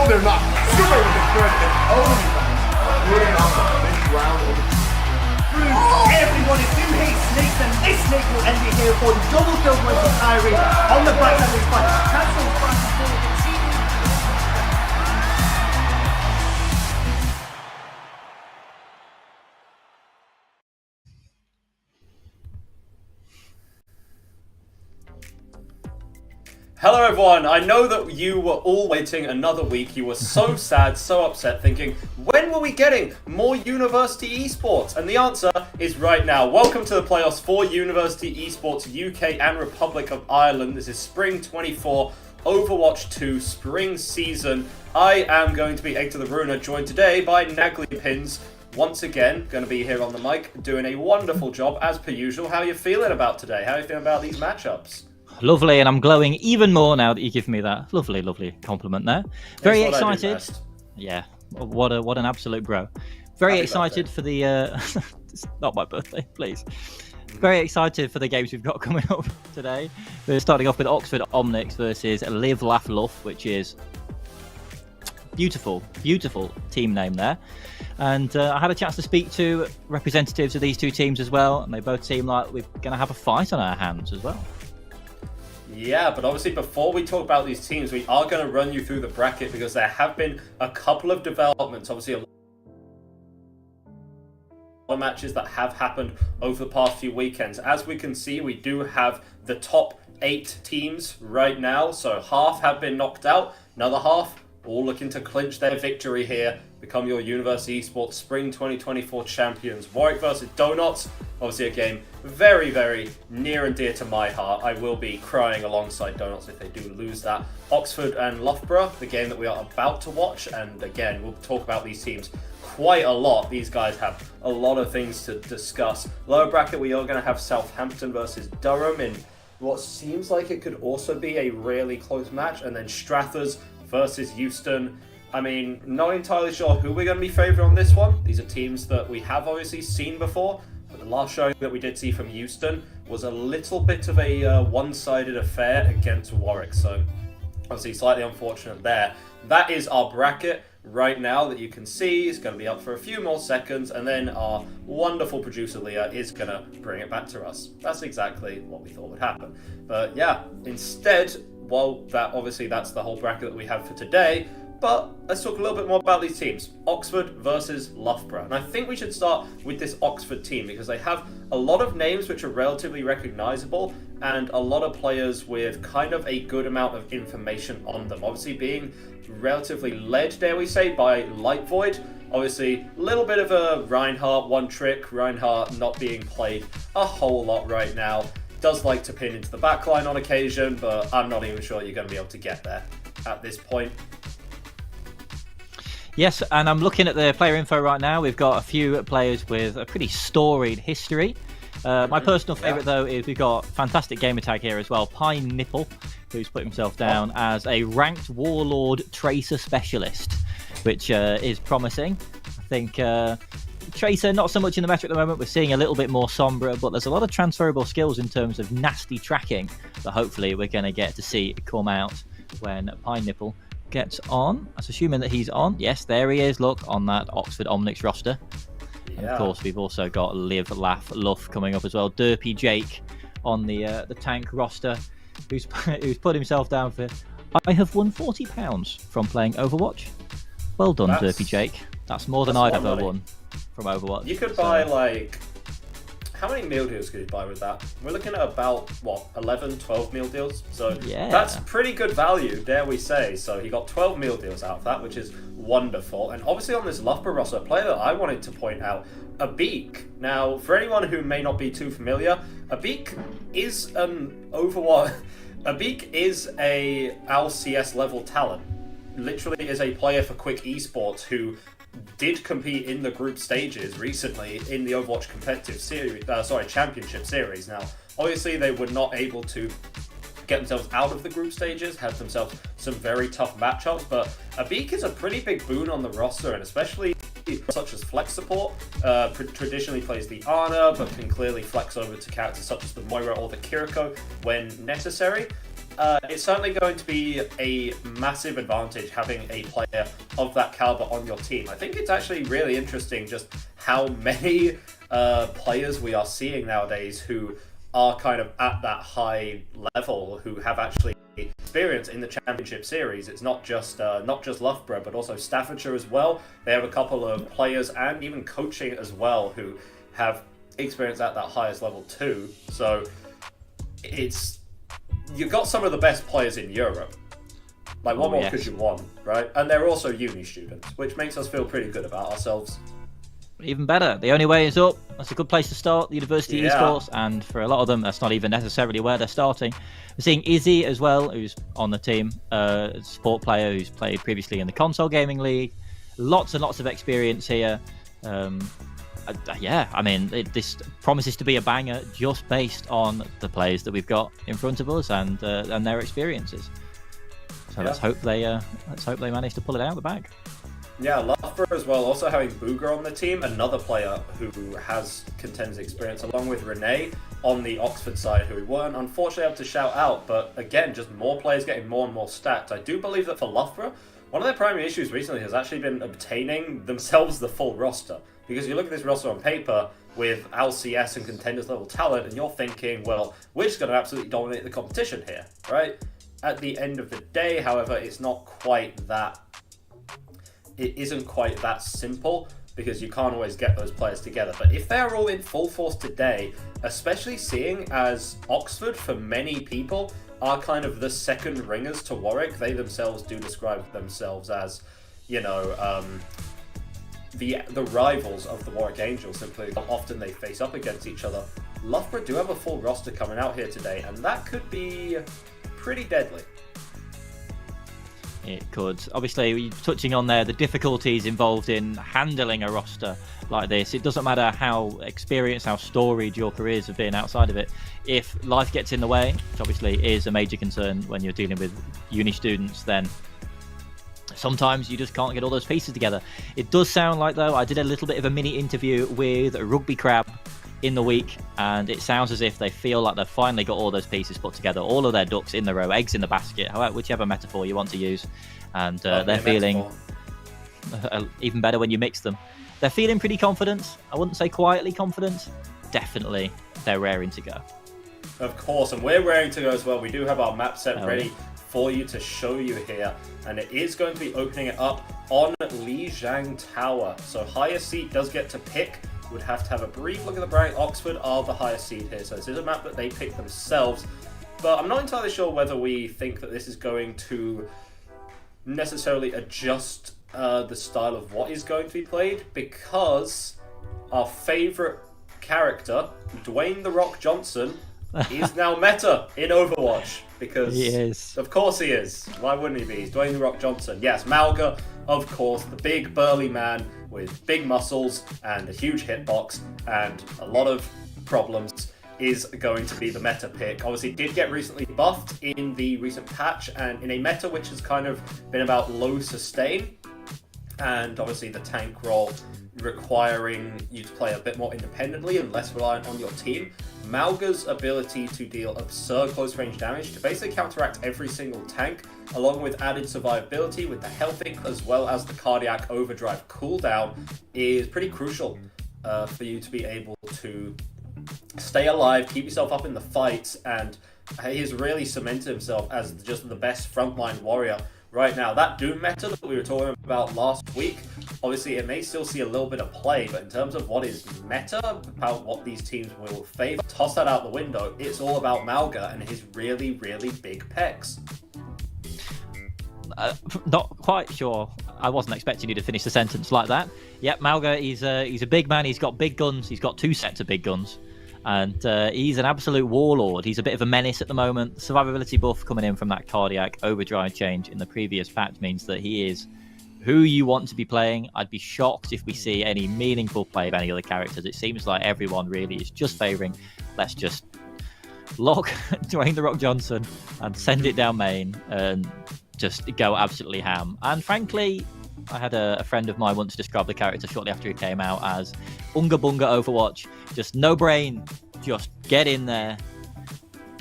they're not. Super with the credit and only fans. We're on the big round. Everyone, if you hate snakes, then this snake will end it here for the double kill win for Kyrie on the back of this fight. Cancel fast forward. Hello everyone, I know that you were all waiting another week. You were so sad, so upset, thinking, when were we getting more University Esports? And the answer is right now. Welcome to the playoffs for University Esports UK and Republic of Ireland. This is Spring 24, Overwatch 2 Spring Season. I am going to be Hector the Ruiner, joined today by Nagly Pins. Once again, going to be here on the mic, doing a wonderful job as per usual. How are you feeling about today? How are you feeling about these matchups? Lovely, and I'm glowing even more now that you give me that lovely compliment there. Very excited. Yeah, what an absolute bro. Very excited for the it's not my birthday, please. Very excited for the games we've got coming up today. We're starting off with Oxford Omnics versus Live Laugh Love, which is beautiful team name there. And I had a chance to speak to representatives of these two teams as well, and they both seem like we're going to have a fight on our hands as well. Yeah, but obviously before we talk about these teams, we are going to run you through the bracket because there have been a couple of developments. Obviously, a lot of matches that have happened over the past few weekends. As we can see, we do have the top 8 teams right now. So half have been knocked out, another half all looking to clinch their victory here, become your University Esports Spring 2024 champions. Warwick versus Donuts, obviously a game very near and dear to my heart. I will be crying alongside Donuts if they do lose that. Oxford and Loughborough, the game that we are about to watch, and again, we'll talk about these teams quite a lot. These guys have a lot of things to discuss. Lower bracket, we are going to have Southampton versus Durham in what seems like it could also be a really close match, and then Strathers versus Euston. I mean, not entirely sure who we're going to be favouring on this one. These are teams that we have obviously seen before, but the last showing that we did see from Euston was a little bit of a one-sided affair against Warwick, so obviously slightly unfortunate there. That is our bracket right now that you can see. It's going to be up for a few more seconds, and then our wonderful producer Leah is going to bring it back to us. That's exactly what we thought would happen. But yeah, instead, well, that's the whole bracket that we have for today. But let's talk a little bit more about these teams. Oxford versus Loughborough. And I think we should start with this Oxford team because they have a lot of names which are relatively recognisable and a lot of players with kind of a good amount of information on them. Obviously being relatively led, dare we say, by Light Void. Obviously, a little bit of a Reinhardt one trick. Reinhardt not being played a whole lot right now. Does like to pin into the backline on occasion, but I'm not even sure you're going to be able to get there at this point. Yes, and I'm looking at the player info right now. We've got a few players with a pretty storied history. My personal favourite, though, is we've got fantastic gamer tag here as well. Pine Nipple, who's put himself down as a ranked Warlord Tracer Specialist, which is promising. I think Tracer, not so much in the meta at the moment. We're seeing a little bit more Sombra, but there's a lot of transferable skills in terms of nasty tracking that hopefully we're going to get to see come out when Pine Nipple gets on. That's assuming that he's on. Yes, there he is. Look, on that Oxford Omnics roster. Yeah. And of course, we've also got Live, Laugh, Luff coming up as well. Derpy Jake on the tank roster, who's put himself down for, I have won £40 from playing Overwatch. Well done, Derpy Jake. That's more than I've ever won from Overwatch. You could buy like, how many meal deals could you buy with that? We're looking at about, what, 11, 12 meal deals? So yeah, that's pretty good value, dare we say. So he got 12 meal deals out of that, which is wonderful. And obviously on this Loughborough roster, a player that I wanted to point out, Abik. Now, for anyone who may not be too familiar, Abik is an Overwatch... Abik is a LCS level talent. Literally is a player for Quick Esports who did compete in the group stages recently in the Overwatch competitive series, championship series. Now, obviously they were not able to get themselves out of the group stages, had themselves some very tough matchups, but Abik is a pretty big boon on the roster, and especially such as flex support. Traditionally plays the Ana, but can clearly flex over to characters such as the Moira or the Kiriko when necessary. it's certainly going to be a massive advantage having a player of that caliber on your team. I think it's actually really interesting just how many players we are seeing nowadays who are kind of at that high level, who have actually experience in the championship series. It's not just Loughborough, but also Staffordshire as well. They have a couple of players and even coaching as well who have experience at that highest level too. So you've got some of the best players in Europe. Like, what more could you want, right? And they're also uni students, which makes us feel pretty good about ourselves. Even better. The only way is up. That's a good place to start, the University Esports, and for a lot of them, that's not even necessarily where they're starting. We're seeing Izzy as well, who's on the team, a sport player who's played previously in the Console Gaming League. Lots and lots of experience here. I mean, this promises to be a banger just based on the players that we've got in front of us and their experiences. So let's hope they manage to pull it out of the bag. Yeah, Loughborough as well, also having Booger on the team, another player who has contenders experience, along with Renee on the Oxford side, who we weren't unfortunately able to shout out, but again, just more players getting more and more stacked. I do believe that for Loughborough, one of their primary issues recently has actually been obtaining themselves the full roster. Because you look at this roster on paper with LCS and contenders level talent, and you're thinking, well, we're just going to absolutely dominate the competition here, right? At the end of the day, however, it's not quite that. It isn't quite that simple, because you can't always get those players together. But if they're all in full force today, especially seeing as Oxford, for many people, are kind of the second ringers to Warwick, they themselves do describe themselves as, you know, the rivals of the Warwick Angels, simply how often they face up against each other. Loughborough do have a full roster coming out here today, and that could be pretty deadly. It could. Obviously, touching on there, the difficulties involved in handling a roster like this. It doesn't matter how experienced, how storied your careers have been outside of it. If life gets in the way, which obviously is a major concern when you're dealing with uni students, then sometimes you just can't get all those pieces together. It does sound like, though, I did a little bit of a mini interview with Rugby Crab in the week, and it sounds as if they feel like they've finally got all those pieces put together, all of their ducks in the row, eggs in the basket, whichever metaphor you want to use, and they're feeling even better when you mix them. They're feeling pretty confident. I wouldn't say quietly confident. Definitely, they're raring to go. Of course, and we're raring to go as well. We do have our map set ready for you to show you here, and it is going to be opening it up on Lijiang Tower. So highest seed does get to pick. Would have to have a brief look at the bracket. Oxford are the highest seed here, so this is a map that they pick themselves. But I'm not entirely sure whether we think that this is going to necessarily adjust the style of what is going to be played, because our favourite character, Dwayne "The Rock" Johnson, is now meta in Overwatch. Because he is. Of course he is. Why wouldn't he be? He's Dwayne "The Rock" Johnson. Yes, Malga, of course, the big burly man with big muscles and a huge hitbox and a lot of problems, is going to be the meta pick. Obviously, did get recently buffed in the recent patch, and in a meta which has kind of been about low sustain, and obviously the tank role requiring you to play a bit more independently and less reliant on your team. Malga's ability to deal absurd close range damage to basically counteract every single tank, along with added survivability with the health inc as well as the cardiac overdrive cooldown, is pretty crucial for you to be able to stay alive, keep yourself up in the fights, and he has really cemented himself as just the best frontline warrior right now. That Doom meta that we were talking about last week, obviously it may still see a little bit of play, but in terms of what is meta, about what these teams will favour, toss that out the window. It's all about Malga and his really, really big pecs. Not quite sure. I wasn't expecting you to finish the sentence like that. Yep, Malga, he's a big man. He's got big guns. He's got two sets of big guns. And he's an absolute warlord. He's a bit of a menace at the moment. Survivability buff coming in from that cardiac overdrive change in the previous patch means that he is who you want to be playing. I'd be shocked if we see any meaningful play of any other characters. It seems like everyone really is just favouring, let's just lock Dwayne "The Rock" Johnson and send it down main and just go absolutely ham. And frankly, I had a friend of mine once describe the character shortly after he came out as Unga Bunga Overwatch. Just no brain, just get in there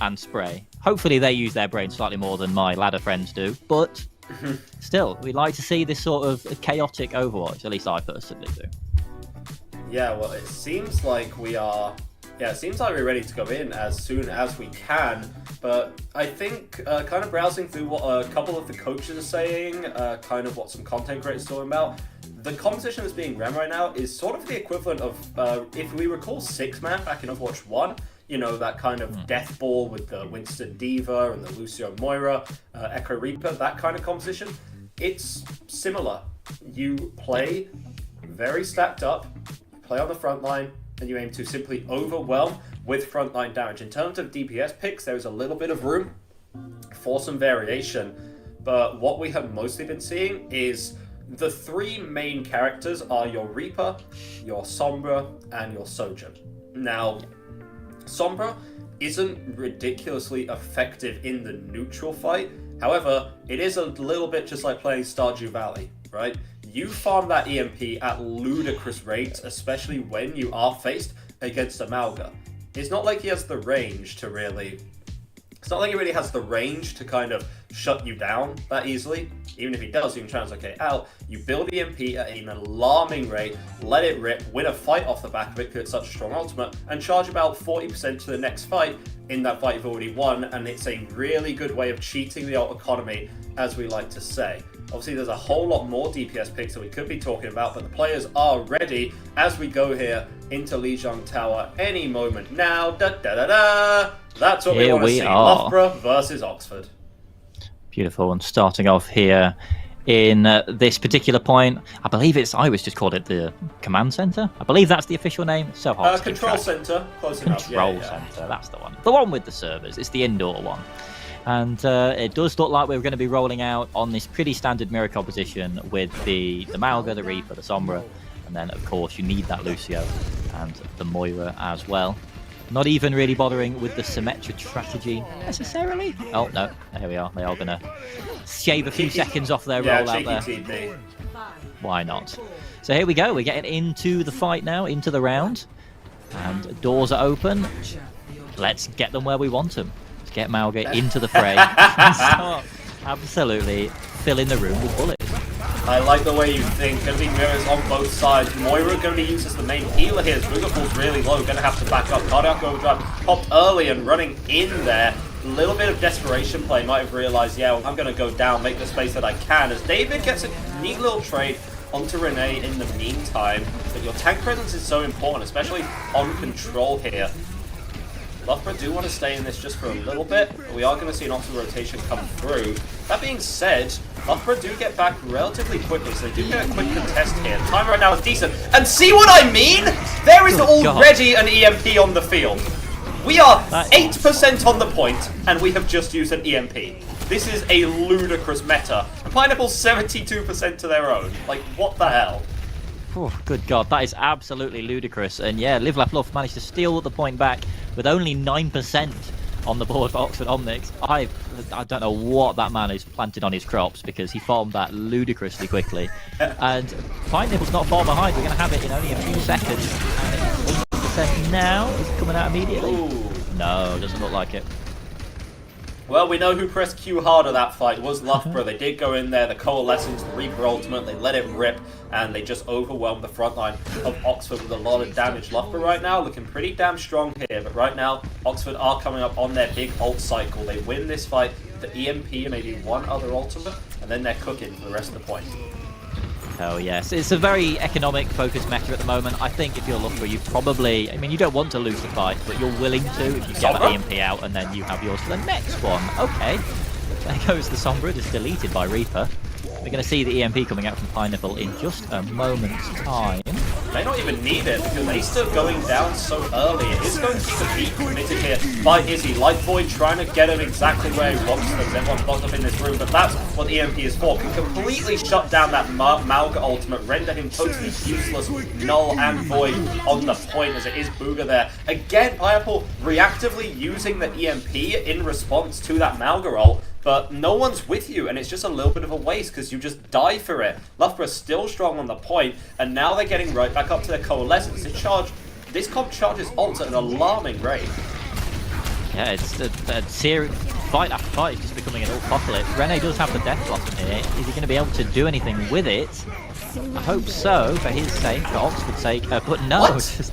and spray. Hopefully they use their brain slightly more than my ladder friends do, but still, we like to see this sort of chaotic Overwatch, at least I personally do. Yeah, well, it seems like we are... Yeah, it seems like we're ready to go in as soon as we can, but I think kind of browsing through what a couple of the coaches are saying, kind of what some content creators are talking about, the competition that's being ran right now is sort of the equivalent of, if we recall 6-man back in Overwatch 1, you know, that kind of death ball with the Winston Diva and the Lucio Moira, Echo Reaper, that kind of composition. It's similar. You play very stacked up, play on the front line, and you aim to simply overwhelm with frontline damage. In terms of DPS picks, there is a little bit of room for some variation, but what we have mostly been seeing is the 3 main characters are your Reaper, your Sombra, and your Sojourn. Now, Sombra isn't ridiculously effective in the neutral fight. However, it is a little bit just like playing Stardew Valley, right? You farm that EMP at ludicrous rates, especially when you are faced against a Mauga. It's not like he has the range to really... It's not like he really has the range to kind of shut you down that easily. Even if he does, you can translocate out. You build EMP at an alarming rate, let it rip, win a fight off the back of it because it's such a strong ultimate, and charge about 40% to the next fight in that fight you've already won, and it's a really good way of cheating the ult economy, as we like to say. Obviously, there's a whole lot more DPS picks that we could be talking about, but the players are ready as we go here into Lijiang Tower any moment now. Da-da-da-da! That's what we want to see. Loughborough versus Oxford. Beautiful. And starting off here in this particular point, I believe I always just called it the command center. I believe that's the official name. It's so hard to keep Control track. Center. Close enough. Control center. That's the one. The one with the servers. It's the indoor one. And it does look like we're going to be rolling out on this pretty standard mirror composition with the Mauga, the Reaper, the Sombra, and then, of course, you need that Lucio and the Moira as well. Not even really bothering with the symmetric strategy necessarily. Oh, no. Here we are. They are going to shave a few seconds off their rollout there. TP. Why not? So here we go. We're getting into the fight now, into the round. And doors are open. Let's get them where we want them. Let's get Mauga into the fray and start absolutely filling the room with bullets. I like the way you think. Going to be mirrors on both sides. Moira going to be used as the main healer here. Boogerfall's really low. Going to have to back up. Cardiac Overdrive popped early and running in there. A little bit of desperation play. Might have realized, yeah, well, I'm going to go down, make the space that I can. As David gets a neat little trade onto Renee in the meantime. But your tank presence is so important, especially on control here. Loughborough do want to stay in this just for a little bit, but we are going to see an Oxford rotation come through. That being said, Loughborough do get back relatively quickly, so they do get a quick contest here. The time right now is decent. And see what I mean? There is already an EMP on the field. We are 8% on the point, and we have just used an EMP. This is a ludicrous meta. And Pineapple's 72% to their own. Like, what the hell? Oh, good God, that is absolutely ludicrous. And yeah, Live Laugh Love managed to steal the point back with only 9% on the board for Oxford Omnics. I don't know what that man is planted on his crops because he farmed that ludicrously quickly. And Pineapple's not far behind. We're going to have it in only a few seconds. And it's 80% now. Is it coming out immediately? Ooh. No, doesn't look like it. Well, we know who pressed Q harder that fight was Loughborough. They did go in there, the Coalescence, the Reaper Ultimate, they let it rip, and they just overwhelmed the front line of Oxford with a lot of damage. Loughborough right now looking pretty damn strong here, but right now, Oxford are coming up on their big ult cycle. They win this fight, the EMP and maybe one other ultimate, and then they're cooking for the rest of the point. Oh yes, it's a very economic focused meta at the moment. I think if you're Loughborough, you probably, I mean, you don't want to lose the fight, but you're willing to if you get that EMP out and then you have yours for the next one. Okay, there goes the Sombra, just deleted by Reaper. We're going to see the EMP coming out from Pineapple in just a moment's time. May not even need it because they're still going down so early. It is going to keep the beat committed here by Izzy. Light Void trying to get him exactly where he wants them. Everyone's locked up in this room, but that's what the EMP is for. Can completely shut down that Mauga ultimate, render him totally useless, null and void on the point as it is Booga there. Again, Pineapple reactively using the EMP in response to that Mauga ult. But no one's with you, and it's just a little bit of a waste because you just die for it. Loughborough's still strong on the point, and now they're getting right back up to their Coalescence. This comp charges ults at an alarming rate. Yeah, it's a series, fight after fight is just becoming an apocalypse. Rene does have the Death Blossom here. Is he going to be able to do anything with it? I hope so, for his sake, for Oxford's sake. But no, What? just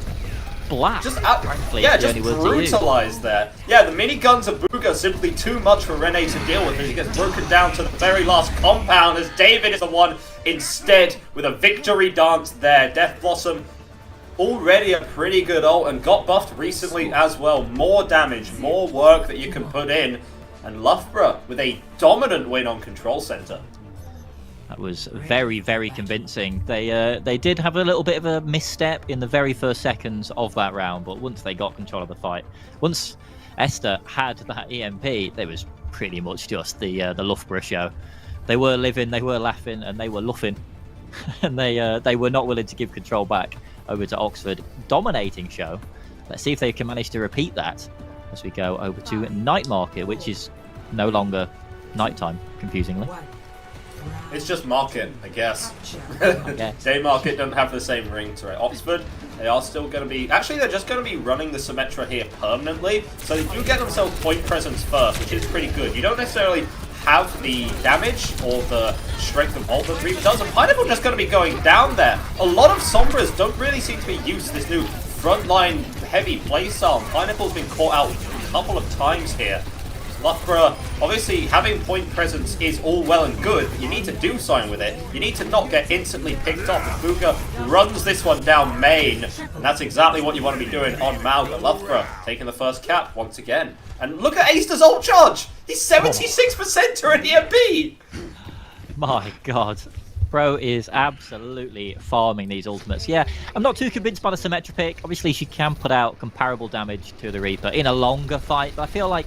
black. Just frankly, yeah, is the just only word to use. brutalized there. Yeah, the miniguns of Booga are simply too much for Rene to deal with as he gets broken down to the very last compound as David is the one instead with a victory dance there. Death Blossom already a pretty good ult and got buffed recently as well. More damage, more work that you can put in. And Loughborough with a dominant win on Control Center. That was very, very convincing. They did have a little bit of a misstep in the very first seconds of that round, but once they got control of the fight, once Esther had that EMP, it was pretty much just the Loughborough show. They were living, they were laughing, and they were luffing, and they were not willing to give control back over to Oxford. Dominating show. Let's see if they can manage to repeat that as we go over to Night Market, which is no longer nighttime, confusingly. It's just Market, I guess. guess. Day Market don't have the same ring to it. Oxford, they are still going to be... Actually, they're just going to be running the Symmetra here permanently. So they do get themselves point presence first, which is pretty good. You don't necessarily have the damage or the strength of ult that Reaper does. And Pineapple just going to be going down there. A lot of Sombras don't really seem to be used to this new frontline heavy playstyle. Pineapple's been caught out a couple of times here. Loughborough, obviously having point presence is all well and good, but you need to do something with it. You need to not get instantly picked off. Booga runs this one down main, and that's exactly what you want to be doing on Malga. Loughborough taking the first cap once again. And look at Aster's ult charge! He's 76% to an EMP! My god. Bro is absolutely farming these ultimates. Yeah, I'm not too convinced by the Symmetra pick. Obviously, she can put out comparable damage to the Reaper in a longer fight, but I feel like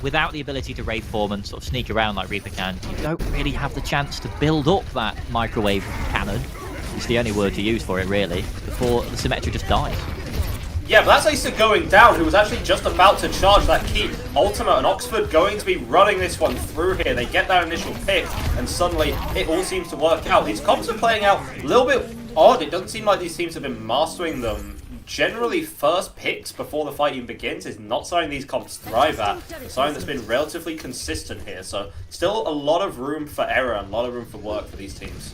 without the ability to Wraith form and sort of sneak around like Reaper can, you don't really have the chance to build up that microwave cannon. It's the only word to use for it, really, before the Symmetra just dies. Yeah, but that's Acer going down, who was actually just about to charge that key ultimate, and Oxford going to be running this one through here. They get that initial pick, and suddenly it all seems to work out. These comps are playing out a little bit odd. It doesn't seem like these teams have been mastering them. Generally, first picks before the fight even begins is not something these comps thrive at. It's something that's been relatively consistent here, so still a lot of room for error and a lot of room for work for these teams.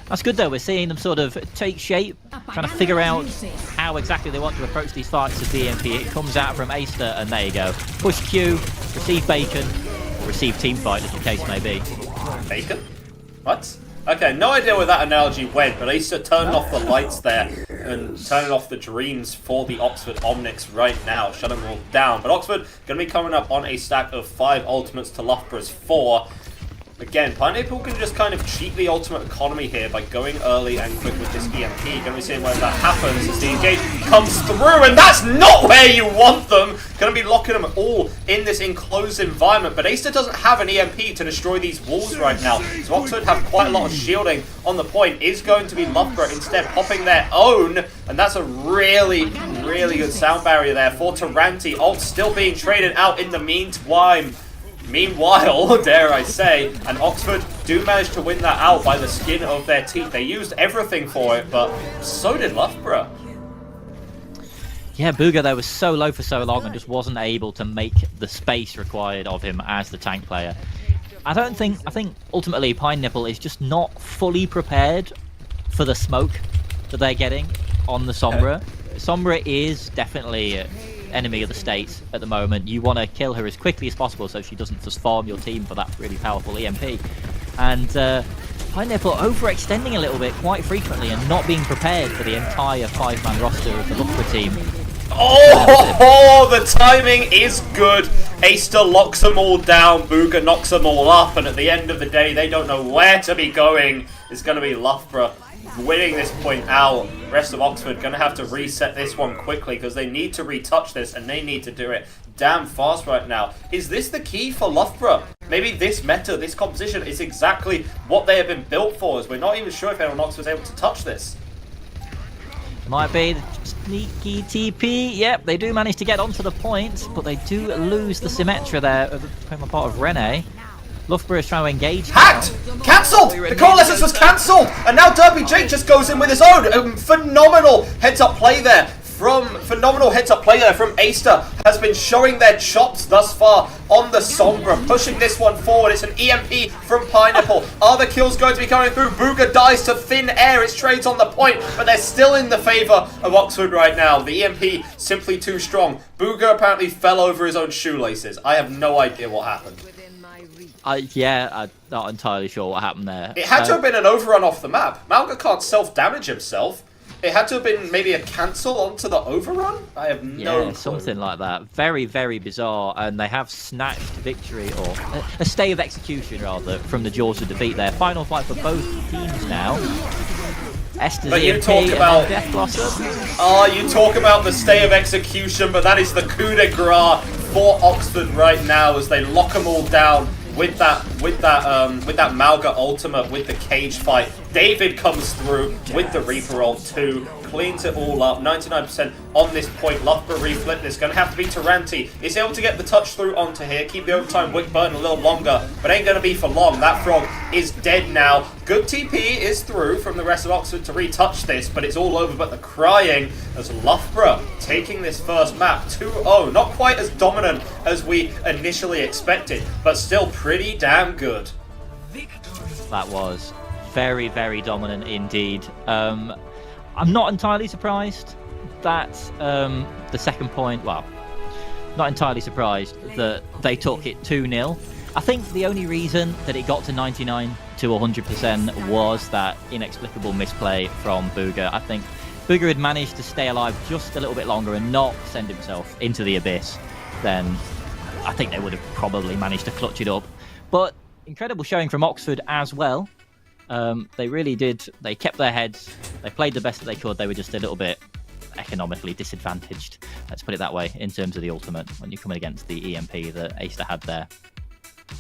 That's good though, we're seeing them sort of take shape, trying to figure out how exactly they want to approach these fights as the EMP. It comes out from Aster, and there you go. Push Q, receive Bacon, or receive Teamfight, as the case may be. Bacon? What? Okay, no idea where that analogy went, but Acer turned off the lights there and turning off the dreams for the Oxford Omnics right now, shutting them all down. But Oxford going to be coming up on a stack of 5 ultimates to Loughborough's 4. Again, Pineapple can just kind of cheat the ultimate economy here by going early and quick with this EMP. Going to be seeing where that happens as the engagement comes through, and that's not where you want them! Going to be locking them all in this enclosed environment, but Acer doesn't have an EMP to destroy these walls right now. So Oxford have quite a lot of shielding on the point. Is going to be Loughborough instead popping their own, and that's a really, really good sound barrier there for Taranti. Ult still being traded out in the meantime. Meanwhile, dare I say, and Oxford do manage to win that out by the skin of their teeth. They used everything for it, but so did Loughborough. Yeah, Booga there was so low for so long and just wasn't able to make the space required of him as the tank player. I think ultimately Pine Nipple is just not fully prepared for the smoke that they're getting on the Sombra. Sombra is definitely enemy of the state at the moment. You want to kill her as quickly as possible so she doesn't just farm your team for that really powerful EMP. And Pineapple overextending a little bit quite frequently and not being prepared for the entire 5-man roster of the Loughborough team. Oh, the timing is good. Aster locks them all down, Booga knocks them all up, and at the end of the day, they don't know where to be going. It's going to be Loughborough winning this point out. Rest of Oxford going to have to reset this one quickly because they need to retouch this, and they need to do it damn fast right now. Is this the key for Loughborough? Maybe this meta, this composition is exactly what they have been built for, as we're not even sure if anyone Oxford was able to touch this. Might be the sneaky TP. Yep, they do manage to get onto the point, but they do lose the Symmetra there, from a part of Rene. Loughborough is trying to engage. Hacked! Cancelled! The coalescence was cancelled! And now Derby Jake just goes in with his own. Phenomenal heads-up play there from phenomenal heads-up play there from Aster has been showing their chops thus far on the Sombra, pushing this one forward. It's an EMP from Pineapple. Are the kills going to be coming through? Booga dies to thin air. It's trades on the point, but they're still in the favor of Oxford right now. The EMP simply too strong. Booga apparently fell over his own shoelaces. I have no idea what happened. Yeah, I'm not entirely sure what happened there. It had to have been an overrun off the map. Malga can't self-damage himself. It had to have been maybe a cancel onto the overrun? I have no clue. Something like that. Very, very bizarre. And they have snatched victory, or a stay of execution, rather, from the jaws of defeat there. Final fight for both teams now. Esther's but you EMP talk about Death Blossom. you talk about the stay of execution, but that is the coup de grace for Oxford right now as they lock them all down with that Malga ultimate, with the cage fight. David comes through with the Reaper ult too, cleans it all up. 99% on this point. Loughborough reflip this. Going to have to be Taranti. Is able to get the touch through onto here. Keep the overtime wick burn a little longer, but ain't going to be for long. That frog is dead now. Good TP is through from the rest of Oxford to retouch this, but it's all over but the crying as Loughborough taking this first map 2-0. Not quite as dominant as we initially expected, but still pretty damn good. That was very, very dominant indeed. I'm not entirely surprised that the second point, well, not entirely surprised that they took it 2-0. I think the only reason that it got to 99 to 100% was that inexplicable misplay from Booga. I think Booga had managed to stay alive just a little bit longer and not send himself into the abyss, then I think they would have probably managed to clutch it up. But incredible showing from Oxford as well. They really did. They kept their heads. They played the best that they could. They were just a little bit economically disadvantaged, let's put it that way, in terms of the ultimate. When you're coming against the EMP that Aster had there,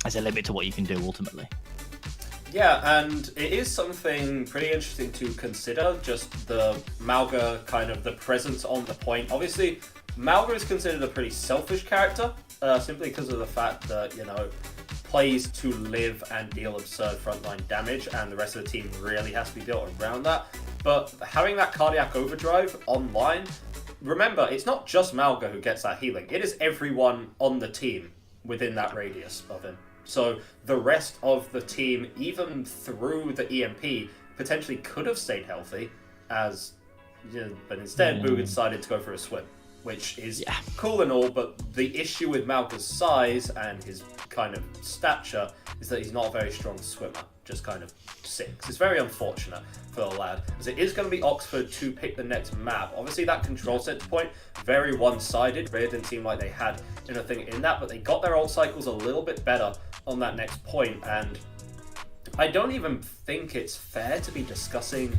there's a limit to what you can do ultimately. Yeah, and it is something pretty interesting to consider, just the Malga kind of the presence on the point. Obviously, Malga is considered a pretty selfish character, simply because of the fact that, plays to live and deal absurd frontline damage, and the rest of the team really has to be built around that. But having that cardiac overdrive online, remember, it's not just Malga who gets that healing. It is everyone on the team within that radius of him. So the rest of the team, even through the EMP, potentially could have stayed healthy, but instead Booga decided to go for a swim, which is cool and all, but the issue with Malga's size and his kind of stature is that he's not a very strong swimmer, just kind of sinks. It's very unfortunate for the lad, as it is going to be Oxford to pick the next map. Obviously that control center point, very one-sided. Really didn't seem like they had anything in that, but they got their ult cycles a little bit better on that next point, and I don't even think it's fair to be discussing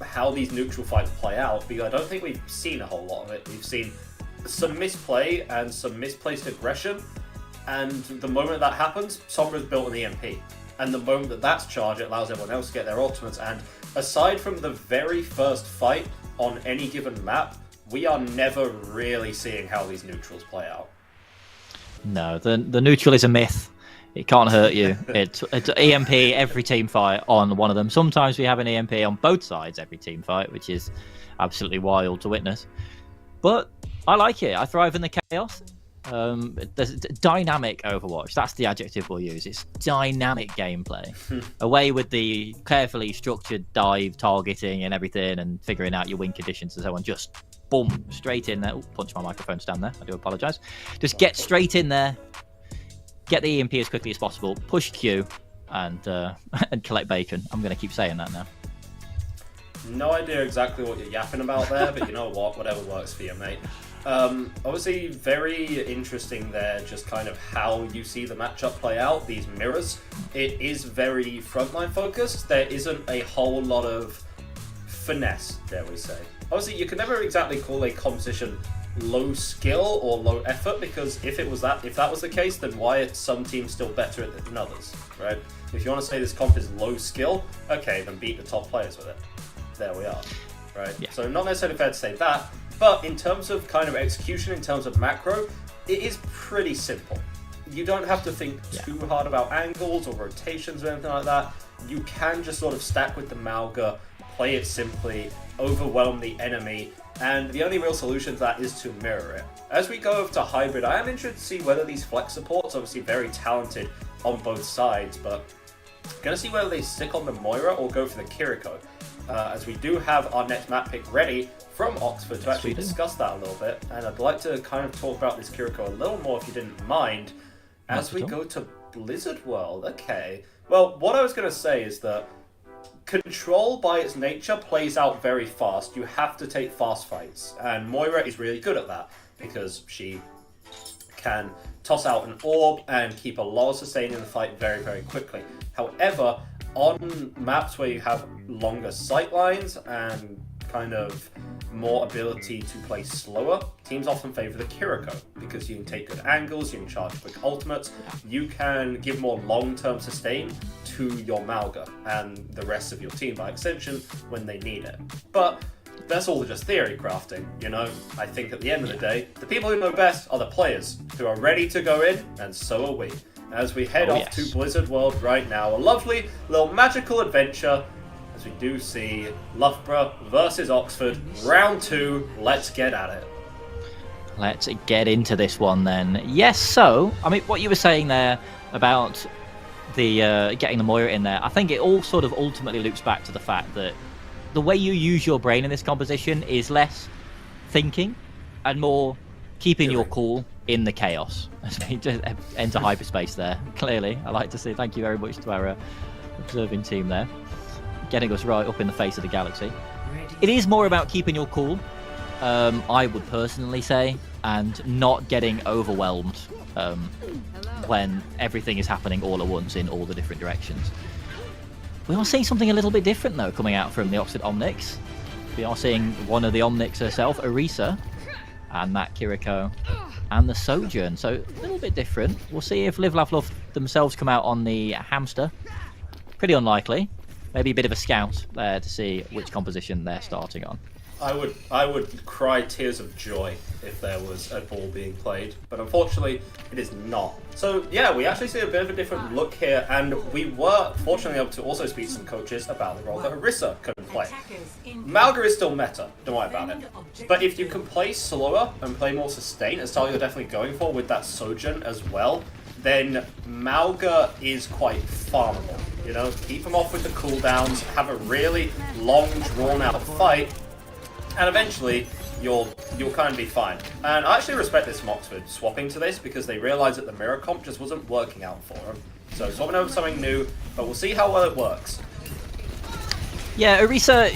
how these neutral fights play out, because I don't think we've seen a whole lot of it. We've seen some misplay and some misplaced aggression, and the moment that happens, Sombra's built an EMP, and the moment that that's charged, it allows everyone else to get their ultimates. And aside from the very first fight on any given map, we are never really seeing how these neutrals play out. No, the neutral is a myth. It can't hurt you. It's EMP every team fight on one of them. Sometimes we have an EMP on both sides every team fight, which is absolutely wild to witness. But I like it. I thrive in the chaos. There's dynamic Overwatch. That's the adjective we'll use. It's dynamic gameplay. Away with the carefully structured dive targeting and everything and figuring out your win conditions and so on. Just boom, straight in there. Ooh, punch my microphone stand there. I do apologise. Just get straight in there. Get the EMP as quickly as possible, push Q, and collect bacon. I'm going to keep saying that now. No idea exactly what you're yapping about there, but you know what? Whatever works for you, mate. Obviously, very interesting there, just kind of how you see the matchup play out, these mirrors. It is very frontline focused. There isn't a whole lot of finesse, dare we say. Obviously, you can never exactly call a composition low skill or low effort, because if that was the case, then why are some teams still better at it than others, right? If you want to say this comp is low skill, okay, then beat the top players with it. There we are, right? Yeah. So not necessarily fair to say that, but in terms of kind of execution, in terms of macro, it is pretty simple. You don't have to think too hard about angles or rotations or anything like that. You can just sort of stack with the Malga, play it simply, overwhelm the enemy, and the only real solution to that is to mirror it. As we go over to hybrid, I am interested to see whether these flex supports, obviously very talented on both sides, but gonna see whether they stick on the Moira or go for the Kiriko. As we do have our next map pick ready from Oxford to actually discuss that a little bit, and I'd like to kind of talk about this Kiriko a little more if you didn't mind, as we go to Blizzard World. Okay, well, what I was going to say is that Control by its nature plays out very fast. You have to take fast fights, and Moira is really good at that because she can toss out an orb and keep a lot of sustain in the fight very, very quickly. However, on maps where you have longer sight lines and kind of more ability to play slower, teams often favor the Kiriko because you can take good angles, you can charge quick ultimates, you can give more long-term sustain to your Mauga and the rest of your team by extension when they need it. But that's all just theory crafting, you know? I think at the end of the day, the people who know best are the players who are ready to go in, and so are we. As we head off to Blizzard World right now, a lovely little magical adventure as we do see Loughborough versus Oxford, round 2. Let's get at it. Let's get into this one then. Yes, so, I mean, what you were saying there about the getting the Moira in there, I think it all sort of ultimately loops back to the fact that the way you use your brain in this composition is less thinking and more keeping your cool in the chaos. As we just enter hyperspace there, clearly. I like to say thank you very much to our observing team there, getting us right up in the face of the galaxy. It is more about keeping your cool, I would personally say, and not getting overwhelmed when everything is happening all at once in all the different directions. We are seeing something a little bit different though coming out from the Oxford Omnics. We are seeing one of the Omnics herself, Orisa, and that Kiriko and the Sojourn, so a little bit different. We'll see if Live Laugh Love themselves come out on the Hamster. Pretty unlikely. Maybe a bit of a scout there to see which composition they're starting on. I would cry tears of joy if there was a ball being played, but unfortunately it is not. So yeah, we actually see a bit of a different look here, and we were fortunately able to also speak to some coaches about the role that Orisa can play. Mauga is still meta, don't worry about it. But if you can play slower and play more sustain, a style you're definitely going for with that Sojourn as well, then Mauga is quite farmable. You know, keep them off with the cooldowns, have a really long, drawn-out fight, and eventually you'll kind of be fine. And I actually respect this from Oxford swapping to this because they realised that the mirror comp just wasn't working out for them. So swapping over something new, but we'll see how well it works. Yeah, Orisa,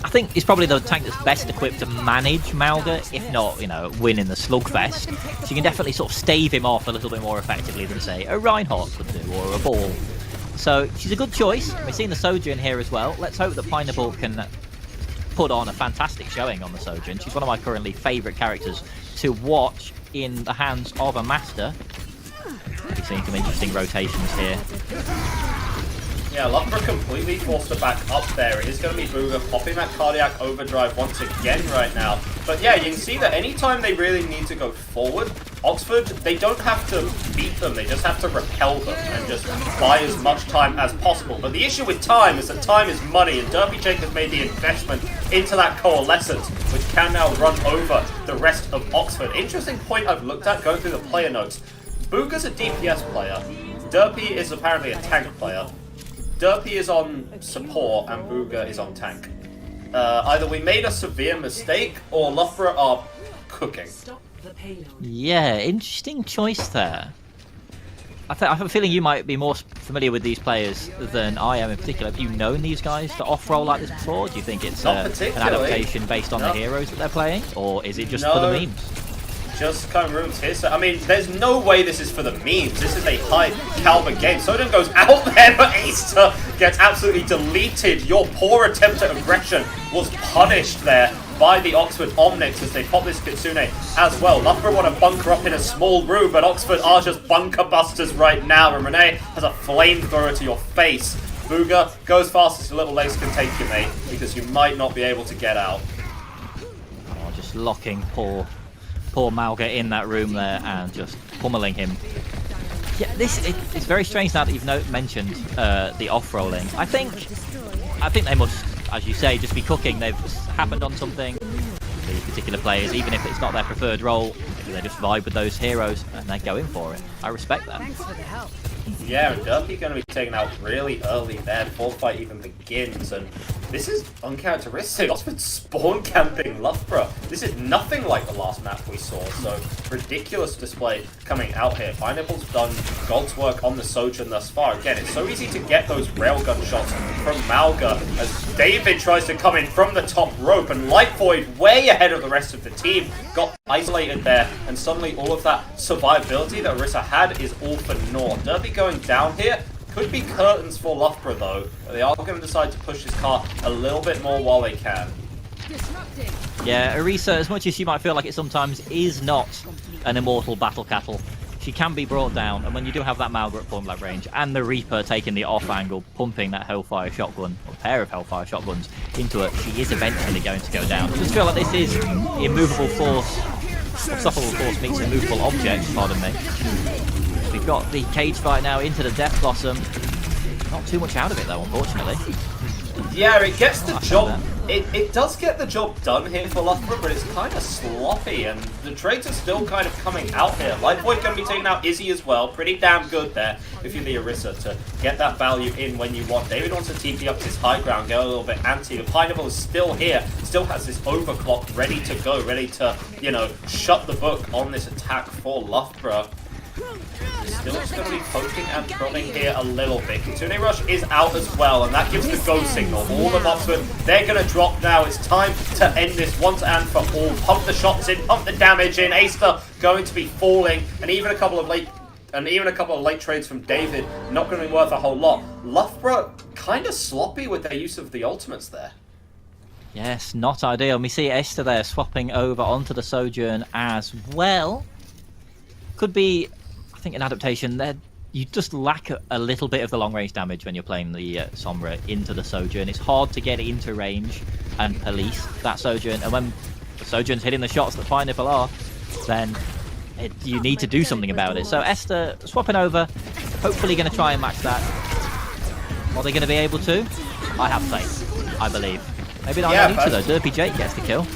I think, is probably the tank that's best equipped to manage Mauga, if not, you know, win in the slugfest. She can definitely sort of stave him off a little bit more effectively than, say, a Reinhardt could do, or a Ball. So she's a good choice. We've seen the Sojourn here as well. Let's hope that Pineapple can put on a fantastic showing on the Sojourn. She's one of my currently favourite characters to watch in the hands of a master. We've seen some interesting rotations here. Yeah, Loughborough completely forced her back up there. It is going to be Booga popping that cardiac overdrive once again right now. But yeah, you can see that anytime they really need to go forward, Oxford, they don't have to beat them, they just have to repel them and just buy as much time as possible. But the issue with time is that time is money, and Derpy Jake has made the investment into that coalescence, which can now run over the rest of Oxford. Interesting point I've looked at going through the player notes. Booga's a DPS player, Derpy is apparently a tank player. Derpy is on support and Booga is on tank. Either we made a severe mistake or Loughborough are cooking. Yeah, interesting choice there. I have a feeling you might be more familiar with these players than I am in particular. Have you known these guys to off-roll like this before? Do you think it's an adaptation based on the heroes that they're playing? Or is it just for the memes? Just kind of rooms here. So, I mean, there's no way this is for the memes. This is a high caliber game. Soden goes out there, but Easter gets absolutely deleted. Your poor attempt at aggression was punished there by the Oxford Omnics as they pop this Kitsune as well. Loughborough want to bunker up in a small room, but Oxford are just bunker busters right now, and Renee has a flamethrower to your face. Booga goes fast as your little legs can take you, mate, because you might not be able to get out. Oh, just locking poor Mauga in that room there and just pummeling him. Yeah, it's very strange now that you've mentioned the off-rolling. I think they must, as you say, just be cooking. They've happened on something. the particular players, even if it's not their preferred role. Maybe they just vibe with those heroes and they're going for it. I respect that. Thanks for the help. Yeah, and Derpy going to be taken out really early there before the fight even begins, and this is uncharacteristic. Oxford spawn camping Loughborough. This is nothing like the last map we saw, so ridiculous display coming out here. Pineapple's done God's work on the Sojourn thus far. Again, it's so easy to get those railgun shots from Malga as David tries to come in from the top rope, and Light Void way ahead of the rest of the team got isolated there, and suddenly all of that survivability that Orisa had is all for naught. Derpy going down here could be curtains for Loughborough though. They are going to decide to push this car a little bit more while they can. Disrupting. Yeah, Orisa, as much as she might feel like it sometimes, is not an immortal battle cattle. She can be brought down, and when you do have that Malga at point blank range, and the Reaper taking the off angle, pumping that Hellfire shotgun, or pair of Hellfire shotguns, into her, she is eventually going to go down. I just feel like this is immovable force, unstoppable force meets immovable object, pardon me. We've got the cage fight now into the Death Blossom. Not too much out of it though, unfortunately. Yeah, it gets the job. It does get the job done here for Loughborough, but it's kind of sloppy, and the trades are still kind of coming out here. Lightvoid going to be taking out Izzy as well. Pretty damn good there if you're the Orisa to get that value in when you want. David wants to TP up to his high ground, go a little bit anti. The Pineapple is still here, still has this overclock ready to go, ready to, you know, shut the book on this attack for Loughborough. Still just going to be poking and prodding here a little bit. Kitsune Rush is out as well, and that gives the go signal. All of Oxford, they're going to drop now. It's time to end this once and for all. Pump the shots in, pump the damage in. Aster going to be falling, and even a couple of late trades from David not going to be worth a whole lot. Loughborough kind of sloppy with their use of the ultimates there. Yes, not ideal. We see Esther there swapping over onto the Sojourn as well. Could be, I think, an adaptation there. You just lack a little bit of the long range damage when you're playing the Sombra into the Sojourn. It's hard to get into range and police that Sojourn, and when the Sojourn's hitting the shots that Pineapple are, then you need to do something about it. So Esther swapping over, hopefully going to try and match that. Are they going to be able to? I have faith. I believe. Maybe not need to though. Derpy Jake gets the kill.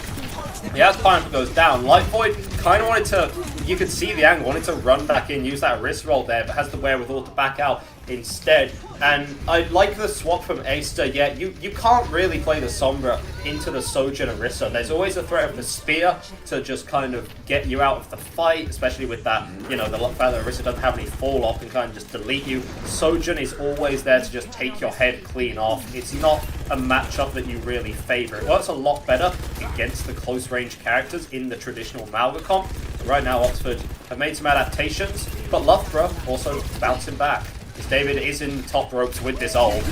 Yeah, as Pineapple goes down, Light Void kind of wanted to, you could see the angle, wanted to run back in, use that wrist roll there, but has the wherewithal to back out instead. And I like the swap from Aster. Yeah, you can't really play the Sombra into the Sojourn Orisa. There's always the threat of the Spear to just kind of get you out of the fight, especially with that, you know, the fact that Orisa doesn't have any fall off and kind of just delete you. Sojourn is always there to just take your head clean off. It's not a matchup that you really favor. It works a lot better against the close range characters in the traditional Malga comp. But right now, Oxford have made some adaptations, but Loughborough also bouncing back. As David is in the top ropes with this ult,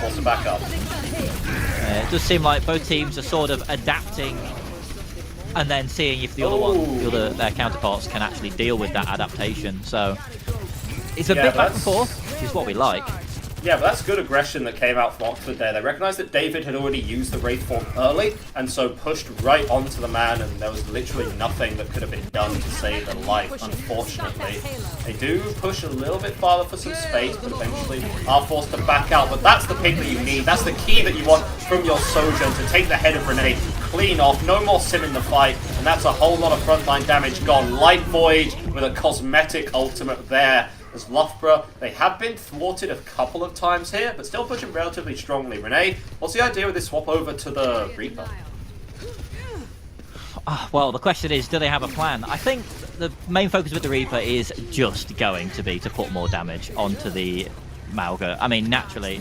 also back up. It does seem like both teams are sort of adapting and then seeing if the other their counterparts can actually deal with that adaptation. So it's a bit back and forth, which is what we like. Yeah, but that's good aggression that came out from Oxford there. They recognised that David had already used the Wraith form early, and so pushed right onto the man, and there was literally nothing that could have been done to save their life, unfortunately. They do push a little bit farther for some space, but eventually are forced to back out. But that's the pick that you need. That's the key that you want from your Sojourn, to take the head of Renee clean off. No more sim in the fight, and that's a whole lot of frontline damage gone. Light Void with a cosmetic ultimate there. As Loughborough, they have been thwarted a couple of times here, but still pushing relatively strongly. Renee, what's the idea with this swap over to the Reaper? Well, the question is, do they have a plan? I think the main focus with the Reaper is just going to be to put more damage onto the Malga. I mean, naturally,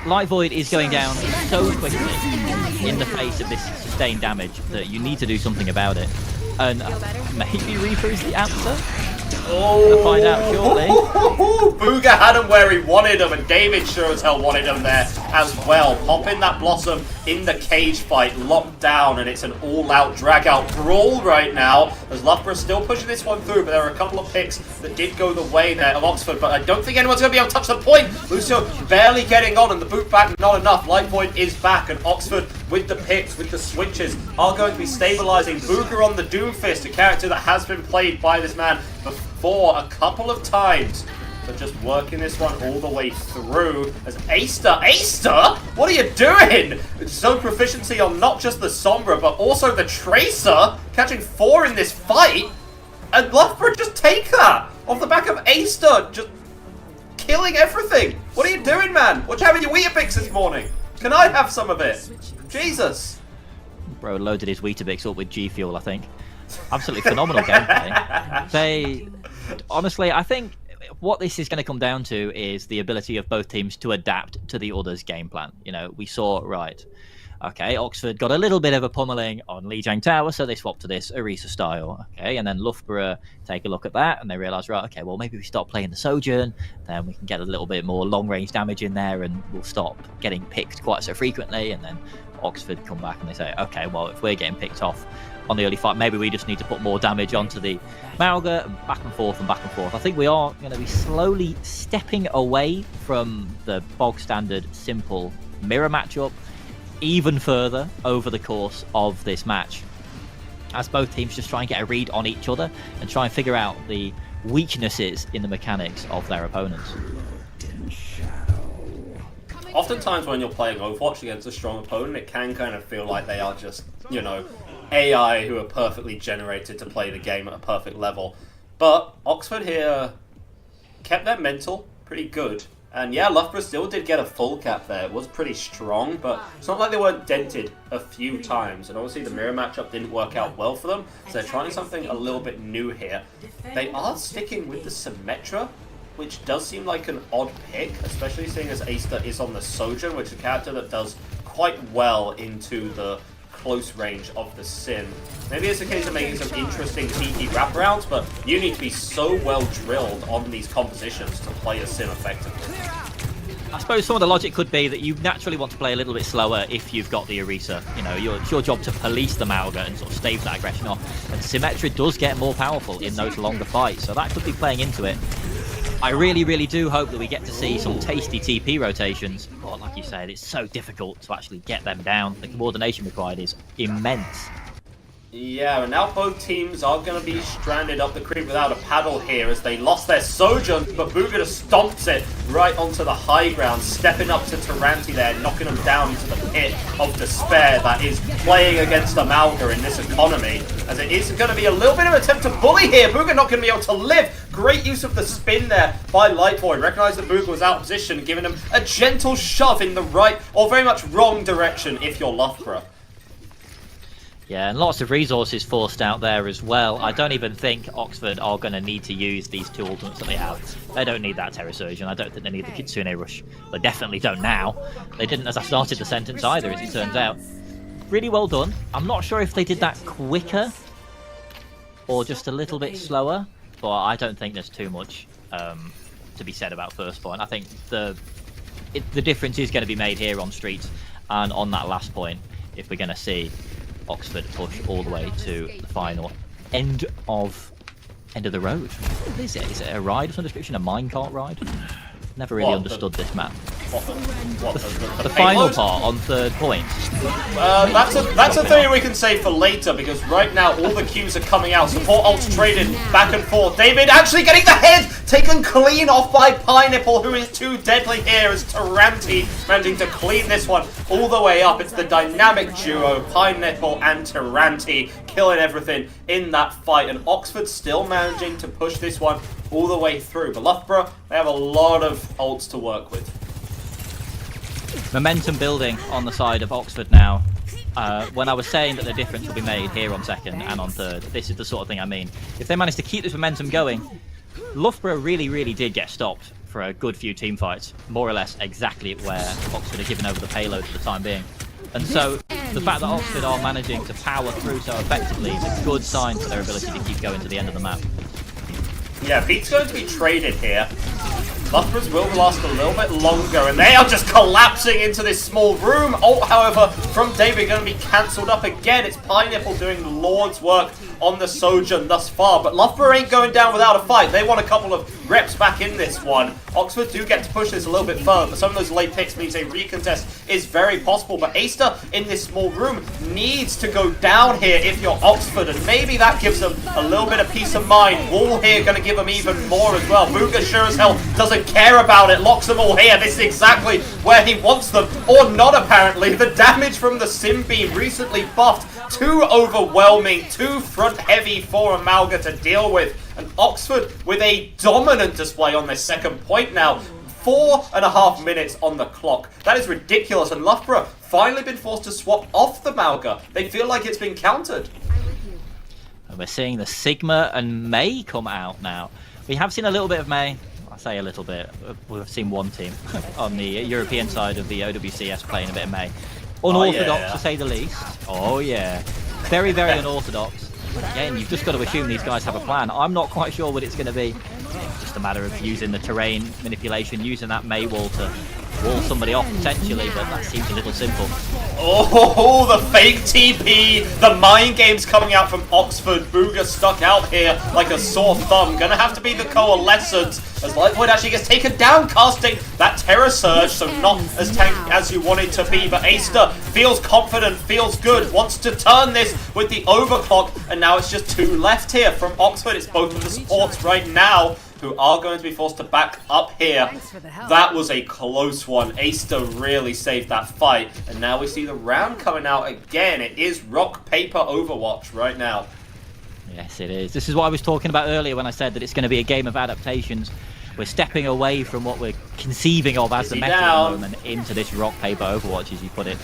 Light Void is going down so quickly in the face of this sustained damage that you need to do something about it. And maybe Reaper is the answer? We'll find out shortly. Booga had him where he wanted him, and David sure as hell wanted him there as well. Popping that Blossom in the cage fight, locked down, and it's an all-out drag-out brawl right now, as Loughborough still pushing this one through, but there are a couple of picks that did go the way there of Oxford, but I don't think anyone's going to be able to touch the point. Lucio barely getting on, and the boot back not enough. Light Void is back, and Oxford with the picks, with the switches, are going to be stabilising. Booga on the Doomfist, a character that has been played by this man before a couple of times. but just working this one all the way through as Aster, what are you doing? Zone proficiency on not just the Sombra, but also the Tracer, catching 4 in this fight, and Loughborough just take that off the back of Aster, just killing everything. What are you doing, man? What you having your Weetabix this morning? Can I have some of it? Jesus. Bro loaded his Weetabix up with G Fuel, I think. Absolutely phenomenal gameplay. Honestly, I think what this is going to come down to is the ability of both teams to adapt to the other's game plan. You know, we saw, right, okay, Oxford got a little bit of a pummeling on Lijiang Tower, so they swapped to this Orisa style. Okay, and then Loughborough take a look at that, and they realise, right, okay, well, maybe we start playing the Sojourn, then we can get a little bit more long-range damage in there, and we'll stop getting picked quite so frequently, and then Oxford come back and they say, okay, well, if we're getting picked off on the early fight, maybe we just need to put more damage onto the Mauga, and back and forth and back and forth. I think we are going to be slowly stepping away from the bog standard simple mirror matchup even further over the course of this match, as both teams just try and get a read on each other and try and figure out the weaknesses in the mechanics of their opponents. Oftentimes when you're playing Overwatch against a strong opponent, it can kind of feel like they are just, you know, AI who are perfectly generated to play the game at a perfect level. But Oxford here kept their mental pretty good. And yeah, Loughborough still did get a full cap there. It was pretty strong, but it's not like they weren't dented a few times. And obviously the mirror matchup didn't work out well for them, so they're trying something a little bit new here. They are sticking with the Symmetra, which does seem like an odd pick, especially seeing as Aster is on the Sojourn, which is a character that does quite well into the close range of the Sim. Maybe it's a case of making some interesting TP wraparounds, but you need to be so well drilled on these compositions to play a Sim effectively. I suppose some of the logic could be that you naturally want to play a little bit slower if you've got the Orisa. You know, it's your job to police the Mauga and sort of stave that aggression off. And Symmetra does get more powerful in those longer fights, so that could be playing into it. I really, really do hope that we get to see some tasty TP rotations. But like you said, it's so difficult to actually get them down. The coordination required is immense. Yeah, and now both teams are going to be stranded up the creek without a paddle here as they lost their Sojourn, but Booga just stomps it right onto the high ground, stepping up to Taranti there, knocking him down into the pit of despair that is playing against the Mauga in this economy, as it is going to be a little bit of an attempt to bully here. Booga not going to be able to live. Great use of the spin there by Lightvoid. Recognized that Booga was out of position, giving him a gentle shove in the right, or very much wrong direction if you're Loughborough. Yeah, and lots of resources forced out there as well. I don't even think Oxford are going to need to use these two ultimates that they have. They don't need that Terra Surgeon. I don't think they need the Kitsune Rush. They definitely don't now. They didn't as I started the sentence either, as it turns out. Really well done. I'm not sure if they did that quicker or just a little bit slower, but I don't think there's too much to be said about first point. I think the difference is going to be made here on Streets and on that last point if we're going to see Oxford push all the way to the final end of the road. What is it? Is it a ride of some description? A minecart ride? Never really understood this map. The final part on third point. That's a theory we can save for later, because right now all the queues are coming out. Support ults traded back and forth. David actually getting the head taken clean off by Pineapple, who is too deadly here, as Taranti managing to clean this one all the way up. It's the dynamic duo, Pineapple and Taranti, killing everything in that fight, and Oxford still managing to push this one all the way through. But Loughborough, they have a lot of ults to work with. Momentum building on the side of Oxford now. When I was saying that the difference will be made here on second and on third, this is the sort of thing I mean. If they manage to keep this momentum going, Loughborough really, really did get stopped for a good few team fights, more or less exactly where Oxford are giving over the payload for the time being. And so the fact that Oxford are managing to power through so effectively is a good sign for their ability to keep going to the end of the map. Yeah, Beat's going to be traded here. Loughborough's will last a little bit longer, and they are just collapsing into this small room. Ult, however, from David going to be cancelled up again. It's Pineapple doing the Lord's work on the Sojourn thus far, but Loughborough ain't going down without a fight. They want a couple of reps back in this one. Oxford do get to push this a little bit further, but some of those late picks means a recontest is very possible. But Aster in this small room needs to go down here if you're Oxford, and maybe that gives them a little bit of peace of mind. Wall here going to give them even more as well. Booga sure as hell doesn't care about it, locks them all here. This is exactly where he wants them, or not apparently. The damage from the Sim Beam recently buffed. Too overwhelming, too front heavy for Amalga to deal with. And Oxford with a dominant display on their second point now. 4.5 minutes on the clock. That is ridiculous, and Loughborough finally been forced to swap off the Malga. They feel like it's been countered. And we're seeing the Sigma and May come out now. We have seen a little bit of May. I say a little bit. We've seen one team on the European side of the OWCS playing a bit of May. Unorthodox, to say the least. Oh yeah. Very, very unorthodox. But again, you've just got to assume these guys have a plan. I'm not quite sure what it's going to be. It's just a matter of using the terrain manipulation, using that May wall to wall somebody off potentially, but that seems a little simple. Oh, the fake TP, the mind games coming out from Oxford. Booga stuck out here like a sore thumb. Gonna have to be the coalescence as Lightvoid actually gets taken down, casting that Terror Surge, so not as tank as you want it to be. But Aster feels confident, feels good, wants to turn this with the overclock, and now it's just 2 left here from Oxford. It's both of the supports right now who are going to be forced to back up here. That was a close one. Aster really saved that fight. And now we see the round coming out again. It is rock, paper, Overwatch right now. Yes, it is. This is what I was talking about earlier when I said that it's going to be a game of adaptations. We're stepping away from what we're conceiving of as the meta at the moment into this rock, paper, Overwatch, as you put it.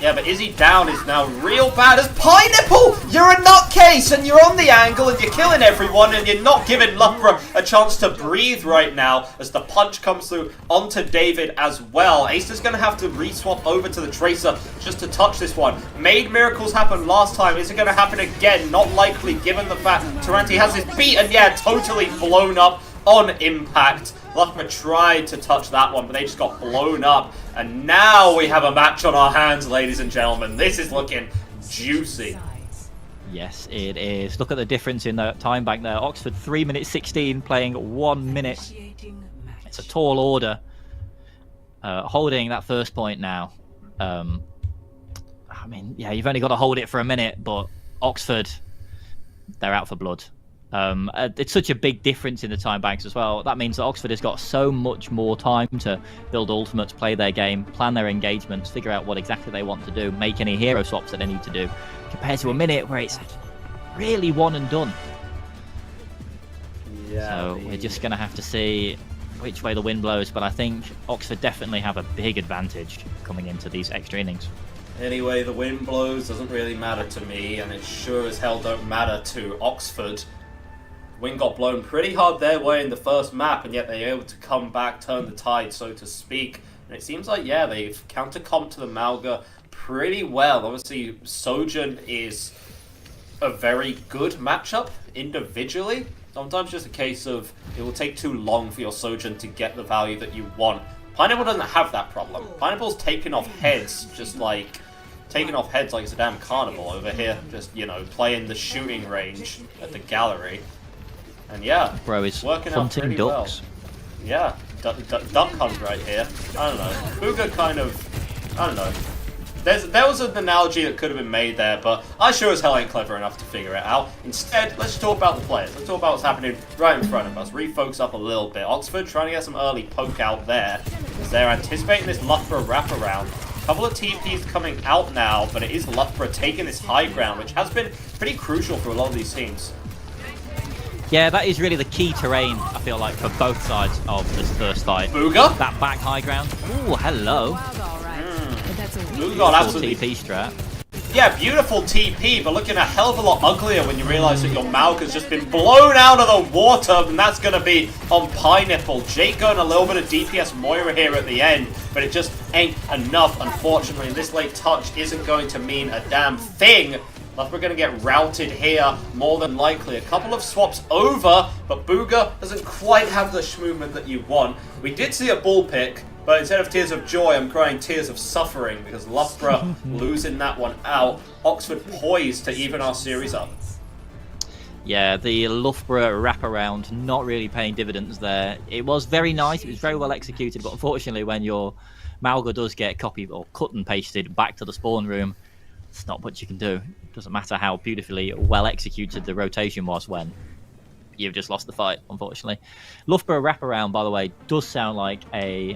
Yeah, but Izzy down is now real bad as Pineapple! You're a nutcase and you're on the angle and you're killing everyone and you're not giving Loughborough a chance to breathe right now as the punch comes through onto David as well. Acer's going to have to re-swap over to the Tracer just to touch this one. Made miracles happen last time. Is it going to happen again? Not likely given the fact Taranti has his beat and yeah, totally blown up on impact. Loughborough tried to touch that one, but they just got blown up. And now we have a match on our hands, ladies and gentlemen. This is looking juicy. Yes, it is. Look at the difference in the time bank there. Oxford 3 minutes 16, playing 1 minute. It's a tall order. Holding that first point now. I mean, yeah, you've only got to hold it for a minute, but Oxford, they're out for blood. It's such a big difference in the time banks as well. That means that Oxford has got so much more time to build ultimates, play their game, plan their engagements, figure out what exactly they want to do, make any hero swaps that they need to do, compared to a minute where it's really one and done. Yeah, so we're just going to have to see which way the wind blows, but I think Oxford definitely have a big advantage coming into these extra innings. Anyway, the wind blows doesn't really matter to me, and it sure as hell don't matter to Oxford. Wind got blown pretty hard their way in the first map, and yet they're able to come back, turn the tide, so to speak. And it seems like, yeah, they've counter-comped to the Malga pretty well. Obviously, Sojourn is a very good matchup individually. Sometimes just a case of it will take too long for your Sojourn to get the value that you want. Pineapple doesn't have that problem. Pineapple's taking off heads taking off heads like it's a damn carnival over here. Just, you know, playing the shooting range at the gallery. And yeah, bro is working out pretty ducks. Well. Yeah, duck hunt right here. I don't know. Booga kind of, I don't know. There was an analogy that could have been made there, but I sure as hell ain't clever enough to figure it out. Instead, let's talk about the players. Let's talk about what's happening right in front of us. Refocus up a little bit. Oxford trying to get some early poke out there, as they're anticipating this Loughborough wraparound. A couple of TPs coming out now, but it is Loughborough taking this high ground, which has been pretty crucial for a lot of these teams. Yeah, that is really the key terrain, I feel like, for both sides of this first fight. Booga? That back high ground. Ooh, hello. Booga got absolutely TP strat. Yeah, beautiful TP, but looking a hell of a lot uglier when you realise that your Malk has just been blown out of the water, and that's going to be on Pineapple. Jake going a little bit of DPS Moira here at the end, but it just ain't enough, unfortunately. This late touch isn't going to mean a damn thing. We're going to get routed here, more than likely. A couple of swaps over, but Booga doesn't quite have the movement that you want. We did see a ball pick, But instead of tears of joy, I'm crying tears of suffering because Loughborough losing that one out. Oxford poised to even our series up. Yeah, the Loughborough wraparound not really paying dividends there. It was very nice. It was very well executed, but unfortunately, when your Malga does get copied or cut and pasted back to the spawn room, it's not much you can do. It doesn't matter how beautifully well executed the rotation was when you've just lost the fight, unfortunately. Loughborough wraparound, by the way, does sound like a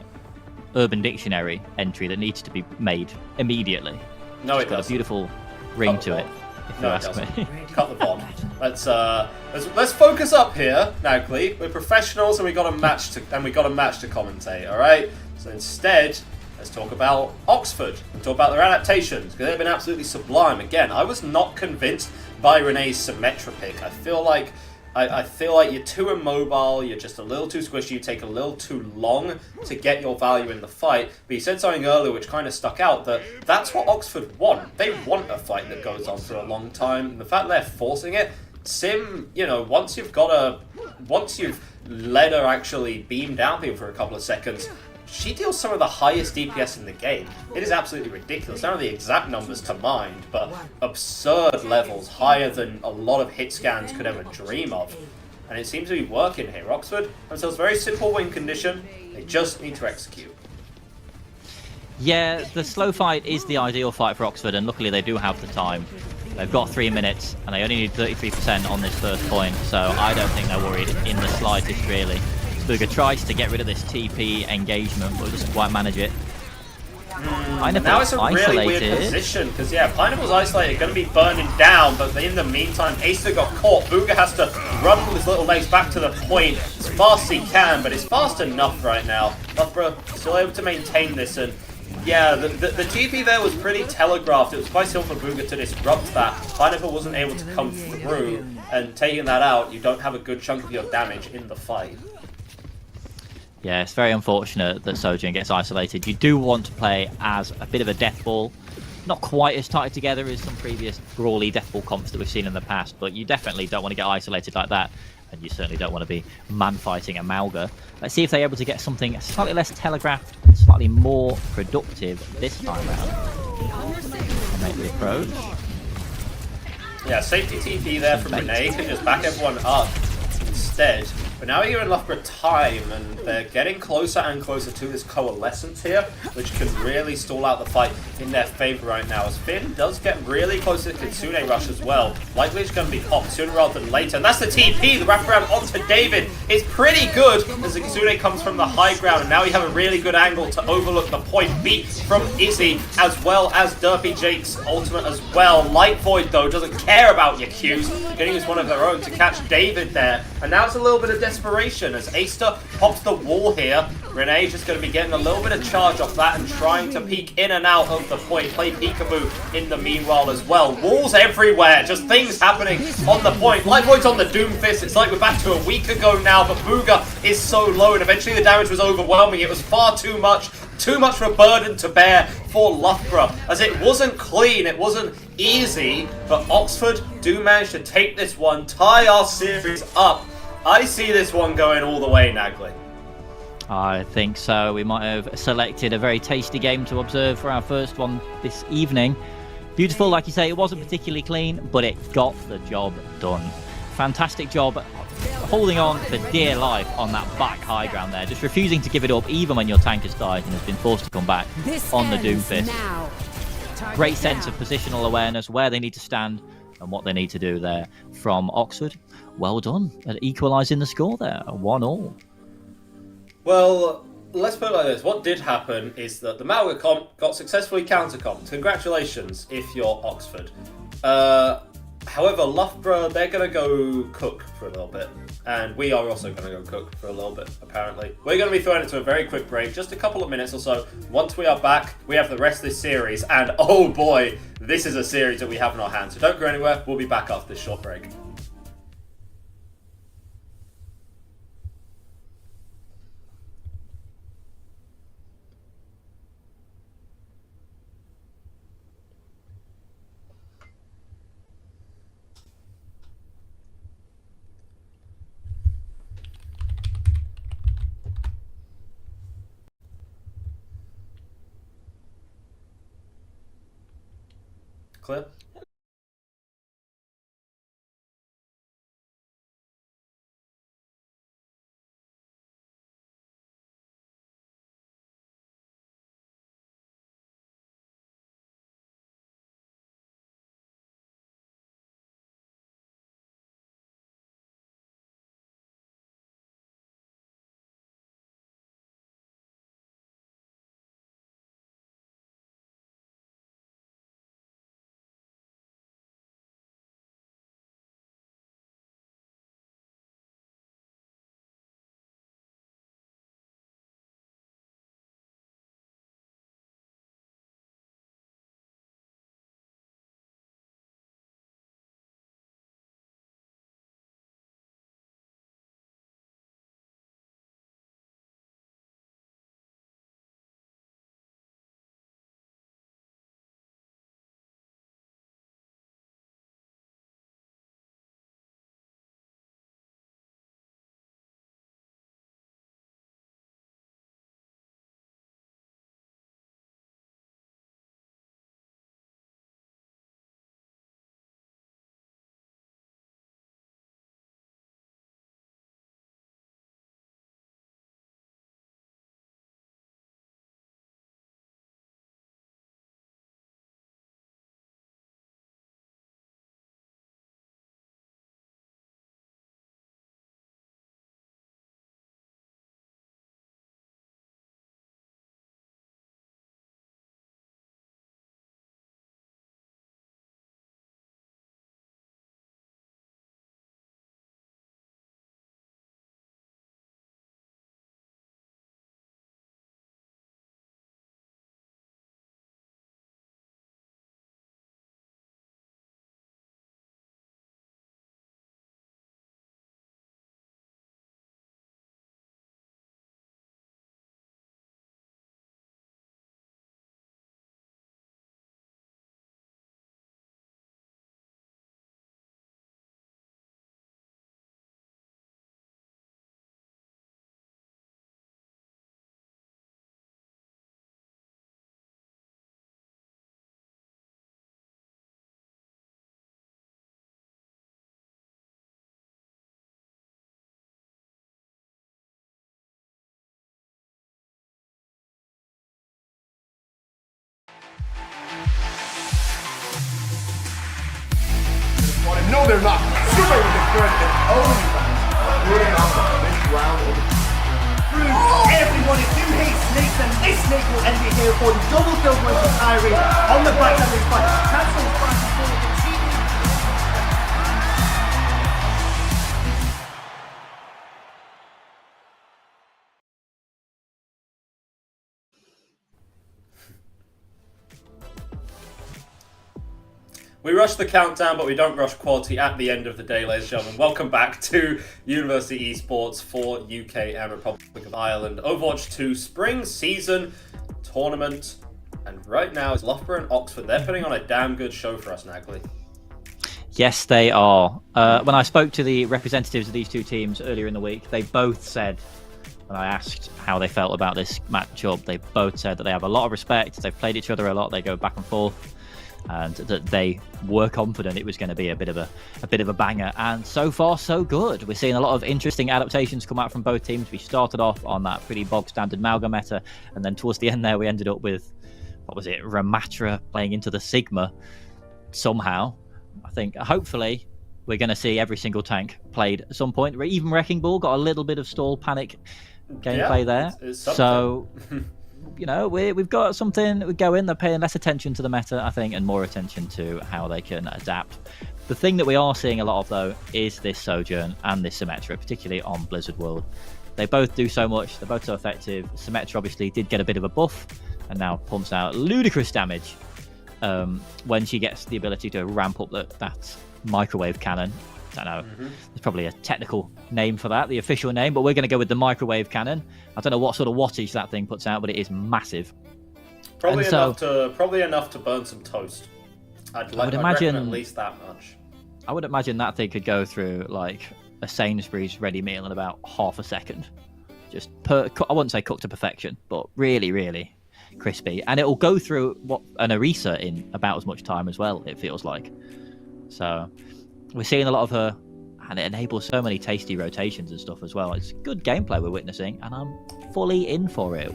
Urban Dictionary entry that needs to be made immediately. No, it's got a beautiful ring to it. If you ask me. Cut the bomb. Let's focus up here, Nagley. We're professionals and we got a match to commentate. All right. So instead, let's talk about Oxford and talk about their adaptations because they've been absolutely sublime. Again, I was not convinced by Renee's Symmetra pick. I feel like you're too immobile, you're just a little too squishy, you take a little too long to get your value in the fight. But you said something earlier which kind of stuck out, that's what Oxford want. They want a fight that goes on for a long time. And the fact they're forcing it, Sim, once you've let her actually beam down people for a couple of seconds, she deals some of the highest DPS in the game. It is absolutely ridiculous. I don't know the exact numbers to mind, but absurd levels, higher than a lot of hit scans could ever dream of. And it seems to be working here. Oxford themselves very simple win condition. They just need to execute. Yeah, the slow fight is the ideal fight for Oxford, and luckily they do have the time. They've got 3 minutes, and they only need 33% on this first point, so I don't think they're worried in the slightest, really. Booga tries to get rid of this TP engagement, but doesn't quite manage it. Now it's a really weird position, because Pineapple's isolated, going to be burning down, but in the meantime, Acer got caught. Booga has to run with his little legs back to the point as fast as he can, but it's fast enough right now. Loughborough still able to maintain this, and the TP there was pretty telegraphed. It was quite simple for Booga to disrupt that. Pineapple wasn't able to come through, and taking that out, you don't have a good chunk of your damage in the fight. Yeah, it's very unfortunate that Sojin gets isolated. You do want to play as a bit of a death ball. Not quite as tight together as some previous brawly death ball comps that we've seen in the past, but you definitely don't want to get isolated like that, and you certainly don't want to be man-fighting a Malga. Let's see if they're able to get something slightly less telegraphed and slightly more productive this time around. Make the approach. Yeah, safety TP there from Renee can just back everyone up instead. But now you're in Loughborough time, and they're getting closer and closer to this coalescence here, which can really stall out the fight in their favour right now. As Finn does get really close to the Kitsune rush as well. Likely it's going to be popped sooner rather than later. And that's the TP, the wraparound onto David. It's pretty good as the Kitsune comes from the high ground, and now you have a really good angle to overlook the point beat from Izzy, as well as Derpy Jake's ultimate as well. Light Void, though, doesn't care about your Qs, getting us one of their own to catch David there. And now it's a little bit of desperation as Aster pops the wall here. Renee's just going to be getting a little bit of charge off that and trying to peek in and out of the point. Play peekaboo in the meanwhile as well. Walls everywhere, just things happening on the point. Light Void's on the Doomfist. It's like we're back to a week ago now, but Booga is so low, and eventually the damage was overwhelming. It was far too much of a burden to bear for Loughborough, as it wasn't clean, it wasn't easy, but Oxford do manage to take this one, tie our series up. I see this one going all the way, Nagley. I think so. We might have selected a very tasty game to observe for our first one this evening. Beautiful, like you say, it wasn't particularly clean, but it got the job done. Fantastic job holding on for dear life on that back high ground there, just refusing to give it up even when your tank has died and has been forced to come back on the Doomfist. Great sense of positional awareness, where they need to stand and what they need to do there from Oxford. Well done at equalising the score there, 1-1. Well, let's put it like this. What did happen is that the Malga comp got successfully counter-comped. Congratulations if you're Oxford. However, Loughborough, they're going to go cook for a little bit. And we are also going to go cook for a little bit, apparently. We're going to be throwing it to a very quick break, just a couple of minutes or so. Once we are back, we have the rest of this series. And oh boy, this is a series that we have in our hands. So don't go anywhere. We'll be back after this short break. Clear? No, they're not. Super with the threat that OnlyFans are putting up this round of Everyone, if you hate snakes, then this snake will end it here for the double kill going to Kyrie on the back of this fight. Cancel's back and forth. We rush the countdown, but we don't rush quality at the end of the day, ladies and gentlemen. Welcome back to University Esports for UK and Republic of Ireland. Overwatch 2 Spring Season Tournament. And right now, it's Loughborough and Oxford. They're putting on a damn good show for us, Nagley. Yes, they are. When I spoke to the representatives of these two teams earlier in the week, they both said, when I asked how they felt about this matchup, they both said that they have a lot of respect. They've played each other a lot. They go back and forth. And that they were confident it was going to be a bit of a banger, and so far so good. We're seeing a lot of interesting adaptations come out from both teams. We started off on that pretty bog standard Malga meta, and then towards the end there we ended up with, what was it, Ramatra playing into the Sigma somehow. I think hopefully we're going to see every single tank played at some point. Even Wrecking Ball got a little bit of stall panic gameplay there. It's so you know, we've got something going. They're paying less attention to the meta, I think, and more attention to how they can adapt. The thing that we are seeing a lot of, though, is this Sojourn and this Symmetra, particularly on Blizzard World. They both do so much. They're both so effective. Symmetra obviously did get a bit of a buff and now pumps out ludicrous damage when she gets the ability to ramp up that microwave cannon. I don't know. There's probably a technical name for that, the official name, but we're going to go with the microwave cannon. I don't know what sort of wattage that thing puts out, but it is massive. Probably enough to burn some toast. I'd imagine at least that much. I would imagine that thing could go through like a Sainsbury's ready meal in about half a second. Just I wouldn't say cooked to perfection, but really, really crispy, and it will go through an Orisa in about as much time as well, it feels like. So we're seeing a lot of her, and it enables so many tasty rotations and stuff as well. It's good gameplay we're witnessing, and I'm fully in for it.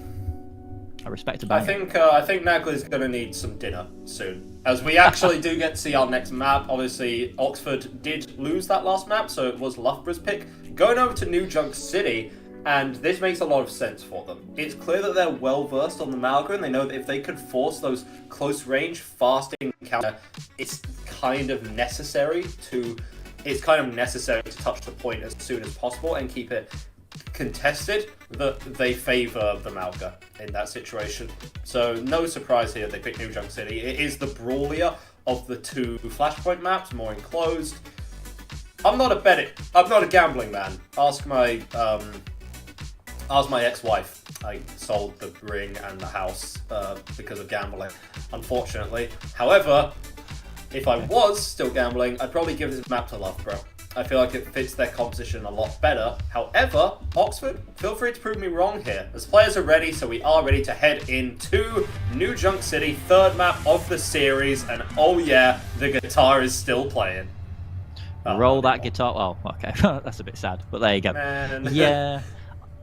I respect about it. I think Nagli's going to need some dinner soon, as we actually do get to see our next map. Obviously, Oxford did lose that last map, so it was Loughborough's pick. Going over to New Junk City, and this makes a lot of sense for them. It's clear that they're well versed on the Malga, and they know that if they could force those close range, fast encounter, it's kind of necessary to touch the point as soon as possible and keep it contested, that they favour the Malga in that situation. So no surprise here they picked New Junk City. It is the brawlier of the two Flashpoint maps, more enclosed. I'm not a gambling man. Ask my ex-wife. I sold the ring and the house because of gambling, unfortunately. However, if I was still gambling, I'd probably give this map to Loughborough. I feel like it fits their composition a lot better. However, Oxford, feel free to prove me wrong here. As players are ready, so we are ready to head into New Junk City, third map of the series, and oh yeah, the guitar is still playing. Roll that guitar. Well, okay, that's a bit sad, but there you go. Man. Yeah,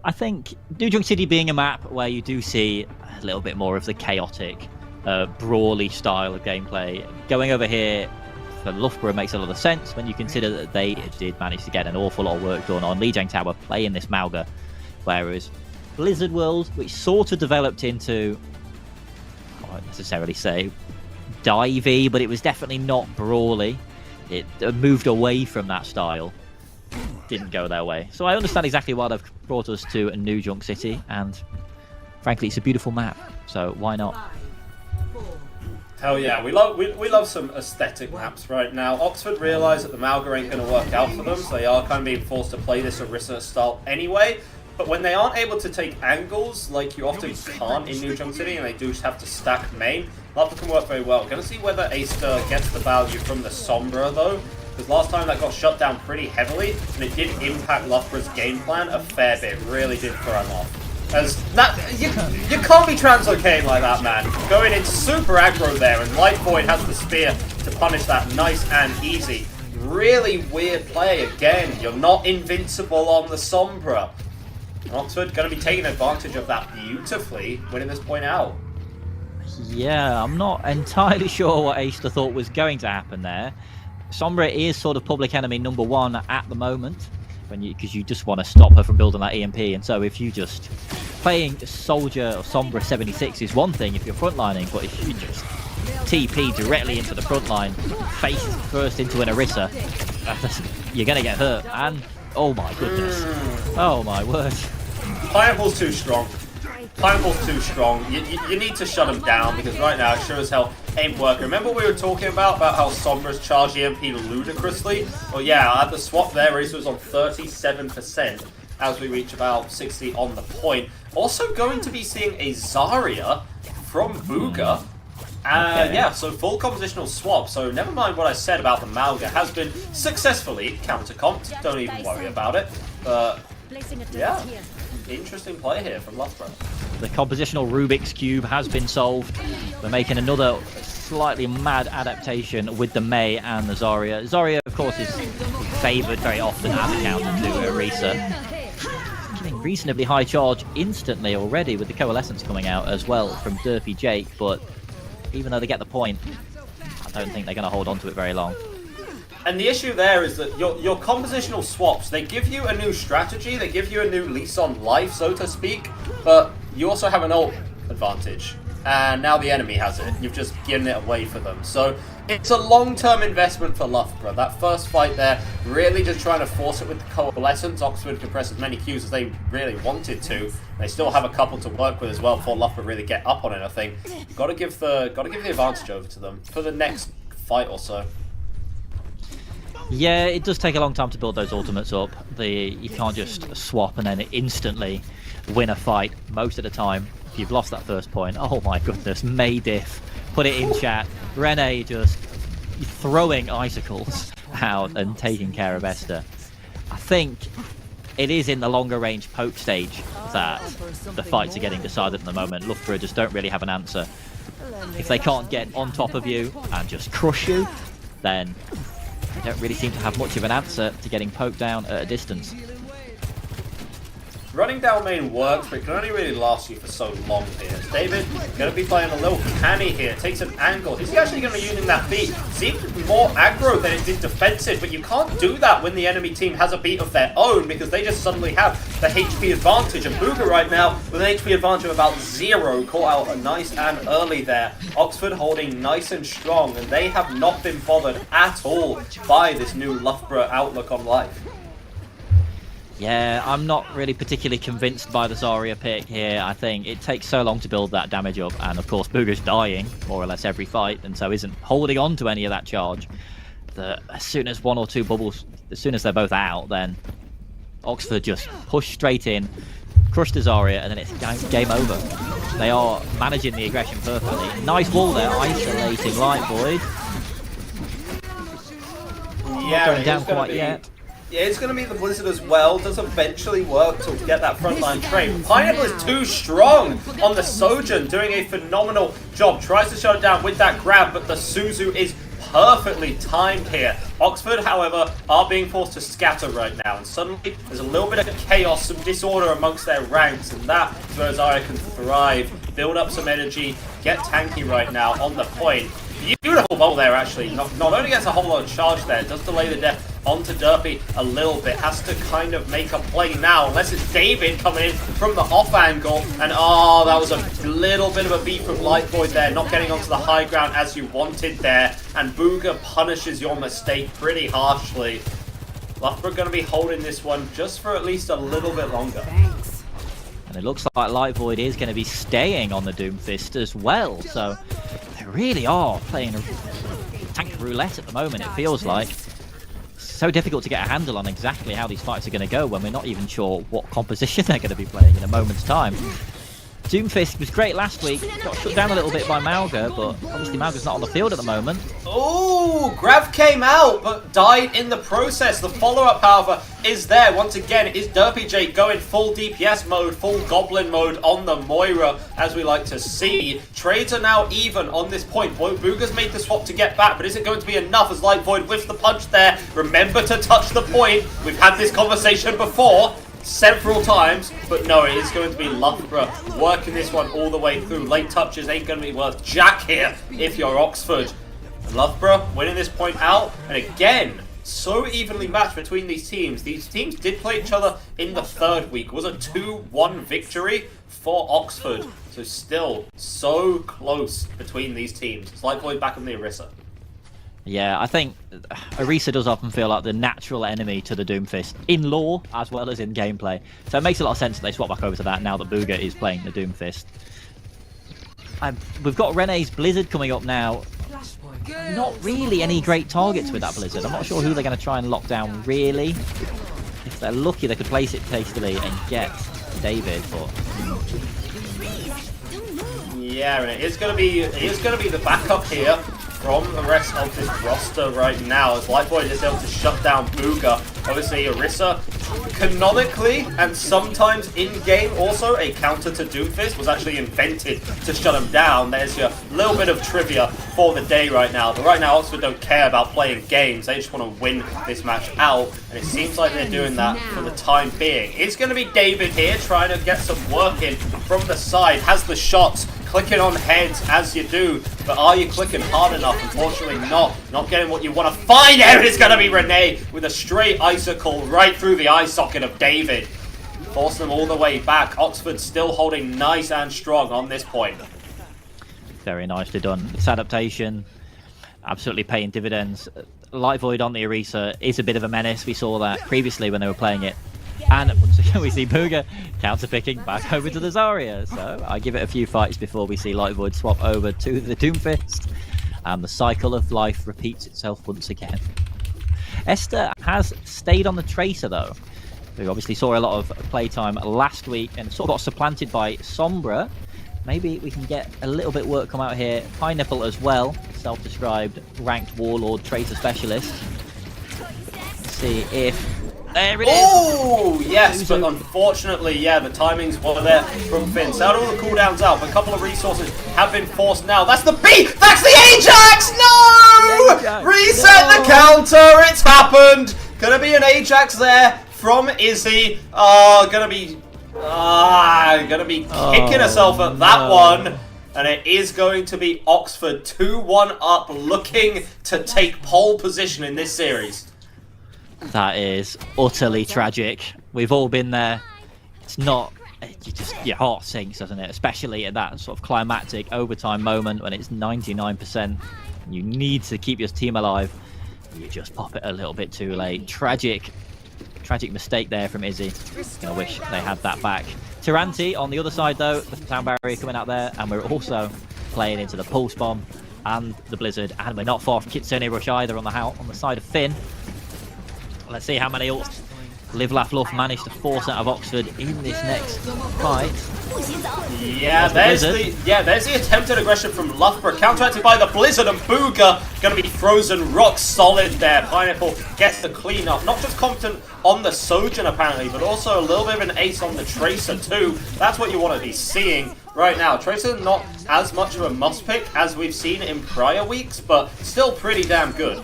I think New Junk City being a map where you do see a little bit more of the chaotic, brawly style of gameplay. Going over here for Loughborough makes a lot of sense when you consider that they did manage to get an awful lot of work done on Lijiang Tower playing this Malga, whereas Blizzard World, which sort of developed into, I won't necessarily say divey, but it was definitely not brawly. It moved away from that style. Didn't go their way. So I understand exactly why they've brought us to a New Junk City, and frankly, it's a beautiful map, so why not? Hell yeah, we love some aesthetic maps right now. Oxford realise that the Malga ain't going to work out for them, so they are kind of being forced to play this Orisa style anyway. But when they aren't able to take angles, like you often can't in New Junk City, and they do have to stack main, Loughborough can work very well. Going to see whether Aster gets the value from the Sombra though, because last time that got shut down pretty heavily, and it did impact Loughborough's game plan a fair bit. Really did throw him off. As that, you can't be translocating like that, man. Going in super aggro there, and Light Void has the spear to punish that nice and easy. Really weird play again. You're not invincible on the Sombra. Oxford going to be taking advantage of that beautifully, winning this point out. Yeah, I'm not entirely sure what Aster thought was going to happen there. Sombra is sort of public enemy number one at the moment, because you just want to stop her from building that EMP, and so if you just playing Soldier or Sombra 76 is one thing if you're frontlining, but if you just TP directly into the front line, face first into an Orisa, you're gonna get hurt. And oh my goodness, oh my word, Pineapple's too strong. Pineapple's too strong. You need to shut him down, because right now it sure as hell ain't working. Remember we were talking about how Sombra's charge EMP ludicrously? Well, yeah, at the swap there, Orisa was on 37% as we reach about 60 on the point. Also going to be seeing a Zarya from Bugha. Okay. Yeah, so full compositional swap. So never mind what I said about the Malga has been successfully counter-comped. Don't even worry about it. But yeah, interesting play here from Loughborough. The compositional Rubik's Cube has been solved. We're making another slightly mad adaptation with the Mei and the Zarya. Zarya, of course, is favoured very often as a counter to Orisa. Getting reasonably high charge instantly already with the Coalescence coming out as well from Derpy Jake, but even though they get the point, I don't think they're going to hold on to it very long. And the issue there is that your compositional swaps, they give you a new strategy, they give you a new lease on life, so to speak, but you also have an ult advantage. And now the enemy has it. You've just given it away for them. So it's a long-term investment for Loughborough. That first fight there, really just trying to force it with the Coalescence. Oxford could press as many Qs as they really wanted to. They still have a couple to work with as well before Loughborough really get up on anything. Got to give the advantage over to them for the next fight or so. Yeah, it does take a long time to build those ultimates up. You can't just swap and then instantly win a fight most of the time. If you've lost that first point, oh my goodness, May diff. Put it in chat. Rene just throwing icicles out and taking care of Esther. I think it is in the longer range poke stage that the fights are getting decided at the moment. Loughborough just don't really have an answer. If they can't get on top of you and just crush you, then they don't really seem to have much of an answer to getting poked down at a distance. Running down main works, but it can only really last you for so long here. David going to be playing a little canny here. Takes an angle. Is he actually going to be using that beat? Seems more aggro than it did defensive, but you can't do that when the enemy team has a beat of their own because they just suddenly have the HP advantage. And Booga right now with an HP advantage of about 0 caught out a nice and early there. Oxford holding nice and strong, and they have not been bothered at all by this new Loughborough outlook on life. Yeah, I'm not really particularly convinced by the Zarya pick here. I think it takes so long to build that damage up, and of course Booga's dying more or less every fight, and so isn't holding on to any of that charge. As soon as 1 or 2 bubbles, as soon as they're both out, then Oxford just push straight in, crush the Zarya, and then it's game over. They are managing the aggression perfectly. Nice wall there, isolating Light Void. Yeah, not going down quite yet. Yeah, it's going to be the Blizzard as well. Does eventually work to get that frontline trade. Pineapple is too strong on the Sojourn, doing a phenomenal job. Tries to shut it down with that grab, but the Suzu is perfectly timed here. Oxford, however, are being forced to scatter right now, and suddenly there's a little bit of chaos, some disorder amongst their ranks, and that is where Zarya can thrive, build up some energy, get tanky right now on the point. Beautiful bubble there, actually. Not only gets a whole lot of charge there, does delay the death onto Derpy a little bit. Has to kind of make a play now, unless it's David coming in from the off angle. And oh, that was a little bit of a beat from Light Void there, not getting onto the high ground as you wanted there. And Booga punishes your mistake pretty harshly. Loughborough going to be holding this one just for at least a little bit longer. And it looks like Light Void is going to be staying on the Doomfist as well, so they really are playing a tank roulette at the moment, it feels like. So difficult to get a handle on exactly how these fights are going to go when we're not even sure what composition they're going to be playing in a moment's time. Doomfist was great last week, got shut down a little bit by Mauga, but obviously Mauga's not on the field at the moment. Oh, Grav came out, but died in the process. The follow-up, however, is there. Once again, is Derpy J going full DPS mode, full Goblin mode on the Moira, as we like to see. Trades are now even on this point. Booga's made the swap to get back, but is it going to be enough as Light Void whiffs the punch there? Remember to touch the point. We've had this conversation before several times, but no, it is going to be Loughborough working this one all the way through. Late touches ain't going to be worth jack here if you're Oxford. And Loughborough winning this point out, and again, so evenly matched between these teams. These teams did play each other in the 3rd week. It was a 2-1 victory for Oxford, so still so close between these teams. It's like Void back on the Orisa. Yeah, I think Orisa does often feel like the natural enemy to the Doomfist, in lore as well as in gameplay. So it makes a lot of sense that they swap back over to that now that Booga is playing the Doomfist. We've got Rene's Blizzard coming up now. Not really any great targets with that Blizzard. I'm not sure who they're going to try and lock down, really. If they're lucky, they could place it tastily and get David, but... Yeah, and it is going to be the backup here from the rest of this roster right now, as Light Void is able to shut down Booga. Obviously, Orisa, canonically and sometimes in-game also, a counter to Doomfist was actually invented to shut him down. There's your little bit of trivia for the day right now. But right now, Oxford don't care about playing games. They just want to win this match out, and it seems like they're doing that for the time being. It's going to be David here trying to get some work in from the side. Has the shots, clicking on heads as you do, but are you clicking hard enough? Unfortunately not getting what you want to find. There it is going to be Rene with a straight icicle right through the eye socket of David. Force them all the way back. Oxford still holding nice and strong on this point. Very nicely done. This adaptation, absolutely paying dividends. Light Void on the Orisa is a bit of a menace. We saw that previously when they were playing it. And once again, we see Booga counter-picking back over to the Zarya. So I give it a few fights before we see Light Void swap over to the Doomfist. And the cycle of life repeats itself once again. Esther has stayed on the Tracer, though. We obviously saw a lot of playtime last week and sort of got supplanted by Sombra. Maybe we can get a little bit work come out here. Pineapple as well, self-described ranked Warlord Tracer Specialist. Let's see if There it is. Oh, yes, but unfortunately, yeah, the timings were there from Finn. So all the cooldowns out, but a couple of resources have been forced now. That's the B! That's the Ajax! No! The Ajax. Reset the counter! It's happened! Gonna be an Ajax there from Izzy. Gonna be kicking herself at that one. And it is going to be Oxford 2-1 up, looking to take pole position in this series. That is utterly tragic. We've all been there. It's not... your heart sinks, doesn't it? Especially at that sort of climactic overtime moment when it's 99%. You need to keep your team alive. You just pop it a little bit too late. Tragic mistake there from Izzy. I wish they had that back. Tyranti on the other side though, the sound barrier coming out there, and we're also playing into the pulse bomb and the blizzard, and we're not far from Kitsune Rush either on the side of Finn. Let's see how many ults Live Laugh Love managed to force out of Oxford in this next fight. Yeah, there's the attempted aggression from Loughborough, counteracted by the Blizzard, and Booga gonna be frozen rock solid there. Pineapple gets the clean up. Not just competent on the Sojourn apparently, but also a little bit of an ace on the Tracer too. That's what you want to be seeing right now. Tracer not as much of a must pick as we've seen in prior weeks, but still pretty damn good.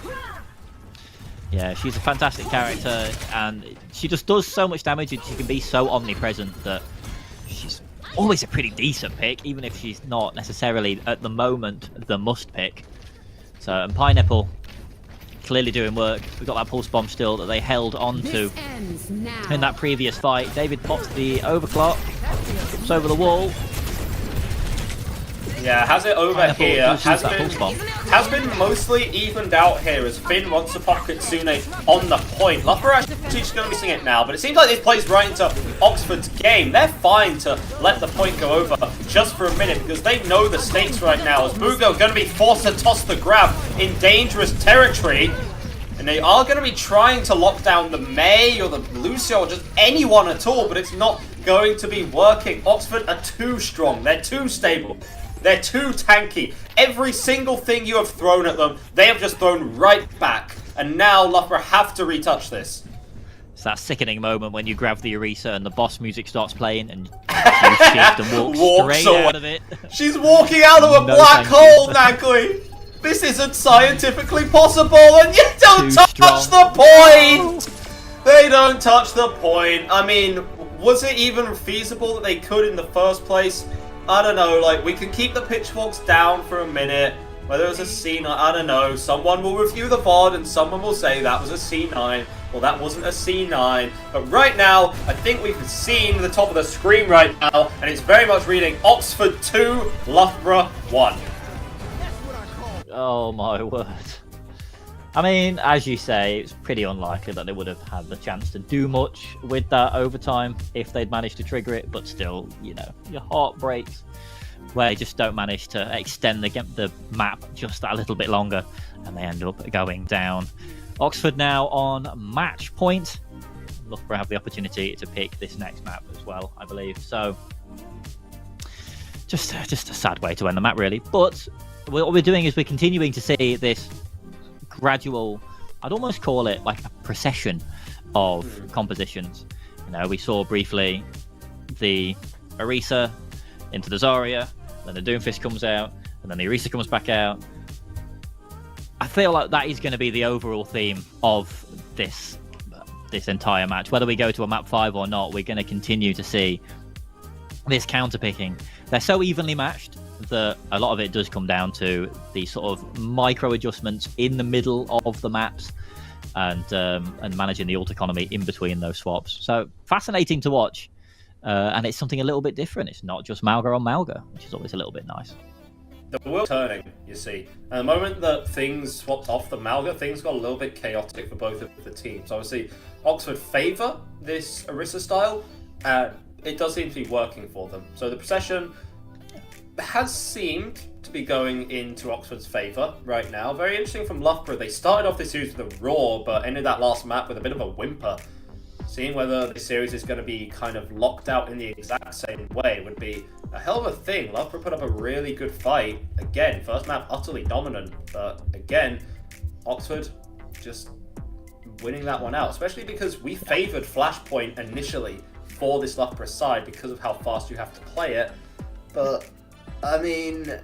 Yeah, she's a fantastic character, and she just does so much damage, and she can be so omnipresent that she's always a pretty decent pick, even if she's not necessarily, at the moment, the must pick. So, and Pineapple, clearly doing work. We've got that pulse bomb still that they held on to in that previous fight. David pops the overclock, jumps over the wall. Yeah, has it over Pineapple here. Has been mostly evened out here as Finn wants to pop Kitsune on the point. Loughborough actually just going to be missing it now, but it seems like this plays right into Oxford's game. They're fine to let the point go over just for a minute because they know the stakes right now as Bugo going to be forced to toss the grab in dangerous territory. And they are going to be trying to lock down the Mei or the Lucio or just anyone at all, but it's not going to be working. Oxford are too strong. They're too stable. They're too tanky. Every single thing you have thrown at them, they have just thrown right back. And now Loughborough have to retouch this. It's that sickening moment when you grab the Orisa and the boss music starts playing and you shift and walk straight out of it. She's walking out of a black hole, Nagli. This isn't scientifically possible, and you don't touch the point! They don't touch the point. I mean, was it even feasible that they could in the first place? I don't know, like, we can keep the pitchforks down for a minute. Whether it was a C9, I don't know. Someone will review the VOD and someone will say that was a C9. Well, that wasn't a C9. But right now, I think we've seen the top of the screen right now, and it's very much reading Oxford 2, Loughborough 1. Oh my word. I mean, as you say, it's pretty unlikely that they would have had the chance to do much with that overtime if they'd managed to trigger it, but still, you know, your heart breaks where they just don't manage to extend the map just that little bit longer, and they end up going down. Oxford now on match point. Loughborough have the opportunity to pick this next map as well, I believe. So, just a sad way to end the map, really. But what we're doing is we're continuing to see this gradual, I'd almost call it like a procession of compositions. You know, we saw briefly the Orisa into the Zarya, then the Doomfist comes out, and then the Orisa comes back out. I feel like that is going to be the overall theme of this entire match. Whether we go to a map 5 or not, we're going to continue to see this counter picking. They're so evenly matched that a lot of it does come down to the sort of micro adjustments in the middle of the maps and managing the ult economy in between those swaps. So fascinating to watch, and it's something a little bit different. It's not just Malga on Malga, which is always a little bit nice. The wheel's turning, you see. And the moment that things swapped off the Malga, things got a little bit chaotic for both of the teams. Obviously, Oxford favour this Orisa style, and it does seem to be working for them. So the procession has seemed to be going into Oxford's favour right now. Very interesting from Loughborough. They started off this series with a roar, but ended that last map with a bit of a whimper. Seeing whether this series is going to be kind of locked out in the exact same way would be a hell of a thing. Loughborough put up a really good fight. Again, first map utterly dominant, but again, Oxford just winning that one out, especially because we favored Flashpoint initially for this Loughborough side because of how fast you have to play it. But, I mean,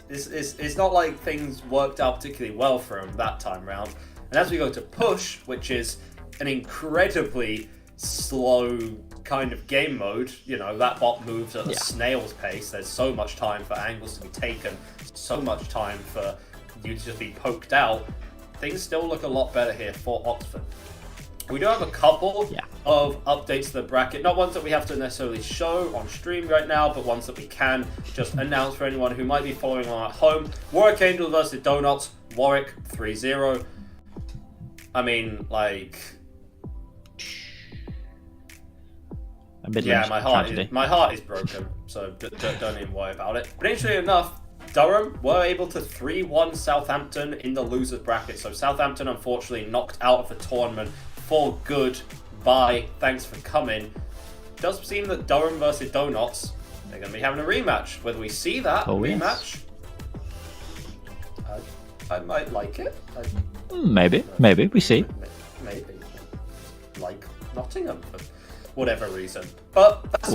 it's not like things worked out particularly well for him that time round. And as we go to push, which is an incredibly slow kind of game mode, you know, that bot moves at a snail's pace. There's so much time for angles to be taken, so much time for you to just be poked out. Things still look a lot better here for Oxford. We do have a couple of updates to the bracket, not ones that we have to necessarily show on stream right now, but ones that we can just announce for anyone who might be following along at home. Warwick Angels versus Donuts, Warwick 3-0. I mean, like, yeah, my heart is broken, so don't even worry about it. But interestingly enough, Durham were able to 3-1 Southampton in the losers bracket. So Southampton unfortunately knocked out of the tournament for good. Bye, thanks for coming. Does seem that Durham versus Donuts, they're going to be having a rematch. Whether we see that rematch, I might like it. Maybe we see. Maybe like Nottingham for whatever reason. But that's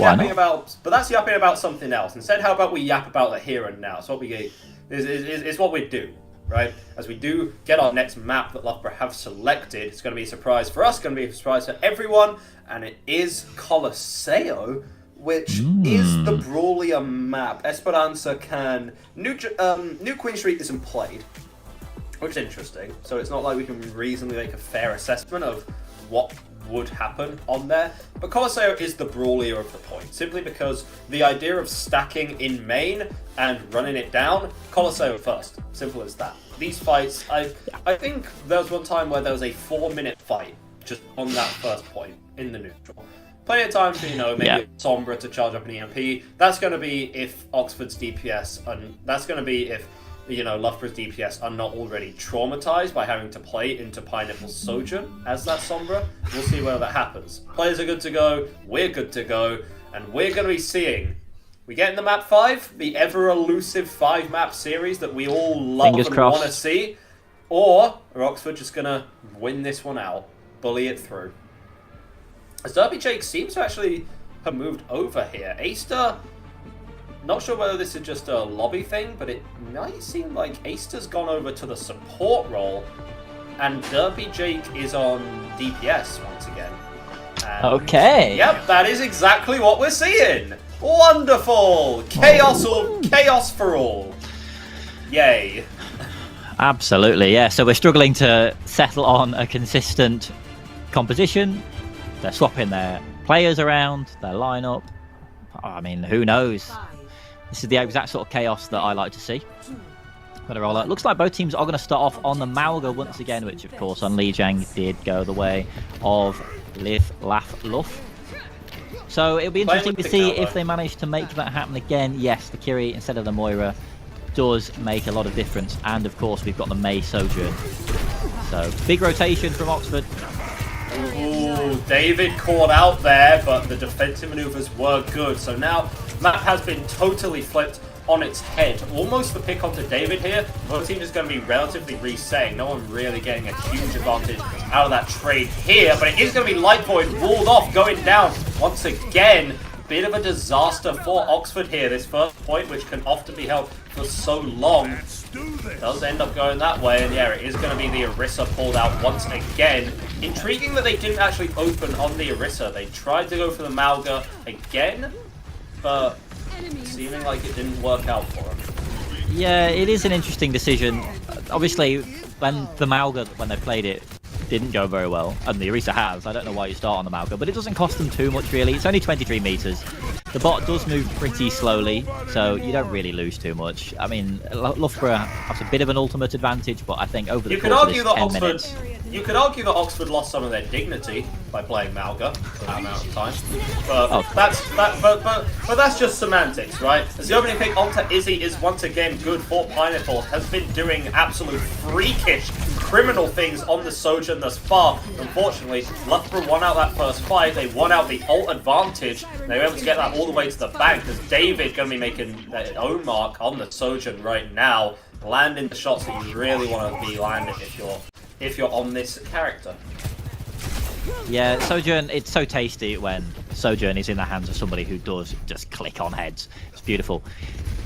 yapping about something else. Instead, how about we yap about the here and now? So what we get is what we do, right? As we do get our next map that Loughborough have selected, it's going to be a surprise for us, going to be a surprise for everyone, and it is Colosseo, which is the brawlier map. Esperanza can... New Queen Street isn't played, which is interesting. So it's not like we can reasonably make a fair assessment of what would happen on there. But Colosseo is the brawlier of the point, simply because the idea of stacking in main and running it down, Colosseo first. Simple as that. These fights, I think there was one time where there was a 4-minute fight just on that first point in the neutral. Plenty of time for, you know, maybe Sombra to charge up an EMP. That's going to be if Oxford's DPS, and that's going to be if, you know, Loughborough's DPS are not already traumatized by having to play into Pineapple's Sojourn as that Sombra. We'll see whether that happens. Players are good to go, we're good to go, and we're going to be seeing... We get in the map 5, the ever-elusive 5-map series that we all love and want to see, or are Oxford just going to win this one out, bully it through? As Derby Jake seems to actually have moved over here. Aster... Not sure whether this is just a lobby thing, but it might seem like Aster's gone over to the support role, and Derby Jake is on DPS once again. And okay. Yep, that is exactly what we're seeing. Wonderful! Chaos for all. Yay. Absolutely, yeah. So we're struggling to settle on a consistent composition. They're swapping their players around, their lineup. I mean, who knows? This is the exact sort of chaos that I like to see. But it looks like both teams are going to start off on the Mauga once again, which of course on Lijiang did go the way of Live, Laugh, Luff. So it'll be interesting to see if they manage to make that happen again. Yes, the Kiri instead of the Moira does make a lot of difference. And of course we've got the May Sojourn. So big rotation from Oxford. Ooh, David caught out there, but the defensive maneuvers were good. So now map has been totally flipped on its head. Almost the pick onto David here. Both teams is going to be relatively resetting. No one really getting a huge advantage out of that trade here, but it is going to be Light Void walled off, going down once again. Bit of a disaster for Oxford here. This first point, which can often be held for so long, does end up going that way. And yeah, it is going to be the Orisa pulled out once again. Intriguing that they didn't actually open on the Orisa. They tried to go for the Mauga again, but seeming like it didn't work out for them. Yeah, it is an interesting decision. Obviously, when the Mauga, when they played it, didn't go very well, and the Orisa has. I don't know why you start on the Mauga, but it doesn't cost them too much really. It's only 23 meters. The bot does move pretty slowly, so you don't really lose too much. I mean, Loughborough has a bit of an ultimate advantage, but I think over the course of this 10 minutes... You could argue that Oxford lost some of their dignity by playing Mauga for that amount of time, but that's just semantics, right? As the opening pick onto Izzy is once again good for Pineapple, has been doing absolute freakish criminal things on the Sojourn thus far. Unfortunately, Loughborough won out that first fight. They won out the ult advantage. They were able to get that all the way to the bank, as David going to be making their own mark on the Sojourn right now, landing the shots that you really want to be landing if you're on this character. Yeah, Sojourn, it's so tasty when Sojourn is in the hands of somebody who does just click on heads. It's beautiful.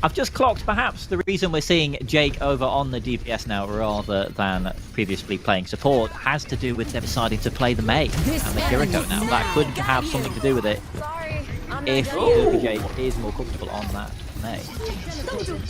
I've just clocked perhaps the reason we're seeing Jake over on the DPS now rather than previously playing support has to do with them deciding to play the Mei and the Kiriko now. That could have something to do with it if Jake is more comfortable on that Mei.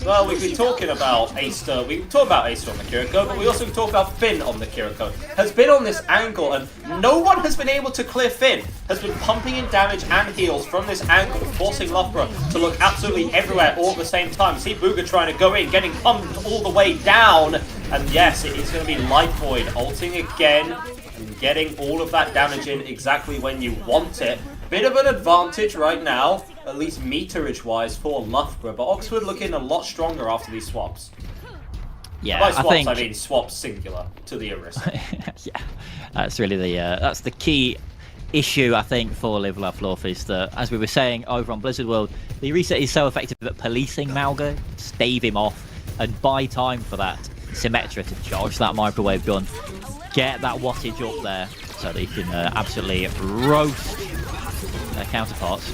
Well, we've been talking about Aster. We talk about Aster on the Kiriko, but we also talk about Finn on the Kiriko. Has been on this angle, and no one has been able to clear Finn. Has been pumping in damage and heals from this angle, forcing Loughborough to look absolutely everywhere all at the same time. See Booga trying to go in, getting pumped all the way down, and yes, it is going to be Light Void ulting again and getting all of that damage in exactly when you want it. Bit of an advantage right now, at least meterage-wise, for Loughborough, but Oxford looking a lot stronger after these swaps. Yeah, by swaps, I mean swaps singular to the Orisa. Yeah, that's really the key issue, I think, for Live Laugh Love is that, as we were saying over on Blizzard World, the Orisa is so effective at policing Mauga, stave him off, and buy time for that Symmetra to charge that microwave gun, get that wattage up there, so that you can absolutely roast their counterparts.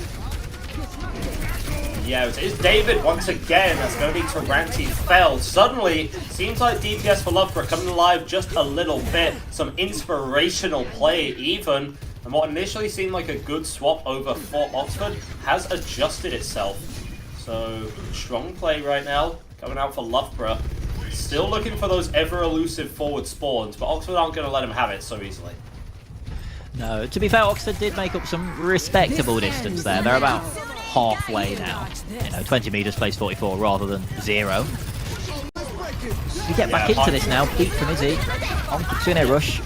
Yeah, it is David once again. That's going to be Taranti fell. Suddenly, seems like DPS for Loughborough coming alive just a little bit. Some inspirational play even. And what initially seemed like a good swap over for Oxford has adjusted itself. So, strong play right now. Coming out for Loughborough. Still looking for those ever-elusive forward spawns, but Oxford aren't going to let him have it so easily. No, to be fair, Oxford did make up some respectable distance there. They're about halfway now. 20 meters plays 44 rather than 0. We get back into this now. Peek from Izzy on Kitsune Rush.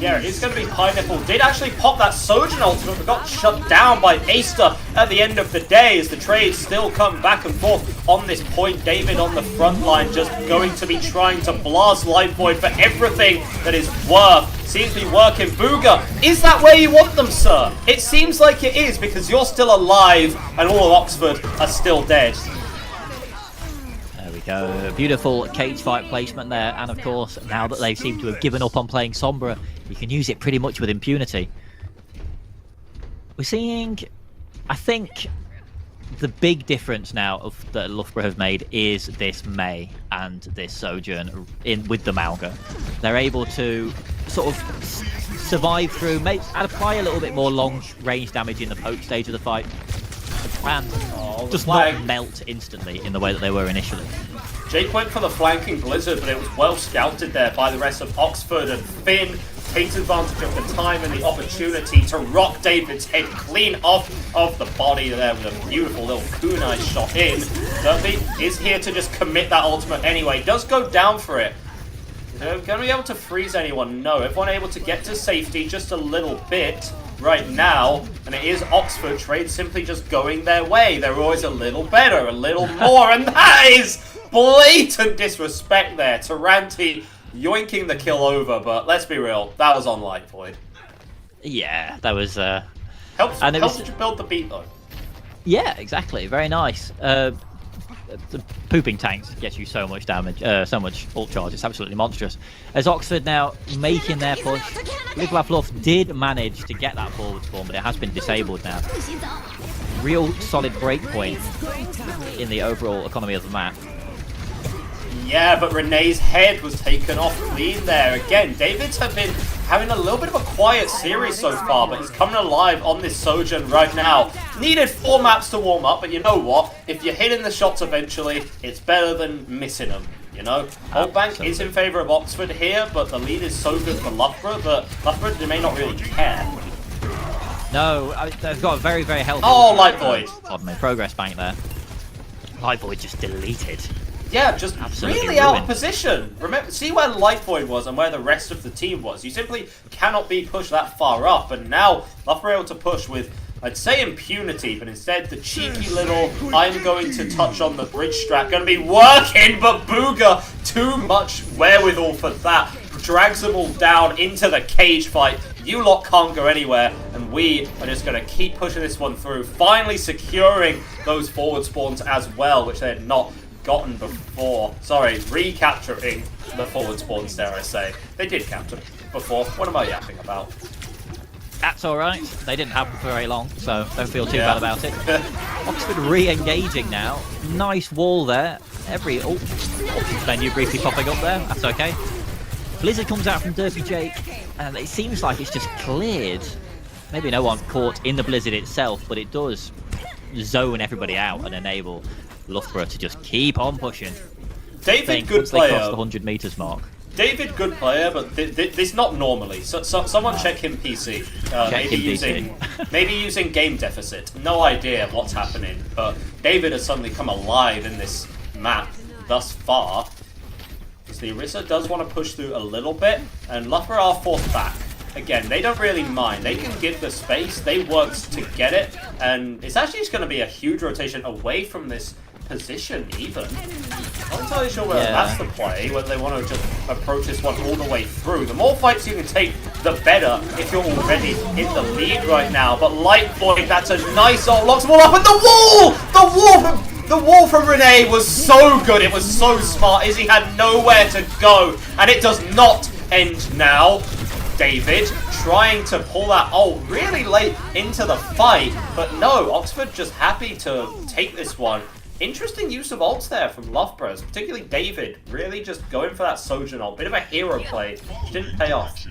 Yeah, it's going to be Pineapple. Did actually pop that Sojourn ultimate, but got shut down by Aster at the end of the day as the trades still come back and forth on this point. David on the front line just going to be trying to blast Light Void for everything that is worth. Seems to be working. Booga, is that where you want them, sir? It seems like it is because you're still alive and all of Oxford are still dead. There we go. Beautiful cage fight placement there. And of course, now that they seem to have given up on playing Sombra, you can use it pretty much with impunity. We're seeing, I think, the big difference now that Loughborough have made is this Mei and this Sojourn in with the Mauga. They're able to sort of survive through, and apply a little bit more long-range damage in the poke stage of the fight, and just not melt instantly in the way that they were initially. Jake went for the flanking Blizzard, but it was well scouted there by the rest of Oxford, and Finn takes advantage of the time and the opportunity to rock David's head clean off of the body there with a beautiful little kunai shot in. Derby is here to just commit that ultimate anyway. Does go down for it. Going to be able to freeze anyone? No. Everyone able to get to safety just a little bit right now, and it is Oxford trade simply just going their way. They're always a little better, a little more, and that is blatant disrespect there. Taranti yoinking the kill over, but let's be real, that was on Light Void. Yeah, that was helps you build the beat though. Yeah, exactly. Very nice. The pooping tanks get you so much damage, so much ult charge. It's absolutely monstrous. As Oxford now making their push, Live Laugh Love did manage to get that forward spawn, but it has been disabled now. Real solid breakpoint in the overall economy of the map. Yeah, but Renee's head was taken off clean there. Again, David's have been having a little bit of a quiet series so far, but he's coming alive on this Sojourn right now. Needed 4 maps to warm up, but you know what? If you're hitting the shots eventually, it's better than missing them, you know? Old Bank is in favour of Oxford here, but the lead is so good for Loughborough that Loughborough, they may not really care. No, they've got a very, very healthy... Oh, Light Void. Pardon me, progress bank there. Light Void just deleted. Yeah, just absolutely really out of position. Remember, see where Light Void was and where the rest of the team was. You simply cannot be pushed that far up. And now, Loughborough able to push with, I'd say impunity, but instead the cheeky little, I'm going to touch on the bridge strat, going to be working, but Booga, too much wherewithal for that. Drags them all down into the cage fight. You lot can't go anywhere, and we are just going to keep pushing this one through. Finally securing those forward spawns as well, which they had not gotten before. Sorry, recapturing the forward spawns, dare I say. They did capture before. What am I yapping about? That's alright. They didn't happen for very long, so don't feel too bad about it. Oxford re-engaging now. Nice wall there. Options menu briefly popping up there. That's okay. Blizzard comes out from Derpy Jake, and it seems like it's just cleared. Maybe no one caught in the Blizzard itself, but it does zone everybody out and enable Loughborough to just keep on pushing. David, good once they player. cross the 100 meters mark. David, good player, but this not normally. So someone check him PC. Maybe using game deficit. No idea what's happening, but David has suddenly come alive in this map thus far. Because the Orisa does want to push through a little bit, and Loughborough are forced back. Again, they don't really mind. They can give the space. They worked to get it, and it's actually just going to be a huge rotation away from this position even. Not entirely sure whether that's the play, whether they want to just approach this one all the way through. The more fights you can take, the better if you're already in the lead right now. But Light Void, that's a nice ult, locks them all up, and the wall! The wall from Renee was so good, it was so smart. Izzy had nowhere to go, and it does not end now. David trying to pull that ult really late into the fight, but no, Oxford just happy to take this one. Interesting use of ults there from Loughborough, particularly David, really just going for that Sojourn ult. Bit of a hero play, which didn't pay off.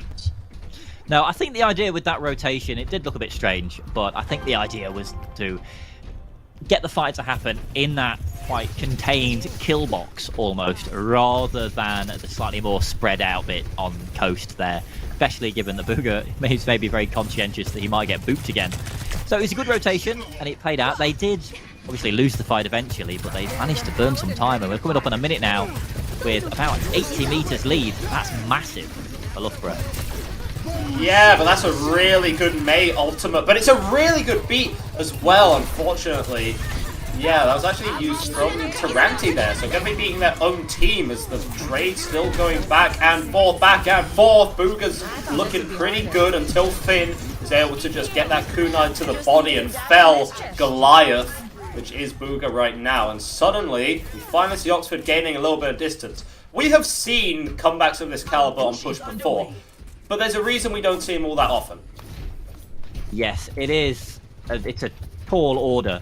No, I think the idea with that rotation, it did look a bit strange, but I think the idea was to get the fight to happen in that quite contained kill box almost, rather than the slightly more spread out bit on coast there, especially given that Booga is maybe very conscientious that he might get booped again. So it was a good rotation, and it played out. They did obviously lose the fight eventually, but they managed to burn some time, and we're coming up on a minute now with about 80 meters lead. That's massive for Loughborough. Yeah, but that's a really good May ultimate, but it's a really good beat as well, unfortunately. Yeah, that was actually used from Taranti there, so going to be beating their own team as the trade still going back and forth, back and forth. Booga's looking pretty good until Finn is able to just get that kunai to the body and fell Goliath, which is Booga right now. And suddenly, we finally see Oxford gaining a little bit of distance. We have seen comebacks of this caliber on push before, but there's a reason we don't see them all that often. Yes, it is. It's a tall order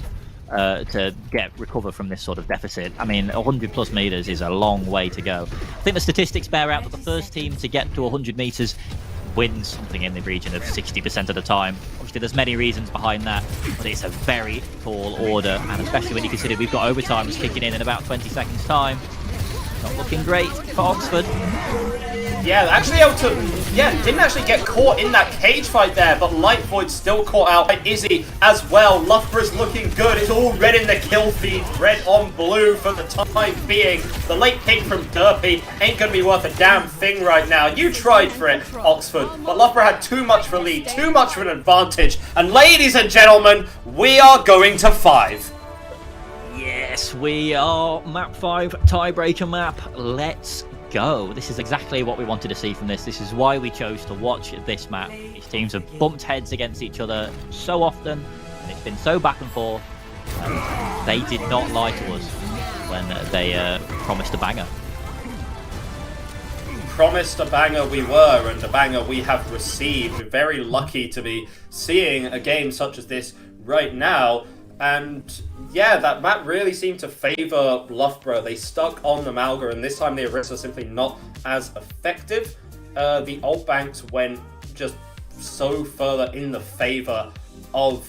to recover from this sort of deficit. I mean, 100 plus meters is a long way to go. I think the statistics bear out that the first team to get to 100 meters wins something in the region of 60% of the time. Obviously, there's many reasons behind that, but it's a very tall order, and especially when you consider we've got overtimes kicking in about 20 seconds' time. Not looking great for Oxford. Yeah, actually able to, didn't actually get caught in that cage fight there, but Light Void still caught out by Izzy as well. Loughborough's looking good. It's all red in the kill feed, red on blue for the time being. The late pick from Derpy ain't going to be worth a damn thing right now. You tried for it, Oxford, but Loughborough had too much for a lead, too much for an advantage. And ladies and gentlemen, we are going to 5. Yes, we are. Map 5, tiebreaker map. Let's go. This is exactly what we wanted to see from this. This is why we chose to watch this map. These teams have bumped heads against each other so often, and it's been so back and forth. They did not lie to us when they promised a banger. Promised a banger we were, and a banger we have received. We're very lucky to be seeing a game such as this right now. And yeah, that map really seemed to favour Loughborough. They stuck on the Malga, and this time the Orisa simply not as effective. The ult banks went just so further in the favour of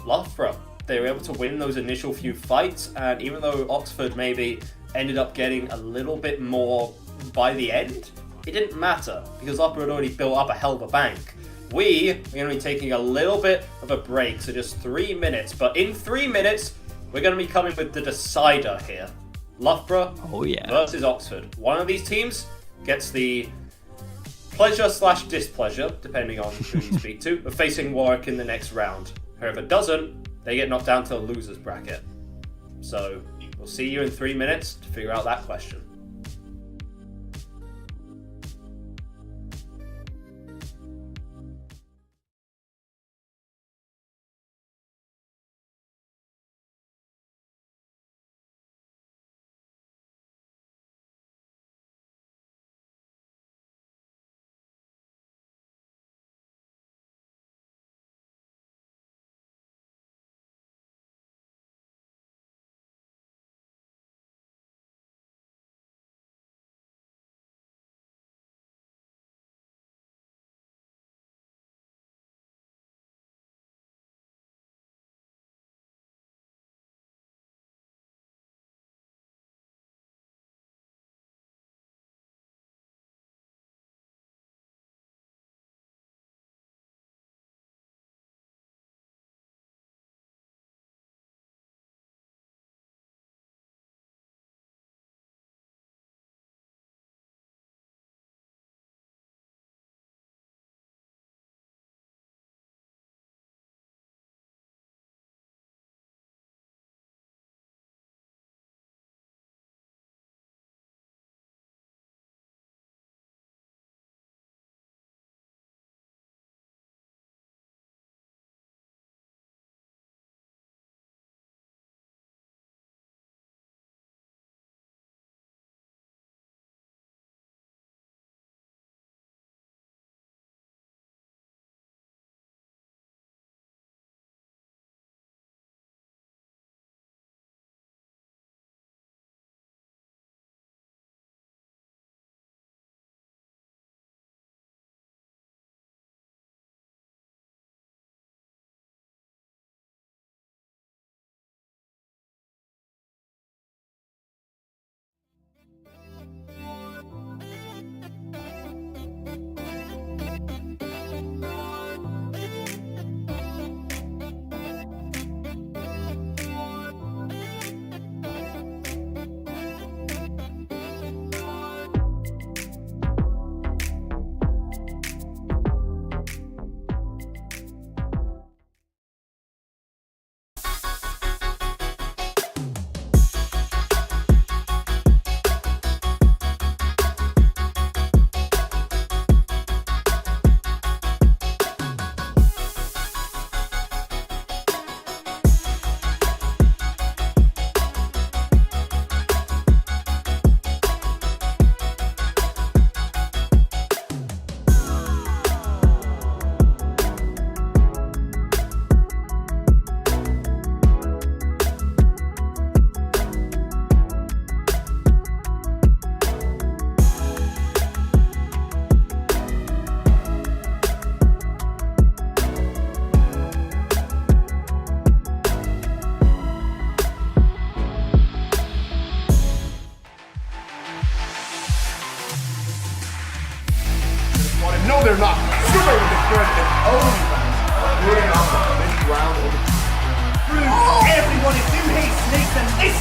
Loughborough. They were able to win those initial few fights, and even though Oxford maybe ended up getting a little bit more by the end, it didn't matter, because Loughborough had already built up a hell of a bank. We are going to be taking a little bit of a break, so just 3 minutes. But in 3 minutes, we're going to be coming with the decider here. Loughborough versus Oxford. One of these teams gets the pleasure/displeasure, depending on who you speak to, of facing Warwick in the next round. Whoever doesn't, they get knocked down to the loser's bracket. So we'll see you in 3 minutes to figure out that question.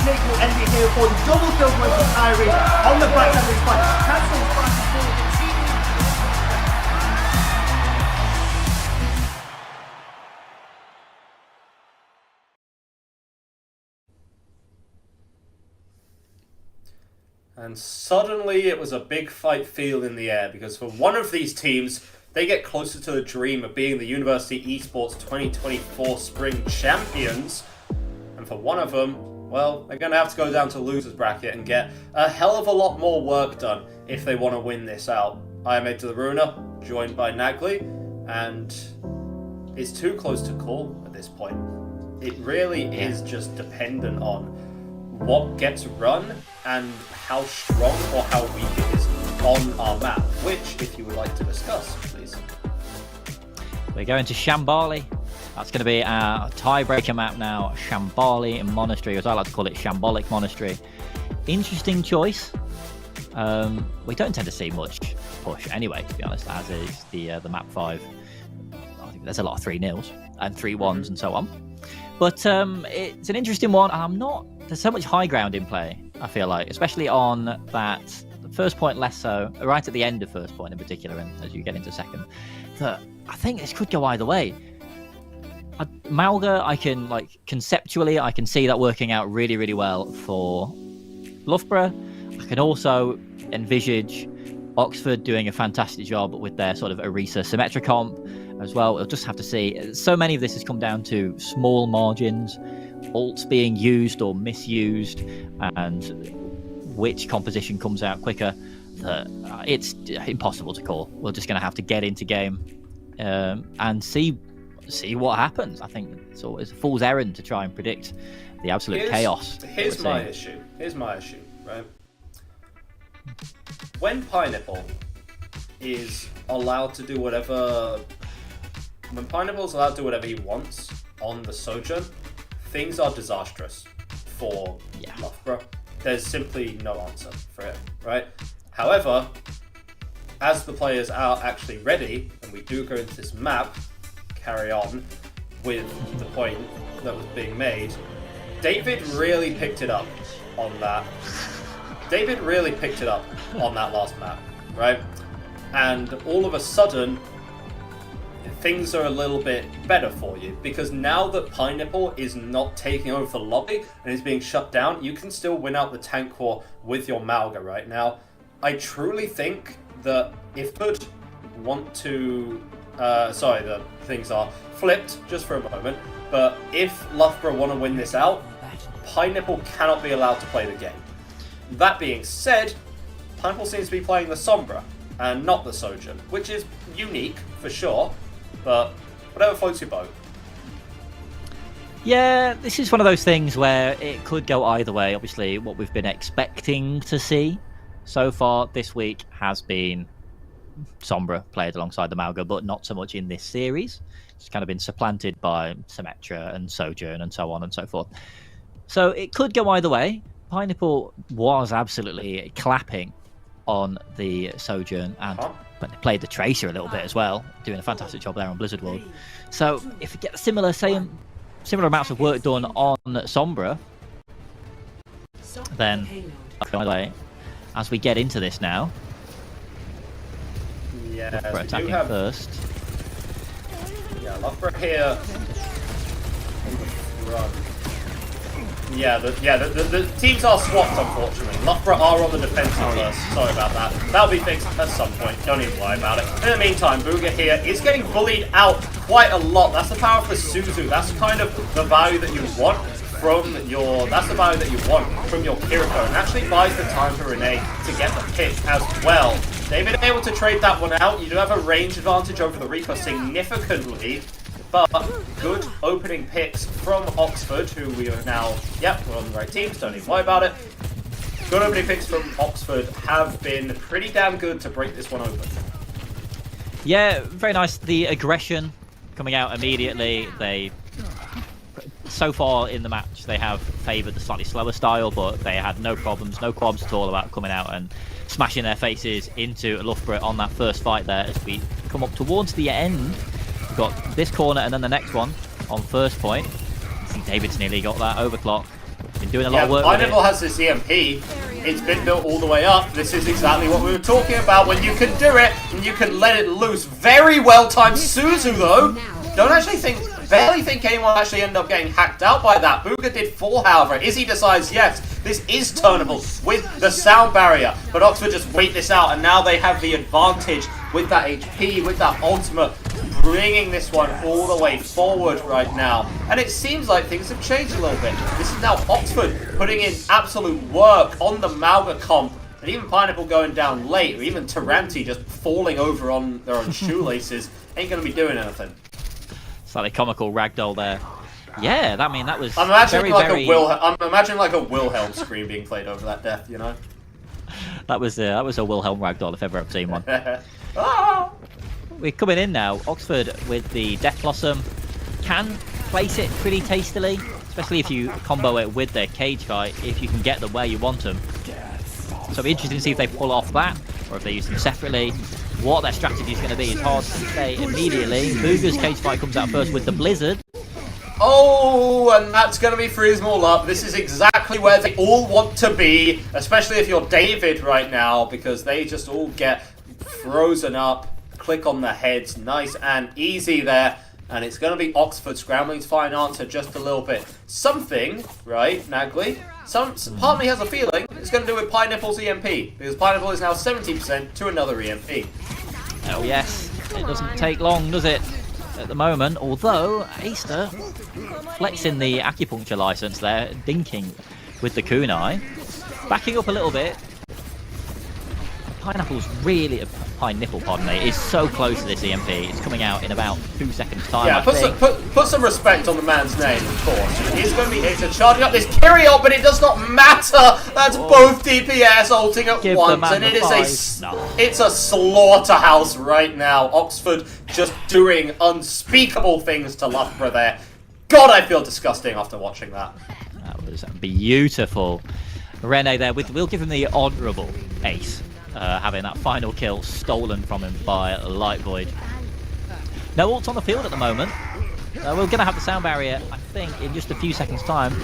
Snake will end it here for the double kill going to Kyrie on the back end of this fight. Cancels fast forward, conceding. And suddenly it was a big fight feel in the air, because for one of these teams, they get closer to the dream of being the University Esports 2024 Spring Champions. And for one of them, well, they're going to have to go down to losers bracket and get a hell of a lot more work done if they want to win this out. I am Ed to the Ruiner, joined by Nagli, and it's too close to call at this point. It really is just dependent on what gets run and how strong or how weak it is on our map, which, if you would like to discuss, please. We're going to Shambali. That's going to be our tiebreaker map now. Shambali Monastery, as I like to call it, Shambolic Monastery. Interesting choice. We don't tend to see much push anyway, to be honest, as is the map 5. I think there's a lot of 3-0s and 3-1s and so on. But it's an interesting one, and there's so much high ground in play, I feel like, especially on that first point less so, right at the end of first point in particular, and as you get into second, that I think this could go either way. Malga, conceptually, I can see that working out really, really well for Loughborough. I can also envisage Oxford doing a fantastic job with their sort of Orisa Symmetra comp as well. We'll just have to see. So many of this has come down to small margins, ults being used or misused, and which composition comes out quicker. It's impossible to call. We're just going to have to get into game and see what happens. I think it's always a fool's errand to try and predict the absolute chaos. Here's my issue, right? When Pineapple is allowed to do whatever... When Pineapple's allowed to do whatever he wants on the Sojourn, things are disastrous for Loughborough. There's simply no answer for it, right? However, as the players are actually ready, and we do go into this map, carry on with the point that was being made, David really picked it up on that. David really picked it up on that last map, right? And all of a sudden, things are a little bit better for you, because now that Pineapple is not taking over the lobby and is being shut down, you can still win out the tank war with your Malga right now. I truly think that if Hood want to... the things are flipped just for a moment, but if Loughborough want to win this out, Pineapple cannot be allowed to play the game. That being said, Pineapple seems to be playing the Sombra and not the Sojourn, which is unique for sure, but whatever floats your boat. Yeah, this is one of those things where it could go either way. Obviously, what we've been expecting to see so far this week has been Sombra played alongside the Malga, but not so much in this series. It's kind of been supplanted by Symmetra and Sojourn and so on and so forth. So it could go either way. Pineapple was absolutely clapping on the Sojourn, and but they played the Tracer a little bit as well, doing a fantastic job there on Blizzard World. So if we get similar amounts of work done on Sombra, then okay, as we get into this now, Yeah, we're attacking first. Yeah, Loughborough here. Run. Yeah, the teams are swapped, unfortunately. Loughborough are on the defensive first. Sorry about that. That'll be fixed at some point. Don't even worry about it. In the meantime, Booga here is getting bullied out quite a lot. That's the power of the Suzu. That's kind of the value that you want from your... That's the value that you want from your Kiriko. And actually buys the time for Renee to get the pick as well. They've been able to trade that one out. You do have a range advantage over the Reaper significantly. But good opening picks from Oxford, who we are now, we're on the right teams, don't even worry about it. Good opening picks from Oxford have been pretty damn good to break this one open. Yeah, very nice. The aggression coming out immediately. So far in the match, they have favoured the slightly slower style, but they had no problems, no qualms at all about coming out and smashing their faces into Loughborough on that first fight there. As we come up towards the end, we've got this corner and then the next one on first point. I think David's nearly got that overclock. Been doing a lot of work with it. Pineapple has this EMP. It's been built all the way up. This is exactly what we were talking about. When you can do it, and you can let it loose. Very well timed. Suzu, though, barely think anyone actually ended up getting hacked out by that. Booga did fall, however. Izzy decides, yes, this is turnable with the sound barrier. But Oxford just wait this out, and now they have the advantage with that HP, with that ultimate, bringing this one all the way forward right now. And it seems like things have changed a little bit. This is now Oxford putting in absolute work on the Mauga comp. And even Pineapple going down late, or even Taranti just falling over on their own shoelaces, ain't going to be doing anything. Slightly comical ragdoll there. Yeah, that was. I'm imagining like a Wilhelm scream being played over that death. You know. That was a Wilhelm ragdoll if ever I've seen one. We're coming in now. Oxford with the Death Blossom can place it pretty tastily, especially if you combo it with their cage fight. If you can get them where you want them. So it'll be interesting to see if they pull off that or if they use them separately. What their strategy is going to be is hard to say immediately. Booga's cage fight comes out first with the Blizzard. Oh, and that's going to be freeze them all up. This is exactly where they all want to be, especially if you're David right now, because they just all get frozen up. Click on the heads, nice and easy there. And it's going to be Oxford scrambling to find an answer just a little bit. Something, right, Nagley? Part of me has a feeling it's going to do with Pineapple's EMP, because Pineapple is now 70% to another EMP. Oh yes, it doesn't take long, does it? At the moment, although Aster flexing the acupuncture license there, dinking with the kunai, backing up a little bit. Pineapple's really Pineapple, pardon me, is so close to this EMP. It's coming out in about 2 seconds time. Yeah, put some respect on the man's name, of course. He's going to be charging up this Kyriot, but it does not matter. That's both DPS ulting at once, and it's a slaughterhouse right now. Oxford just doing unspeakable things to Loughborough there. God, I feel disgusting after watching that. That was beautiful. Rene there, we'll give him the honourable ace. Having that final kill stolen from him by Light Void. No ults on the field at the moment. We're going to have the sound barrier, I think, in just a few seconds' time.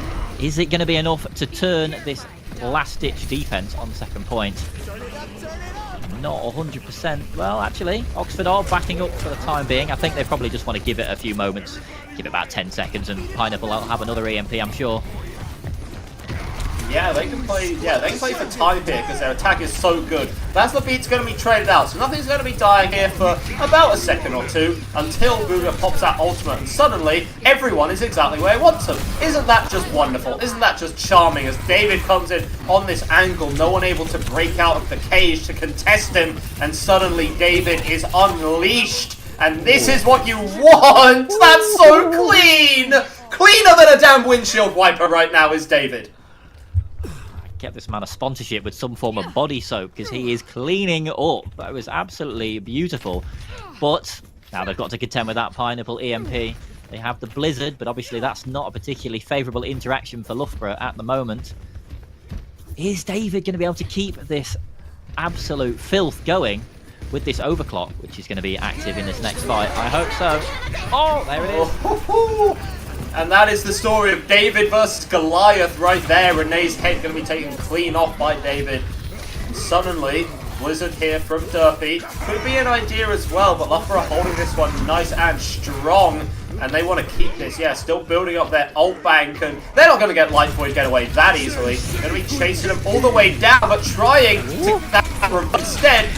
Is it going to be enough to turn this last-ditch defense on the second point? Not 100%. Well, actually, Oxford are backing up for the time being. I think they probably just want to give it a few moments. Give it about 10 seconds, and Pineapple will have another EMP, I'm sure. Yeah, they can play for time here because their attack is so good. That's the beat's going to be traded out, so nothing's going to be dying here for about a second or two until Booga pops that ultimate, and suddenly everyone is exactly where he wants them. Isn't that just wonderful? Isn't that just charming as David comes in on this angle, no one able to break out of the cage to contest him, and suddenly David is unleashed, and this is what you want! That's so clean! Cleaner than a damn windshield wiper right now is David. Get this man a sponsorship with some form of body soap because he is cleaning up. That was absolutely beautiful. But now they've got to contend with that Pineapple EMP. They have the Blizzard, but obviously that's not a particularly favourable interaction for Loughborough at the moment. Is David going to be able to keep this absolute filth going with this overclock, which is going to be active in this next fight? I hope so. Oh, there it is. And that is the story of David versus Goliath right there. Renee's head going to be taken clean off by David. And suddenly, Blizzard here from Derpy. Could be an idea as well, but Loughborough holding this one nice and strong. And they want to keep this, yeah, still building up their ult bank. And they're not going to get Light Void get away that easily. They're going to be chasing them all the way down, but trying to get that instead.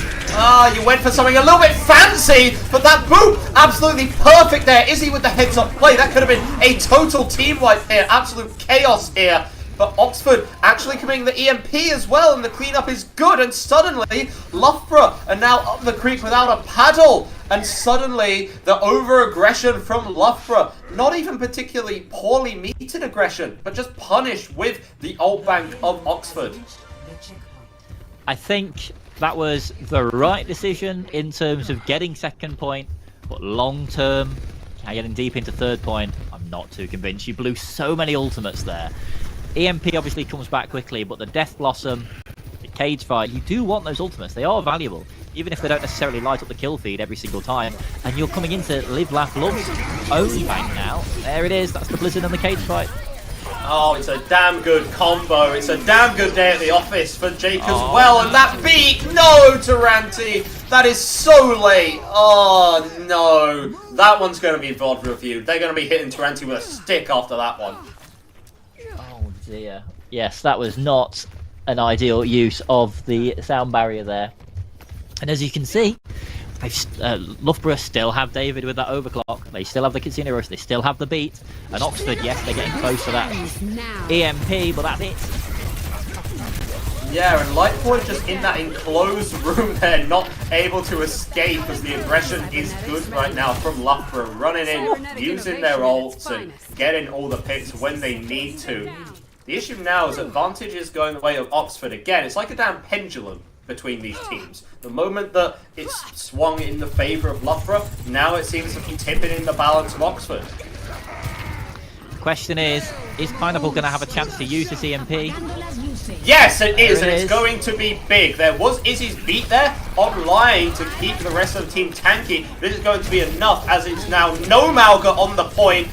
You went for something a little bit fancy, but that boom, absolutely perfect there. Izzy with the heads-up play. That could have been a total team wipe here. Absolute chaos here. But Oxford actually committing the EMP as well, and the cleanup is good. And suddenly, Loughborough are now up the creek without a paddle. And suddenly, the over-aggression from Loughborough, not even particularly poorly meted aggression, but just punished with the ult bank of Oxford. I think that was the right decision in terms of getting second point, but long term, getting deep into third point, I'm not too convinced. You blew so many ultimates there. EMP obviously comes back quickly, but the Death Blossom, the cage fight, you do want those ultimates. They are valuable, even if they don't necessarily light up the kill feed every single time. And you're coming into Live, Laugh, Love's own bank now. There it is, that's the Blizzard and the cage fight. Oh, it's a damn good combo. It's a damn good day at the office for Jake as well. And that beat, no, Taranti. That is so late. Oh, no. That one's going to be VOD reviewed. They're going to be hitting Taranti with a stick after that one. Oh, dear. Yes, that was not an ideal use of the sound barrier there. And as you can see, Loughborough still have David with that overclock. They still have the Casino Rush. They still have the beat. And Oxford, yes, they're getting close to that EMP, but that's it. Yeah, and Lightpoint just in that enclosed room there, not able to escape as the aggression is good right now from Loughborough. Running in, using their ults and getting all the picks when they need to. The issue now is advantage is going the way of Oxford again. It's like a damn pendulum between these teams. The moment that it's swung in the favour of Loughborough, now it seems to be tipping in the balance of Oxford. The question is Pineapple going to have a chance to use this EMP? Yes, it is, and it it's is. going to be big. There was Izzy's beat there online to keep the rest of the team tanky. This is going to be enough as it's now no Malga on the point.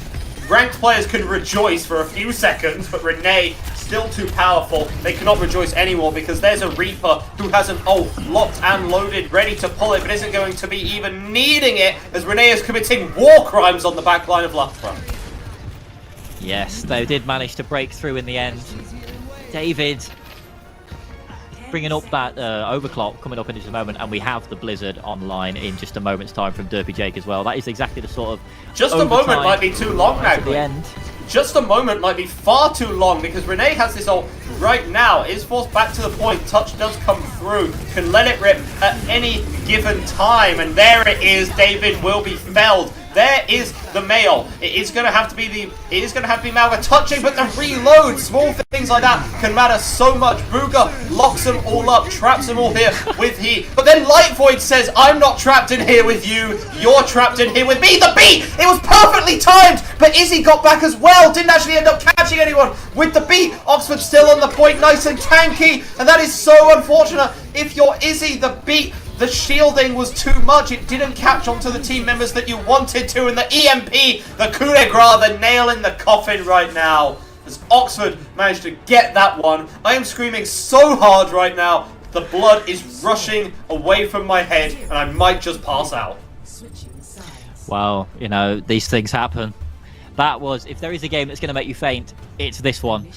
Ranked players can rejoice for a few seconds, but Renee still too powerful. They cannot rejoice anymore because there's a Reaper who has an ult locked and loaded, ready to pull it, but isn't going to be even needing it as Renee is committing war crimes on the back line of Loughborough. Yes, they did manage to break through in the end. David bringing up that overclock coming up in just a moment, and we have the Blizzard online in just a moment's time from Derpy Jake as well. That is exactly the sort of just a moment might be too long, right at the end. Just a moment might be far too long because Renee has this ult right now. Is forced back to the point. Touch does come through. Can let it rip at any given time. And there it is. David will be felled. There is the mail. It is going to have to be Malga touching, but the reload, small things like that can matter so much. Booga locks them all up, traps them all here with he. But then Light Void says, I'm not trapped in here with you. You're trapped in here with me. The beat! It was perfectly timed, but Izzy got back as well. Didn't actually end up catching anyone with the beat. Oxford still on the point, nice and tanky. And that is so unfortunate. If you're Izzy, the beat, the shielding was too much. It didn't catch onto the team members that you wanted to. And the EMP, the coup de grace, the nail in the coffin right now. As Oxford managed to get that one. I am screaming so hard right now. The blood is rushing away from my head and I might just pass out. Well, you know, these things happen. That was, if there is a game that's going to make you faint, it's this one.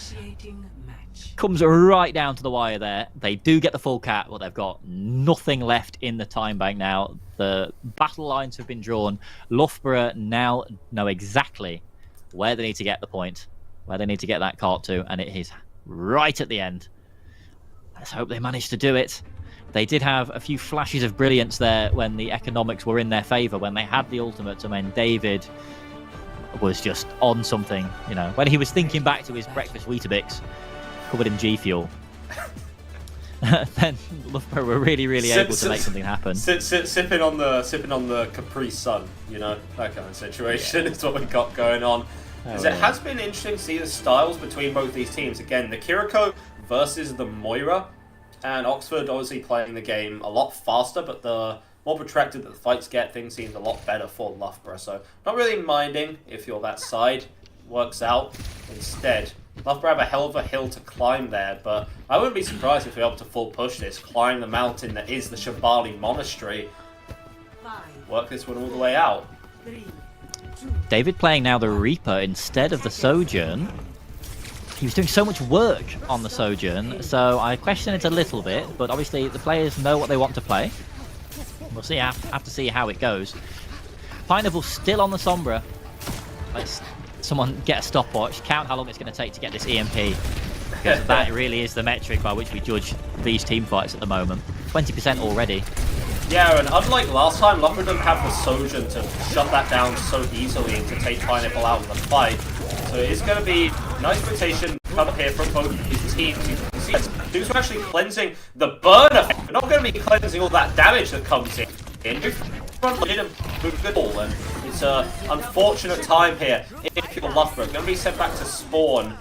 Comes right down to the wire there. They do get the full cat, but they've got nothing left in the time bank now. The battle lines have been drawn. Loughborough now know exactly where they need to get the point, where they need to get that cart to, and it is right at the end. Let's hope they manage to do it. They did have a few flashes of brilliance there when the economics were in their favour, when they had the ultimates, and when David was just on something, you know, when he was thinking back to his breakfast Weetabix covered in G Fuel. Then Loughborough were really able to make something happen. Sipping on the Capri Sun, you know, that kind of situation is what we got going on. It has been interesting to see the styles between both these teams. Again, the Kiriko versus the Moira, and Oxford obviously playing the game a lot faster, but the more protracted that the fights get, things seem a lot better for Loughborough. So not really minding if you're that side. Works out. Instead, Loughborough have a hell of a hill to climb there, but I wouldn't be surprised if we're able to full push this, climb the mountain that is the Shambali Monastery, work this one all the way out. David playing now the Reaper instead of the Sojourn. He was doing so much work on the Sojourn, so I question it a little bit, but obviously the players know what they want to play. We'll see, have to see how it goes. Pineapple still on the Sombra. Let's someone get a stopwatch, count how long it's going to take to get this EMP, because that really is the metric by which we judge these team fights at the moment. 20% already. Yeah, and unlike last time, Loughborough doesn't have the Sojourn to shut that down so easily and to take Pineapple out of the fight. So it's going to be nice rotation coming here from both his teams. You can see dudes are actually cleansing the burn effect. They're not going to be cleansing all that damage that comes in. Didn't move good all, and it's an unfortunate time here if you're Loughborough. Going to be sent back to spawn,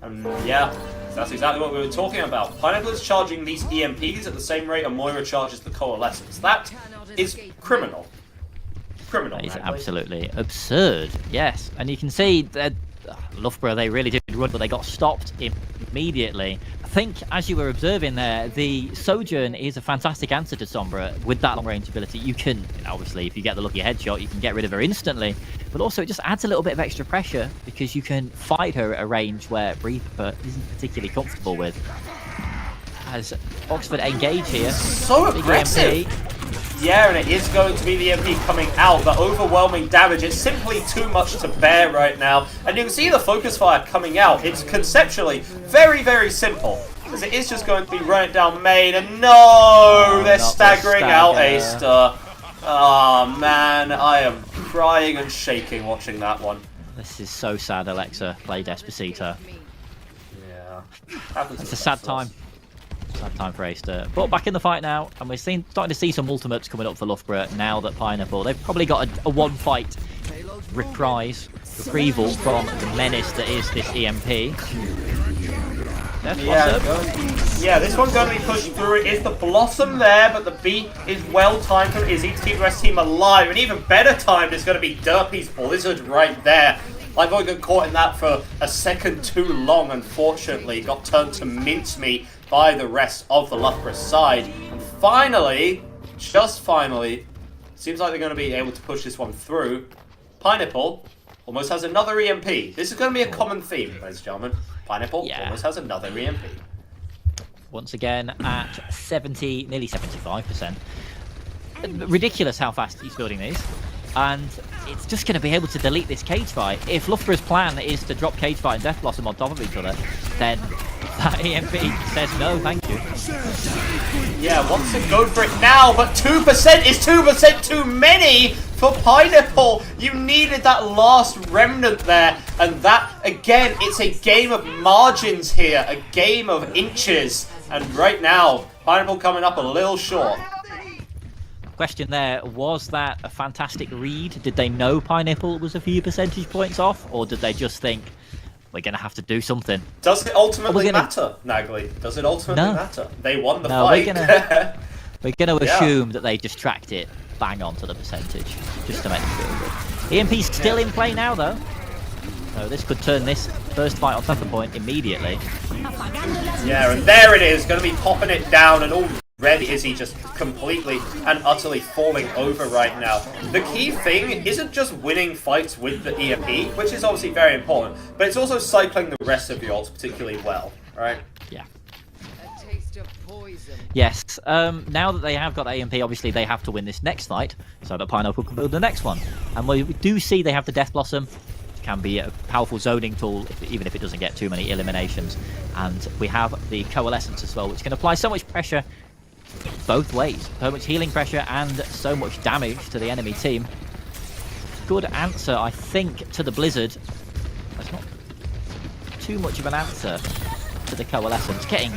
and yeah, that's exactly what we were talking about. Pineapple is charging these EMPs at the same rate Moira charges the Coalescence. That is criminal. Criminal. That is absolutely absurd. Yes, and you can see that Loughborough, they really did run, but they got stopped immediately. I think, as you were observing there, the Sojourn is a fantastic answer to Sombra with that long-range ability. You can, obviously, if you get the lucky headshot, you can get rid of her instantly, but also it just adds a little bit of extra pressure because you can fight her at a range where Reaper isn't particularly comfortable with. As Oxford engage here. So aggressive! Yeah, and it is going to be the EMP coming out, but overwhelming damage. It's simply too much to bear right now. And you can see the focus fire coming out. It's conceptually very, very simple. Because it is just going to be running down main, and no! They're staggering out A-Star. Oh man, I am crying and shaking watching that one. This is so sad, Alexa. Play Despacito. Yeah. It's a sad time. Sad time for Aster. But back in the fight now, and we're starting to see some ultimates coming up for Loughborough now that Pineapple, they've probably got a one-fight retrieval from the menace that is this EMP. Yeah, this one's going to be pushed through. It is the Blossom there, but the beat is well timed from Izzy to keep the rest of the team alive. And even better timed is going to be Derpy's Blizzard right there. I've only got caught in that for a second too long, unfortunately. Got turned to mincemeat by the rest of the Loughborough side. And finally, just finally, seems like they're going to be able to push this one through. Pineapple almost has another EMP. This is going to be a common theme, ladies and gentlemen. Pineapple almost has another EMP. Once again at 70, nearly 75%. Ridiculous how fast he's building these. And it's just going to be able to delete this cage fight. If Loughborough's plan is to drop cage fight and Death Blossom on top of each other, then that EMP says no, thank you. Yeah, wants to go for it now, but 2% is 2% too many for Pineapple. You needed that last remnant there, and that, again, it's a game of margins here, a game of inches, and right now, Pineapple coming up a little short. Question there, was that a fantastic read? Did they know Pineapple was a few percentage points off, or did they just think, we're going to have to do something? Does it ultimately matter, Nagley? Does it ultimately matter? They won the fight. We're going to assume that they just tracked it bang on to the percentage, just to make them feel good. EMP's still in play now, though. So this could turn this first fight on Tucker Point immediately. Yeah, and there it is, going to be popping it down, and already is he just completely and utterly falling over right now. The key thing isn't just winning fights with the EMP, which is obviously very important, but it's also cycling the rest of the ults particularly well, right? Yeah. Yes, now that they have got AMP, obviously they have to win this next fight, so that Pineapple can build the next one. And we do see they have the Death Blossom, which can be a powerful zoning tool, even if it doesn't get too many eliminations. And we have the Coalescence as well, which can apply so much pressure both ways. So much healing pressure and so much damage to the enemy team. Good answer, I think, to the Blizzard. That's not too much of an answer to the Coalescence. Getting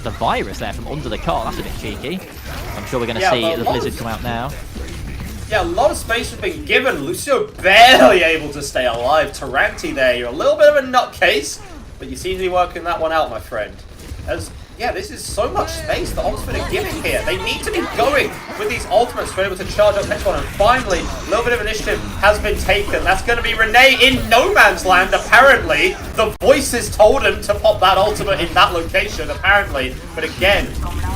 the virus there from under the car, that's a bit cheeky. I'm sure we're going to see the Blizzard come out now. Yeah, a lot of space has been given. Lucio barely able to stay alive. Taranti there, you're a little bit of a nutcase, but you seem to be working that one out, my friend. Yeah, this is so much space that Oxford are giving here. They need to be going with these ultimates to be able to charge up next one. And finally, a little bit of initiative has been taken. That's going to be Renee in no man's land, apparently. The voices told him to pop that ultimate in that location, apparently. But again,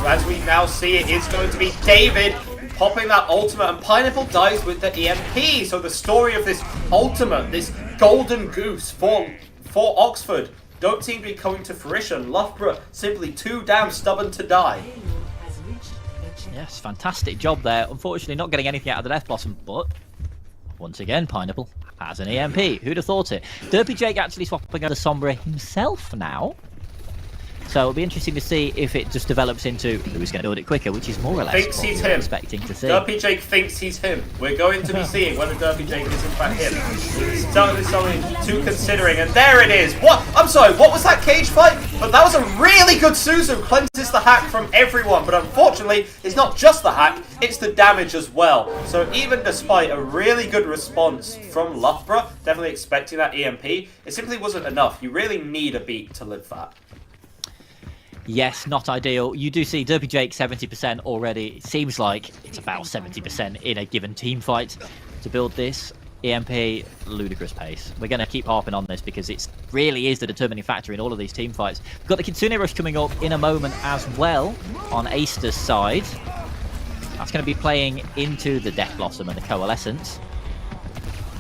as we now see, it is going to be David popping that ultimate, and Pineapple dies with the EMP. So the story of this ultimate, this golden goose for Oxford, don't seem to be coming to fruition. Loughborough simply too damn stubborn to die. Yes, fantastic job there. Unfortunately, not getting anything out of the Death Blossom, but once again, Pineapple has an EMP. Who'd have thought it? Derpy Jake actually swapping over Sombra himself now. So it'll be interesting to see if it just develops into who's going to build it quicker, which is more or less thinks what he's we're him. Expecting to see. Derpy Jake thinks he's him. We're going to be seeing whether Derpy Jake is in fact him. It's certainly something to considering. And there it is. What? I'm sorry, what was that cage fight? But that was a really good Suzu. Cleanses the hack from everyone. But unfortunately, it's not just the hack, it's the damage as well. So even despite a really good response from Loughborough, definitely expecting that EMP, it simply wasn't enough. You really need a beat to live that. Yes, not ideal. You do see Derpy Jake 70% already. It seems like it's about 70% in a given team fight to build this. EMP, ludicrous pace. We're going to keep harping on this because it really is the determining factor in all of these team fights. We've got the Kitsune Rush coming up in a moment as well on Aster's side. That's going to be playing into the Death Blossom and the Coalescence.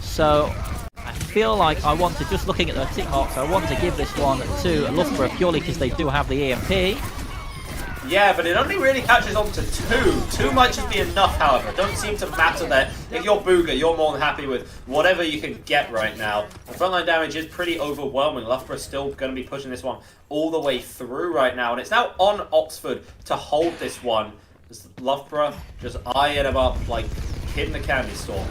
So I feel like I want to, just looking at the tick marks, I want to give this one to Loughborough purely because they do have the EMP. Yeah, but it only really catches on to 2. 2 might just be enough, however. It don't seem to matter there. If you're Booga, you're more than happy with whatever you can get right now. The frontline damage is pretty overwhelming. Loughborough's still going to be pushing this one all the way through right now. And it's now on Oxford to hold this one. Loughborough just eyeing him up like a kid in a candy store.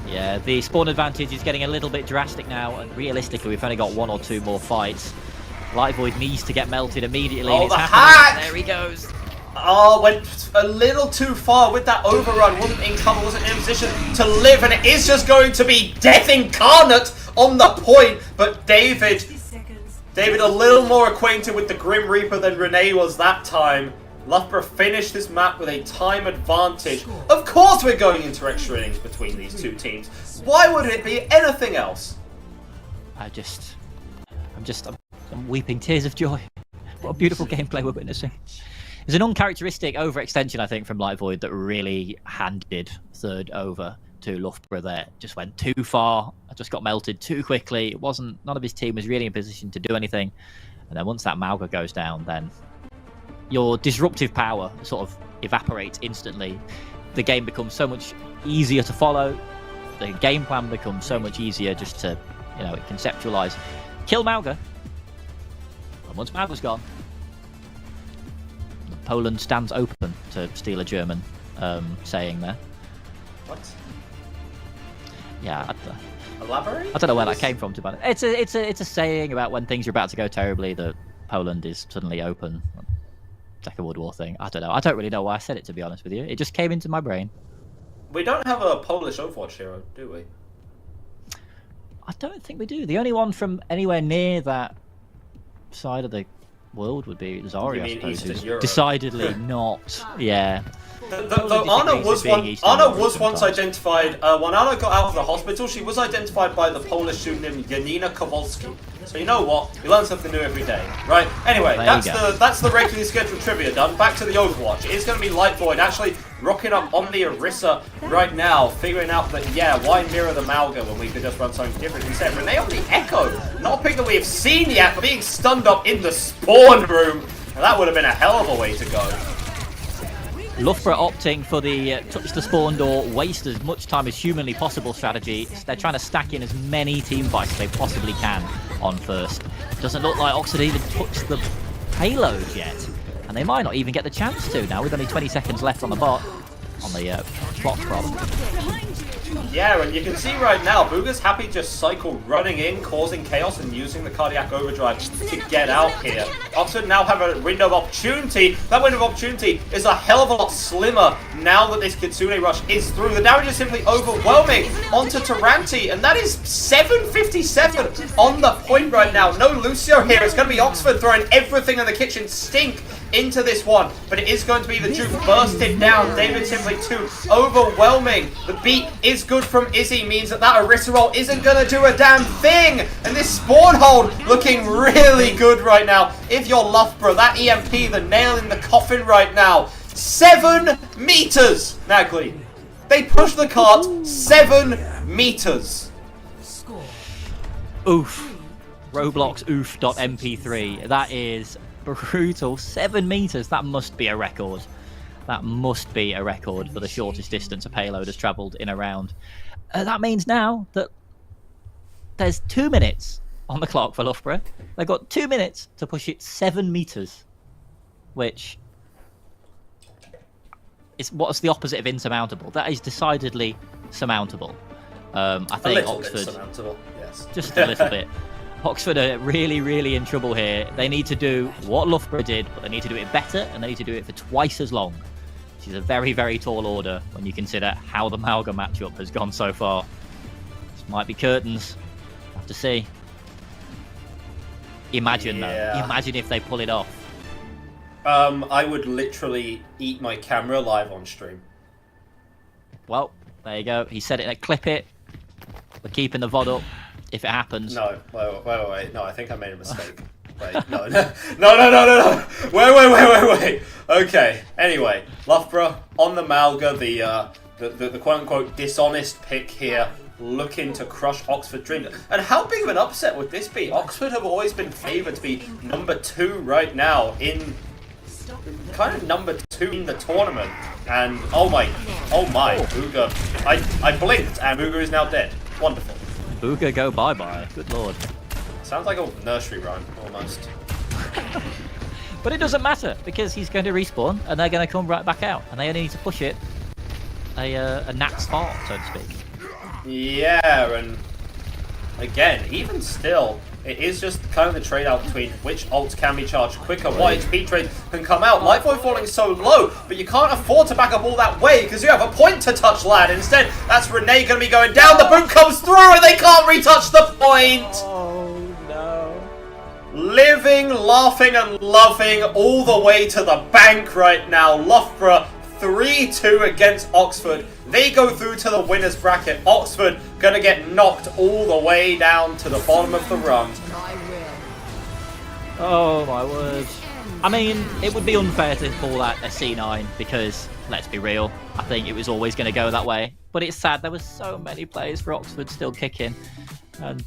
Yeah, the spawn advantage is getting a little bit drastic now. And realistically, we've only got 1 or 2 more fights. Light Void needs to get melted immediately. Oh, and it's the happening. hack! There he goes. Oh, went a little too far with that overrun. Wasn't in cover, wasn't in a position to live, and it is just going to be death incarnate on the point. But David a little more acquainted with the Grim Reaper than Renee was that time. Loughborough finished this map with a time advantage. Of course we're going into extra innings between these two teams. Why would it be anything else? I'm weeping tears of joy. What a beautiful gameplay we're witnessing. There's an uncharacteristic overextension, I think, from Light Void that really handed third over to Loughborough there. Just went too far. I just got melted too quickly. None of his team was really in position to do anything. And then once that Mauga goes down, then your disruptive power sort of evaporates instantly. The game becomes so much easier to follow. The game plan becomes so much easier just to, conceptualize. Kill Mauga. And once Mauga's gone, Poland stands open to steal a German saying there. What? Yeah. Elaborate? I don't know where that came from, to be honest. It's a saying about when things are about to go terribly that Poland is suddenly open. Second World War thing. I don't know. I don't really know why I said it, to be honest with you. It just came into my brain. We don't have a Polish Overwatch hero, do we? I don't think we do. The only one from anywhere near that side of the world would be Zari, I suppose. Eastern Europe? Decidedly not. Yeah. Though Anna was once identified, when Anna got out of the hospital, she was identified by the Polish pseudonym Janina Kowalski. So you know what? You learn something new every day, right? Anyway, that's the regularly scheduled trivia done. Back to the Overwatch. It is going to be Light Void actually rocking up on the Orisa right now, figuring out that, why mirror the Mauga when we could just run something different instead. Renee on the Echo, not a pick that we have seen yet, but being stunned up in the spawn room. Now, that would have been a hell of a way to go. Loughborough opting for the touch the spawn door, waste as much time as humanly possible strategy. They're trying to stack in as many team fights as they possibly can on first. Doesn't look like Oxford even touched the payload yet. And they might not even get the chance to now with only 20 seconds left on the bot. On the clock, probably. Yeah, and you can see right now, Booga's happy just cycle running in, causing chaos and using the cardiac overdrive to get out here. Oxford now have a window of opportunity. That window of opportunity is a hell of a lot slimmer now that this Kitsune Rush is through. The damage is simply overwhelming onto Taranti, and that is 757 on the point right now. No Lucio here. It's going to be Oxford throwing everything in the kitchen sink into this one, but it is going to be the Duke bursted down. David simply too overwhelming. The beat is good from Izzy, means that Orisa roll isn't going to do a damn thing, and this spawn hold looking really good right now. If you're Loughborough, that EMP, the nail in the coffin right now. 7 meters, Nagley. They push the cart 7 meters. Oof. Roblox oof.mp3. That is brutal. 7 meters. That must be a record. That must be a record for the shortest distance a payload has travelled in a round. That means now that there's 2 minutes on the clock for Loughborough. They've got 2 minutes to push it 7 meters, which is what's the opposite of insurmountable. That is decidedly surmountable. I think Oxford, yes. just a little bit. Oxford are really, really in trouble here. They need to do what Loughborough did, but they need to do it better, and they need to do it for twice as long. Which is a very, very tall order when you consider how the Mauga matchup has gone so far. This might be curtains. We'll have to see. Imagine, though. Imagine if they pull it off. I would literally eat my camera live on stream. Well, there you go. He said it. Clip it. We're keeping the VOD up if it happens. No, wait. No, I think I made a mistake. Wait, no. Wait. Okay. Anyway, Loughborough on the Malga, the quote-unquote dishonest pick here, looking to crush Oxford Dream. And how big of an upset would this be? Oxford have always been favoured to be number 2 right now in kind of number 2 in the tournament. And oh my, Booga. I blinked and Booga is now dead. Wonderful. Booga go bye-bye. Good lord. Sounds like a nursery rhyme, almost. But it doesn't matter, because he's going to respawn, and they're going to come right back out, and they only need to push it a gnat's fart, so to speak. Yeah, and again, even still, it is just kind of the trade-out between which ults can be charged quicker, what HP trade can come out. Lifeboy falling so low, but you can't afford to back up all that way because you have a point to touch, lad. Instead, that's Renee going to be going down. The boot comes through and they can't retouch the point. Oh, no. Living, laughing, and loving all the way to the bank right now. Loughborough 3-2 against Oxford. They go through to the winner's bracket. Oxford gonna get knocked all the way down to the bottom of the rung. Oh my word. I mean, it would be unfair to call that a C9 because, let's be real, I think it was always going to go that way. But it's sad, there were so many players for Oxford still kicking. And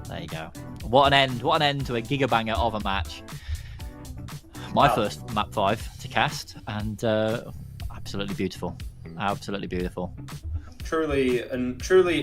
there you go. What an end to a gigabanger of a match. My first map 5 to cast, and absolutely beautiful. Absolutely beautiful. Truly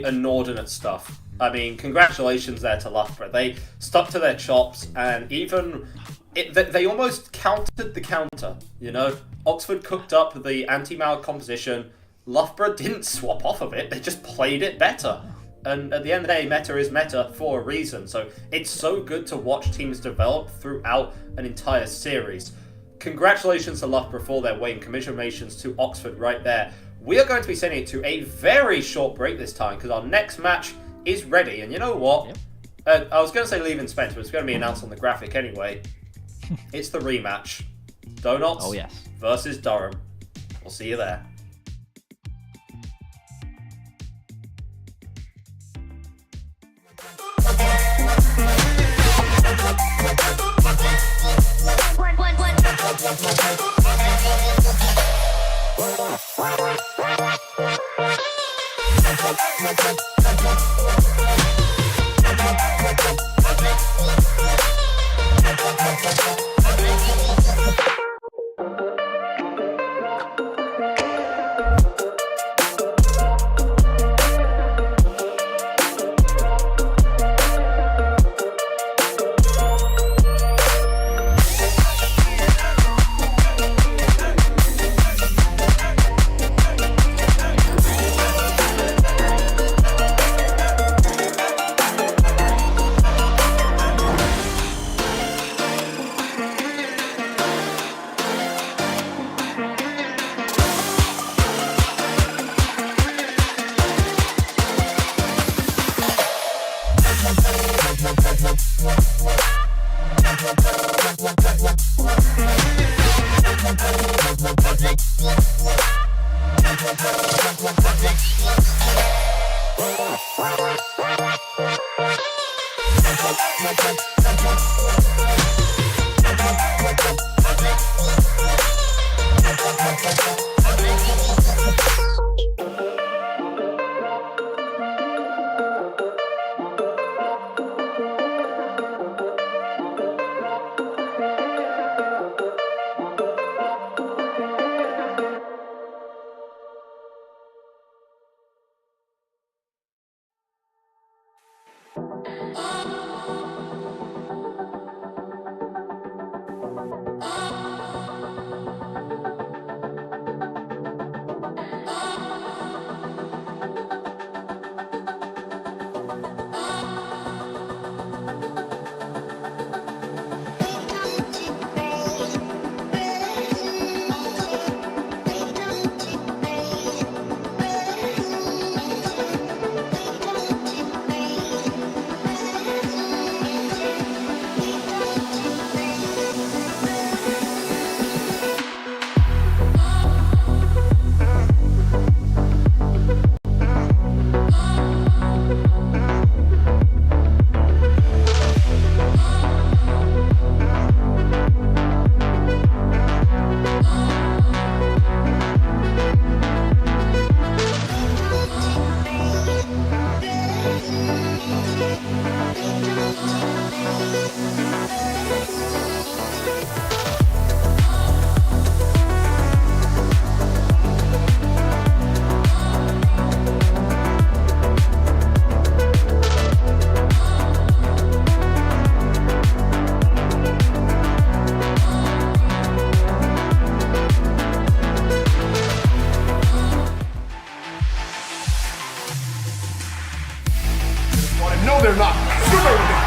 inordinate stuff. I mean, congratulations there to Loughborough. They stuck to their chops, and even they almost countered the counter. You know, Oxford cooked up the anti-Mal composition. Loughborough didn't swap off of it. They just played it better. And at the end of the day, meta is meta for a reason. So it's so good to watch teams develop throughout an entire series. Congratulations to Loughborough for their win. Commiserations to Oxford right there. We are going to be sending it to a very short break this time because our next match is ready. And you know what? Yep. I was going to say Leave and Spence, but it's going to be announced on the graphic anyway. It's the rematch. Donuts versus Durham. We'll see you there.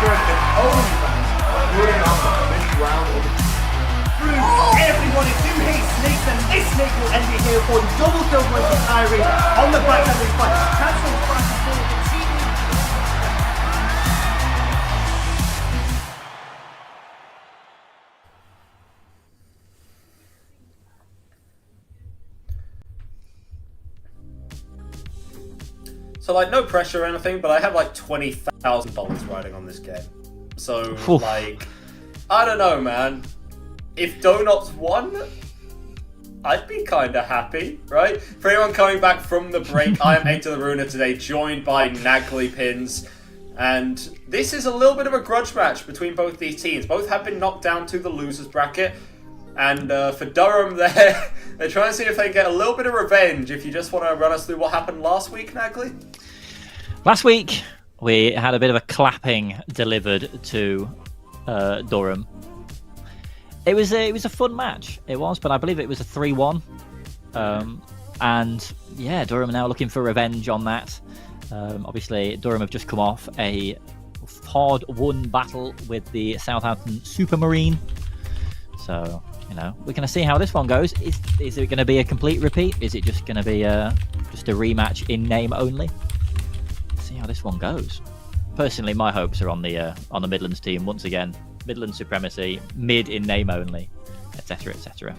friend and only fans ruling out this round of the Everyone, if you hate Snake, then this Snake will end it here for double kill points from Kyrie on the back of this fight. Cancels back and forth, but So, like, no pressure or anything, but I have like $20,000 riding on this game. So, Oof. like, I don't know, man. If Donuts won, I'd be kind of happy, right? For anyone coming back from the break, I am Hector the Ruiner today, joined by Naggly Pins. And this is a little bit of a grudge match between both these teams. Both have been knocked down to the losers bracket. And for Durham, they're trying to see if they can get a little bit of revenge. If you just want to run us through what happened last week, Naggly? Last week, we had a bit of a clapping delivered to Durham. It was a fun match. It was, but I believe it was a 3-1. And yeah, Durham are now looking for revenge on that. Obviously, Durham have just come off a hard-won battle with the Southampton Supermarine. So, you know, we're going to see how this one goes. Is it going to be a complete repeat? Is it just going to be just a rematch in name only? See how this one goes. Personally, my hopes are on the Midlands team once again. Midland supremacy, mid in name only, etc., etc.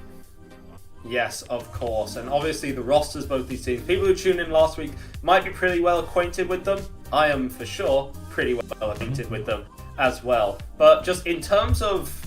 Yes, of course. And obviously the rosters, both these teams, people who tuned in last week might be pretty well acquainted with them. I am, for sure, pretty well acquainted with them as well. But just in terms of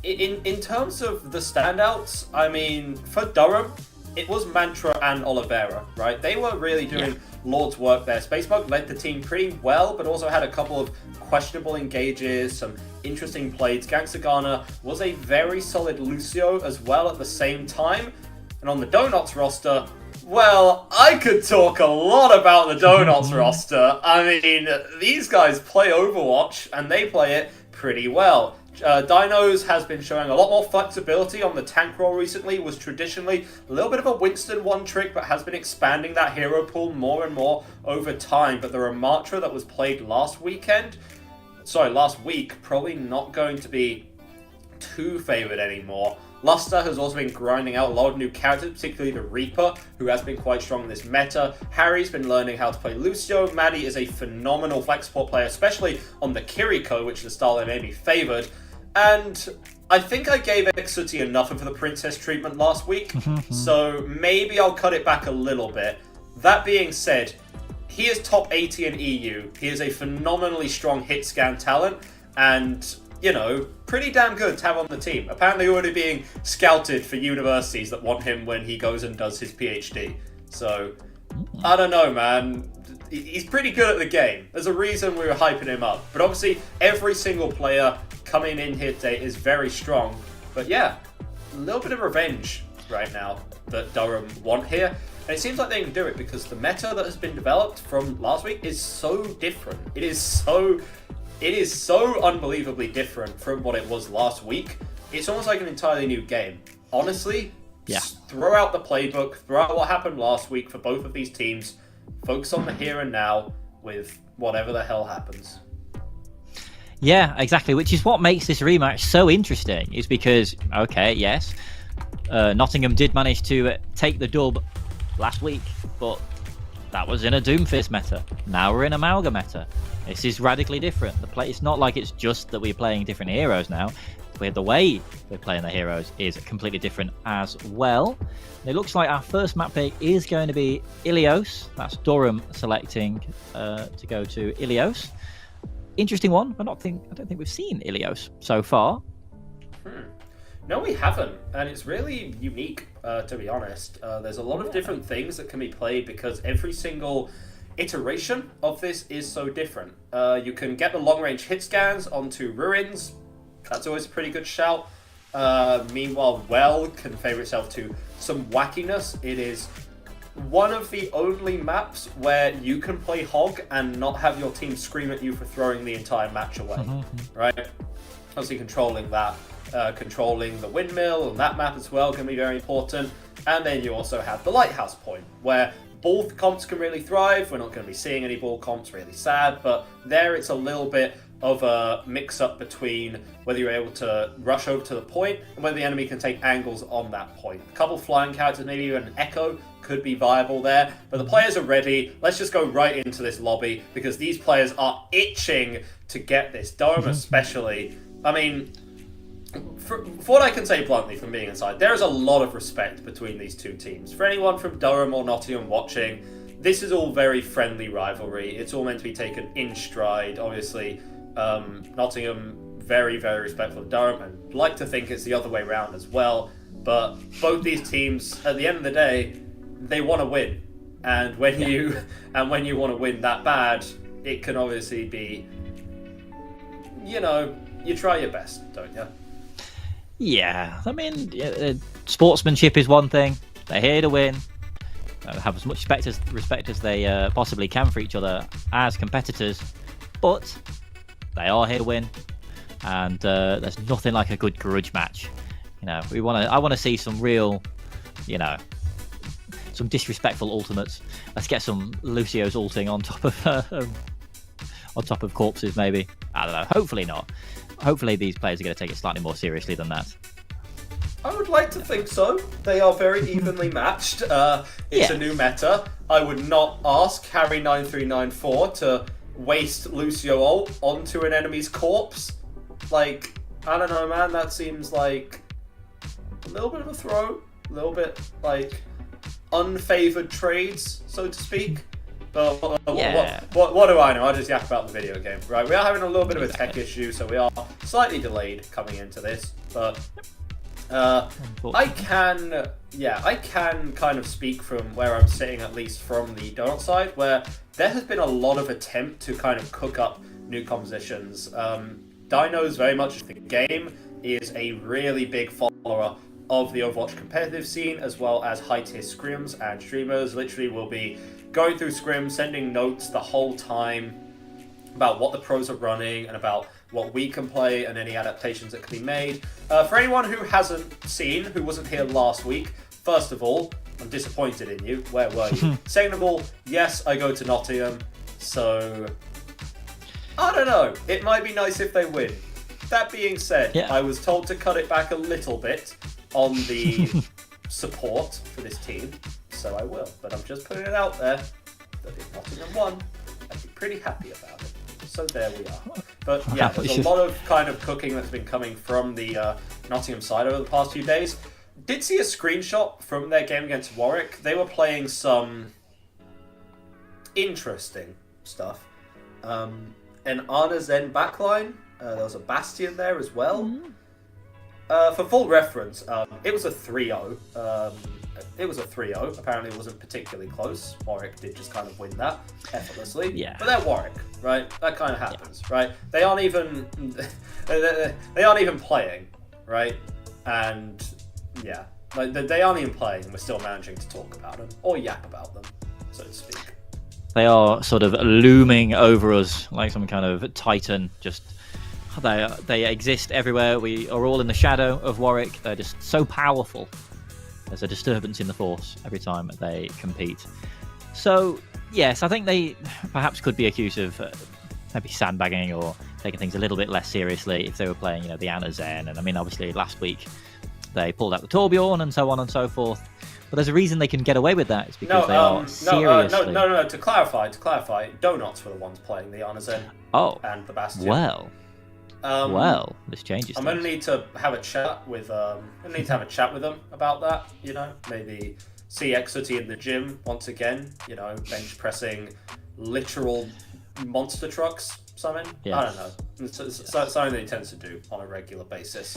in terms of the standouts, I mean, for Durham, it was Mantra and Oliveira, right? They were really doing Lord's work there. Spacebug led the team pretty well, but also had a couple of questionable engages, some interesting plays. Gangsta Ghana was a very solid Lucio as well at the same time. And on the Donuts roster, well, I could talk a lot about the Donuts roster. I mean, these guys play Overwatch, and they play it pretty well. Dinos has been showing a lot more flexibility on the tank role recently, was traditionally a little bit of a Winston one trick, but has been expanding that hero pool more and more over time. But the Ramatra that was played last week, probably not going to be too favoured anymore. Luster has also been grinding out a lot of new characters, particularly the Reaper, who has been quite strong in this meta. Harry's been learning how to play Lucio. Maddie is a phenomenal flex support player, especially on the Kiriko, which is the style that may be favoured. And I think I gave Exuti enough of the princess treatment last week, so maybe I'll cut it back a little bit. That being said, he is top 80 in EU. He is a phenomenally strong hit scan talent, and, you know, pretty damn good to have on the team. Apparently already being scouted for universities that want him when he goes and does his PhD. So, I don't know, man. He's pretty good at the game. There's a reason we were hyping him up. But obviously, every single player coming in here today is very strong. But yeah, a little bit of revenge right now that Durham want here. And it seems like they can do it because the meta that has been developed from last week is so different. It is so unbelievably different from what it was last week. It's almost like an entirely new game. Honestly, just throw out the playbook, throw out what happened last week for both of these teams, focus on the here and now with whatever the hell happens. Yeah, exactly, which is what makes this rematch so interesting, is because, okay, yes, Nottingham did manage to take the dub last week, but that was in a Doomfist meta. Now we're in Amalgam meta. This is radically different. It's not like it's just that we're playing different heroes now. The way we're playing the heroes is completely different as well. And it looks like our first map pick is going to be Ilios. That's Durham selecting to go to Ilios. Interesting one. I don't think we've seen Ilios so far. No, we haven't, and it's really unique, to be honest. There's a lot of different things that can be played because every single iteration of this is so different. You can get the long-range hit scans onto Ruins. That's always a pretty good shout. Meanwhile, Well can favour itself to some wackiness. It is one of the only maps where you can play Hog and not have your team scream at you for throwing the entire match away, right? Obviously controlling that. Controlling the windmill on that map as well can be very important. And then you also have the lighthouse point, where both comps can really thrive. We're not going to be seeing any ball comps, really sad, but there it's a little bit of a mix-up between whether you're able to rush over to the point and whether the enemy can take angles on that point. A couple flying characters, maybe even an Echo, could be viable there. But the players are ready. Let's just go right into this lobby because these players are itching to get this. Durham especially. I mean, for what I can say bluntly from being inside, there is a lot of respect between these two teams. For anyone from Durham or Nottingham watching, this is all very friendly rivalry. It's all meant to be taken in stride. Obviously, Nottingham, very, very respectful of Durham, and like to think it's the other way around as well. But both these teams, at the end of the day, they want to win. And when you want to win that bad, it can obviously be, you know, you try your best, don't you? Yeah, I mean, sportsmanship is one thing. They're here to win. Have as much respect as they possibly can for each other as competitors, but they are here to win, and there's nothing like a good grudge match. You know, I want to see some real, you know, some disrespectful ultimates. Let's get some Lucio's ulting on top of corpses, maybe. I don't know. Hopefully not. Hopefully these players are going to take it slightly more seriously than that. I would like to think so. They are very evenly matched. It's a new meta. I would not ask Harry9394 to waste Lucio ult onto an enemy's corpse. Like, I don't know, man. That seems like a little bit of a throw. A little bit, like, unfavored trades, so to speak. But what do I know? I just yap about the video game. Right, we are having a little bit of a tech issue, so we are slightly delayed coming into this. But I can kind of speak from where I'm sitting, at least from the donut side, where there has been a lot of attempt to kind of cook up new compositions. Dino's very much the game, is a really big follower of the Overwatch competitive scene, as well as high-tier scrims and streamers. Literally will be going through scrims, sending notes the whole time about what the pros are running and about what we can play and any adaptations that can be made. For anyone who hasn't seen, who wasn't here last week, first of all, I'm disappointed in you. Where were you? Second of all, yes, I go to Nottingham, so I don't know. It might be nice if they win. That being said, I was told to cut it back a little bit on the support for this team, so I will. But I'm just putting it out there that if Nottingham won, I'd be pretty happy about it. So there we are. But yeah, there's a lot of kind of cooking that's been coming from the Nottingham side over the past few days. Did see a screenshot from their game against Warwick. They were playing some interesting stuff. An Ana Zen backline. There was a Bastion there as well. For full reference, it was a 3-0. It was a 3-0. Apparently it wasn't particularly close. Warwick did just kind of win that effortlessly. Yeah. But they're Warwick, right? That kind of happens, right? They aren't even playing, right? And yeah, like they aren't even playing. We're still managing to talk about them or yap about them, so to speak. They are sort of looming over us like some kind of titan. Just they exist everywhere. We are all in the shadow of Warwick. They're just so powerful. There's a disturbance in the force every time they compete. So yes, I think they perhaps could be accused of maybe sandbagging or taking things a little bit less seriously if they were playing, you know, the Ana Zen. And I mean, obviously last week they pulled out the Torbjorn and so on and so forth. But there's a reason they can get away with that. It's because they are seriously... No. To clarify, Donuts were the ones playing the Ana Zen and the Bastion. Well, this changes. I'm gonna need to have a chat with them about that. You know, maybe see Exoty in the gym once again. You know, bench pressing literal monster trucks. Something. Yes. I don't know. It's something that he tends to do on a regular basis.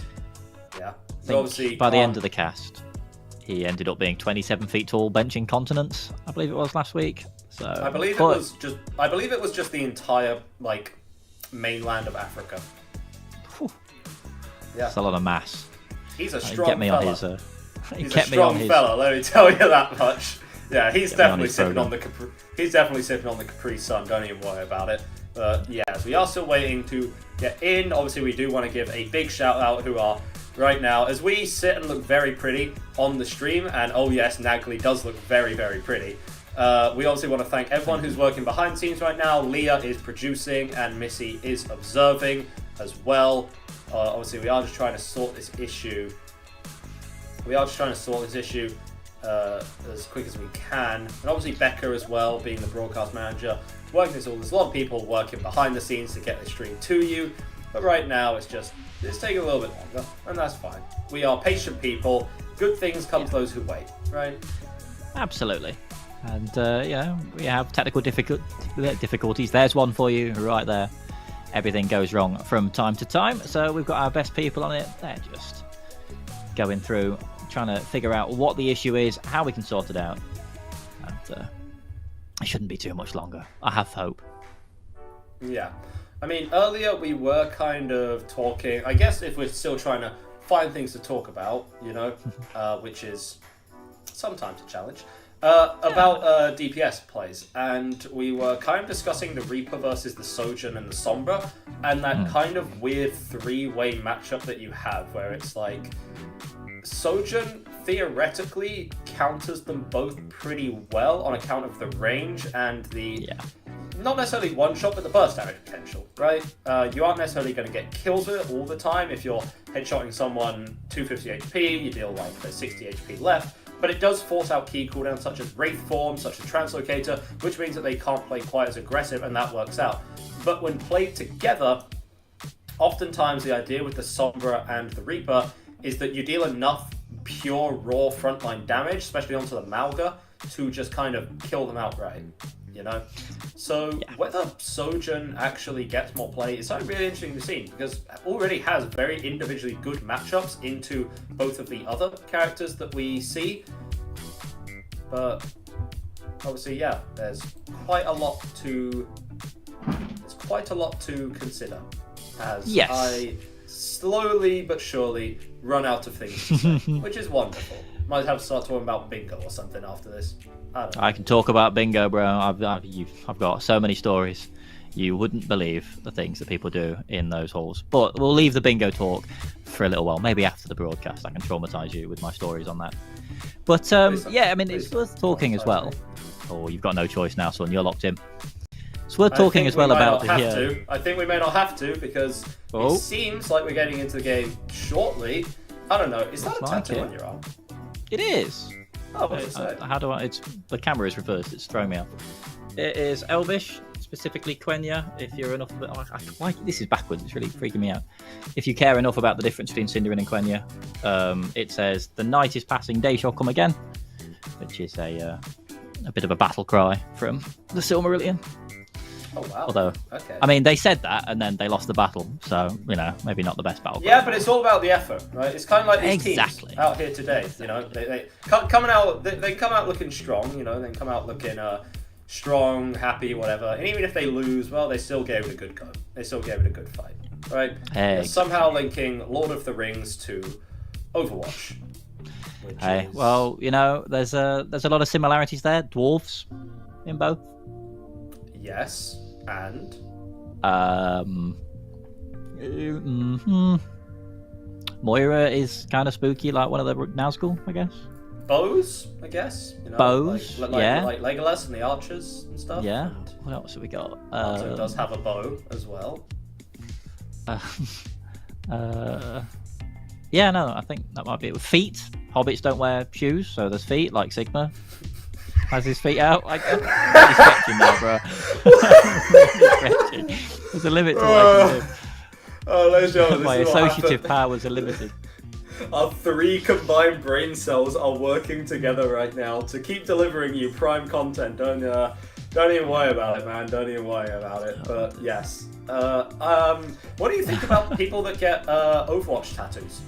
Yeah. So obviously, by the end of the cast, he ended up being 27 feet tall, benching continents. I believe it was last week. So I believe it was just the entire mainland of Africa. Whew. Yeah, that's a lot of mass. He's a strong fella. He's a strong fella. Let me tell you that much. Yeah, he's definitely sipping on the Capri Sun. Don't even worry about it. But yes, we are still waiting to get in. Obviously, we do want to give a big shout out who are right now, as we sit and look very pretty on the stream, and oh yes, Nagley does look very, very pretty. We obviously want to thank everyone who's working behind the scenes right now. Leah is producing and Missy is observing as well. Obviously, we are just trying to sort this issue. As quick as we can. And obviously Becca as well, being the broadcast manager, working this all. There's a lot of people working behind the scenes to get the stream to you. But right now, it's taking a little bit longer, and that's fine. We are patient people. Good things come to those who wait, right? Absolutely. And, we have technical difficulties. There's one for you right there. Everything goes wrong from time to time. So we've got our best people on it. They're just going through, trying to figure out what the issue is, how we can sort it out. And it shouldn't be too much longer. I have hope. Yeah. I mean, earlier we were kind of talking, I guess if we're still trying to find things to talk about, which is sometimes a challenge, about DPS plays. And we were kind of discussing the Reaper versus the Sojourn and the Sombra, and that kind of weird three-way matchup that you have, where it's like, Sojourn theoretically counters them both pretty well on account of the range and the not necessarily one shot, but the burst damage potential, right? You aren't necessarily going to get kills with it all the time. If you're headshotting someone 250 HP, you deal like there's 60 HP left, but it does force out key cooldowns such as Wraith Form, such as Translocator, which means that they can't play quite as aggressive, and that works out. But when played together, oftentimes the idea with the Sombra and the Reaper is that you deal enough pure raw frontline damage, especially onto the Malga, to just kind of kill them outright, So whether Sojourn actually gets more play is something really interesting to see, because it already has very individually good matchups into both of the other characters that we see. But obviously, there's quite a lot to consider as I slowly but surely run out of things to say, which is wonderful. Might have to start talking about bingo or something after this. I can talk about bingo, bro. I've got so many stories. You wouldn't believe the things that people do in those halls. But we'll leave the bingo talk for a little while. Maybe after the broadcast, I can traumatize you with my stories on that. But it's worth talking as well. Oh, you've got no choice now, son. You're locked in. It's worth talking as well about the. I think we may not have to, because it seems like we're getting into the game shortly. I don't know. Is that a tattoo on your arm? It is. Oh, what's it say? How do I? It's the camera is reversed. It's throwing me off. It is Elvish, specifically Quenya. If you're enough of it, this is backwards. It's really freaking me out. If you care enough about the difference between Cinderin and Quenya, it says the night is passing, day shall come again, which is a bit of a battle cry from the Silmarillion. Oh, wow. Although, okay. I mean, they said that and then they lost the battle, so, maybe not the best battle. Yeah, but it's all about the effort, right? It's kind of like these teams out here today, They come out looking strong, they come out looking strong, happy, whatever. And even if they lose, well, they still gave it a good go. They still gave it a good fight, right? Somehow linking Lord of the Rings to Overwatch. There's a lot of similarities there. Dwarves in both. Yes, and? Moira is kind of spooky, like one of the Nazgul, I guess. Bows, I guess. Bows, like Legolas and the archers and stuff. Yeah. What else have we got? Arthur does have a bow as well. I think that might be it. Feet. Hobbits don't wear shoes, so there's feet, like Sigma. Has his feet out? He's stretching now, bro. Really stretching. There's a limit to what I can do. Oh, ladies and gentlemen, my associative powers are limited. Our 3 combined brain cells are working together right now to keep delivering you prime content. Don't even worry about it, man. Don't even worry about it. But yes. What do you think about people that get Overwatch tattoos?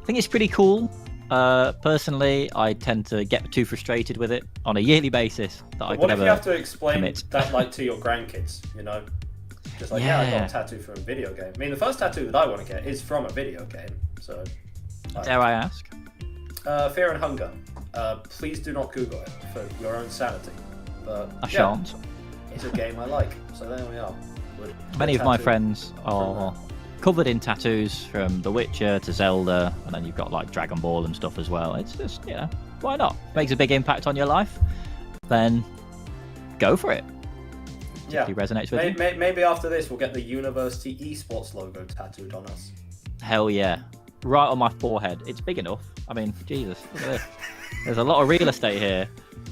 I think it's pretty cool. Personally, I tend to get too frustrated with it on a yearly basis. What if you have to explain that to your grandkids? Just like, I got a tattoo from a video game. I mean, the first tattoo that I want to get is from a video game. So, dare I ask? Fear and Hunger. Please do not Google it for your own sanity. But I shan't. It's a game I like. So there we are. Many of my friends are covered in tattoos, from The Witcher to Zelda, and then you've got like Dragon Ball and stuff as well. It's just, why not? Makes a big impact on your life. then go for it. Yeah. If he resonates with you. Maybe after this we'll get the University Esports logo tattooed on us. Hell yeah. Right on my forehead. It's big enough. I mean, Jesus. Look at this. There's a lot of real estate here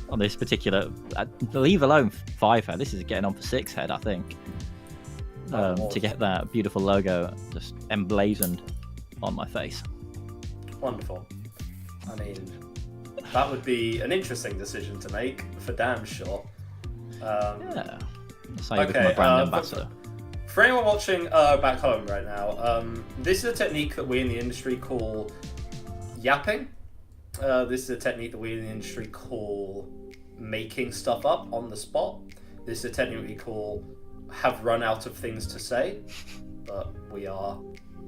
on this particular... leave alone 5 head. This is getting on for 6 head, I think. To get that beautiful logo just emblazoned on my face. Wonderful. I mean, that would be an interesting decision to make, for damn sure. Yeah. That's how you become a brand ambassador. For anyone watching back home right now, this is a technique that we in the industry call yapping. This is a technique that we in the industry call making stuff up on the spot. This is a technique we call have run out of things to say, but we are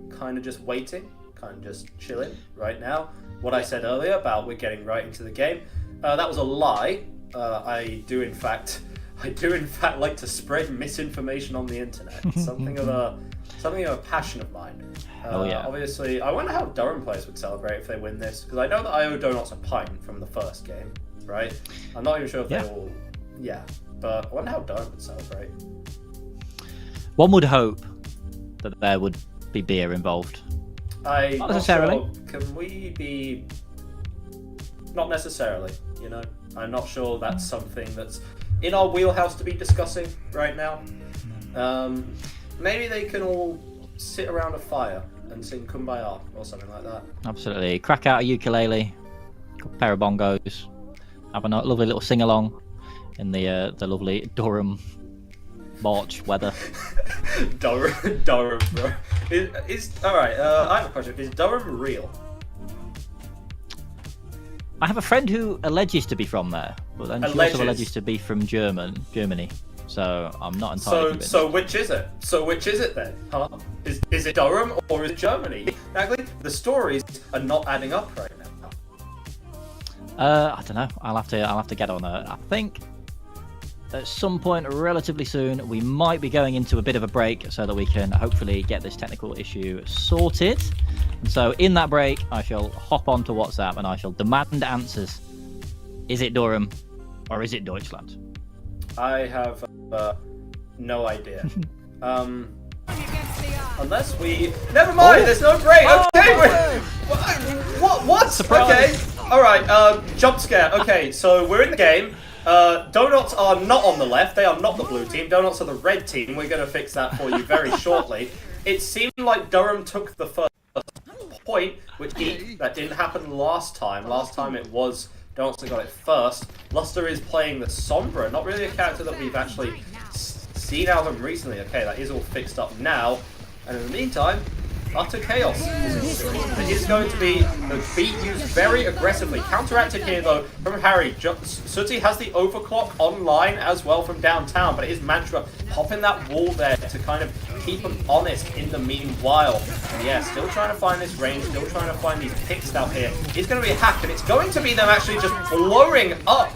kind of just waiting, kind of just chilling right now. What I said earlier about we're getting right into the game, that was a lie. I do in fact like to spread misinformation on the internet. It's something of a passion of mine. Oh yeah. Obviously, I wonder how Durham players would celebrate if they win this, because I know that I owe Donuts a pint from the first game, right? I'm not even sure if they will. Yeah, but I wonder how Durham would celebrate. One would hope that there would be beer involved. Not necessarily. Sure. Can we be? Not necessarily. You know, I'm not sure that's something that's in our wheelhouse to be discussing right now. Maybe they can all sit around a fire and sing Kumbaya or something like that. Absolutely. Crack out a ukulele, a pair of bongos, have a lovely little sing along in the lovely Durham March weather. Durham, bro. Is all right. I have a question. Is Durham real? I have a friend who alleges to be from there, but then she also alleges to be from Germany. So I'm not entirely convinced. So which is it? Then? Huh? Is it Durham or is it Germany? Exactly. The stories are not adding up right now. I don't know. I'll have to get on it. I think at some point relatively soon we might be going into a bit of a break so that we can hopefully get this technical issue sorted. And so in that break I shall hop onto WhatsApp and I shall demand answers. Is it Durham or is it Deutschland? I have no idea. Unless we... Never mind, there's no break! Okay, what? Surprise. Okay, alright, jump scare. Okay, so we're in the game. Donuts are not on the left, they are not the blue team. Donuts are the red team. We're going to fix that for you very shortly. It seemed like Durham took the first point, that didn't happen last time. Last time it was Donuts that got it first. Luster is playing the Sombra, not really a character that we've actually seen out of them recently. Okay, that is all fixed up now. And in the meantime, utter chaos is ensuing. It is going to be the beat used very aggressively. Counteracted here though from Harry. Sooty has the overclock online as well from downtown, but it is Mantra popping that wall there to kind of keep him honest in the meanwhile. And yeah, still trying to find this range, still trying to find these picks out here. It's going to be a hack, and it's going to be them actually just blowing up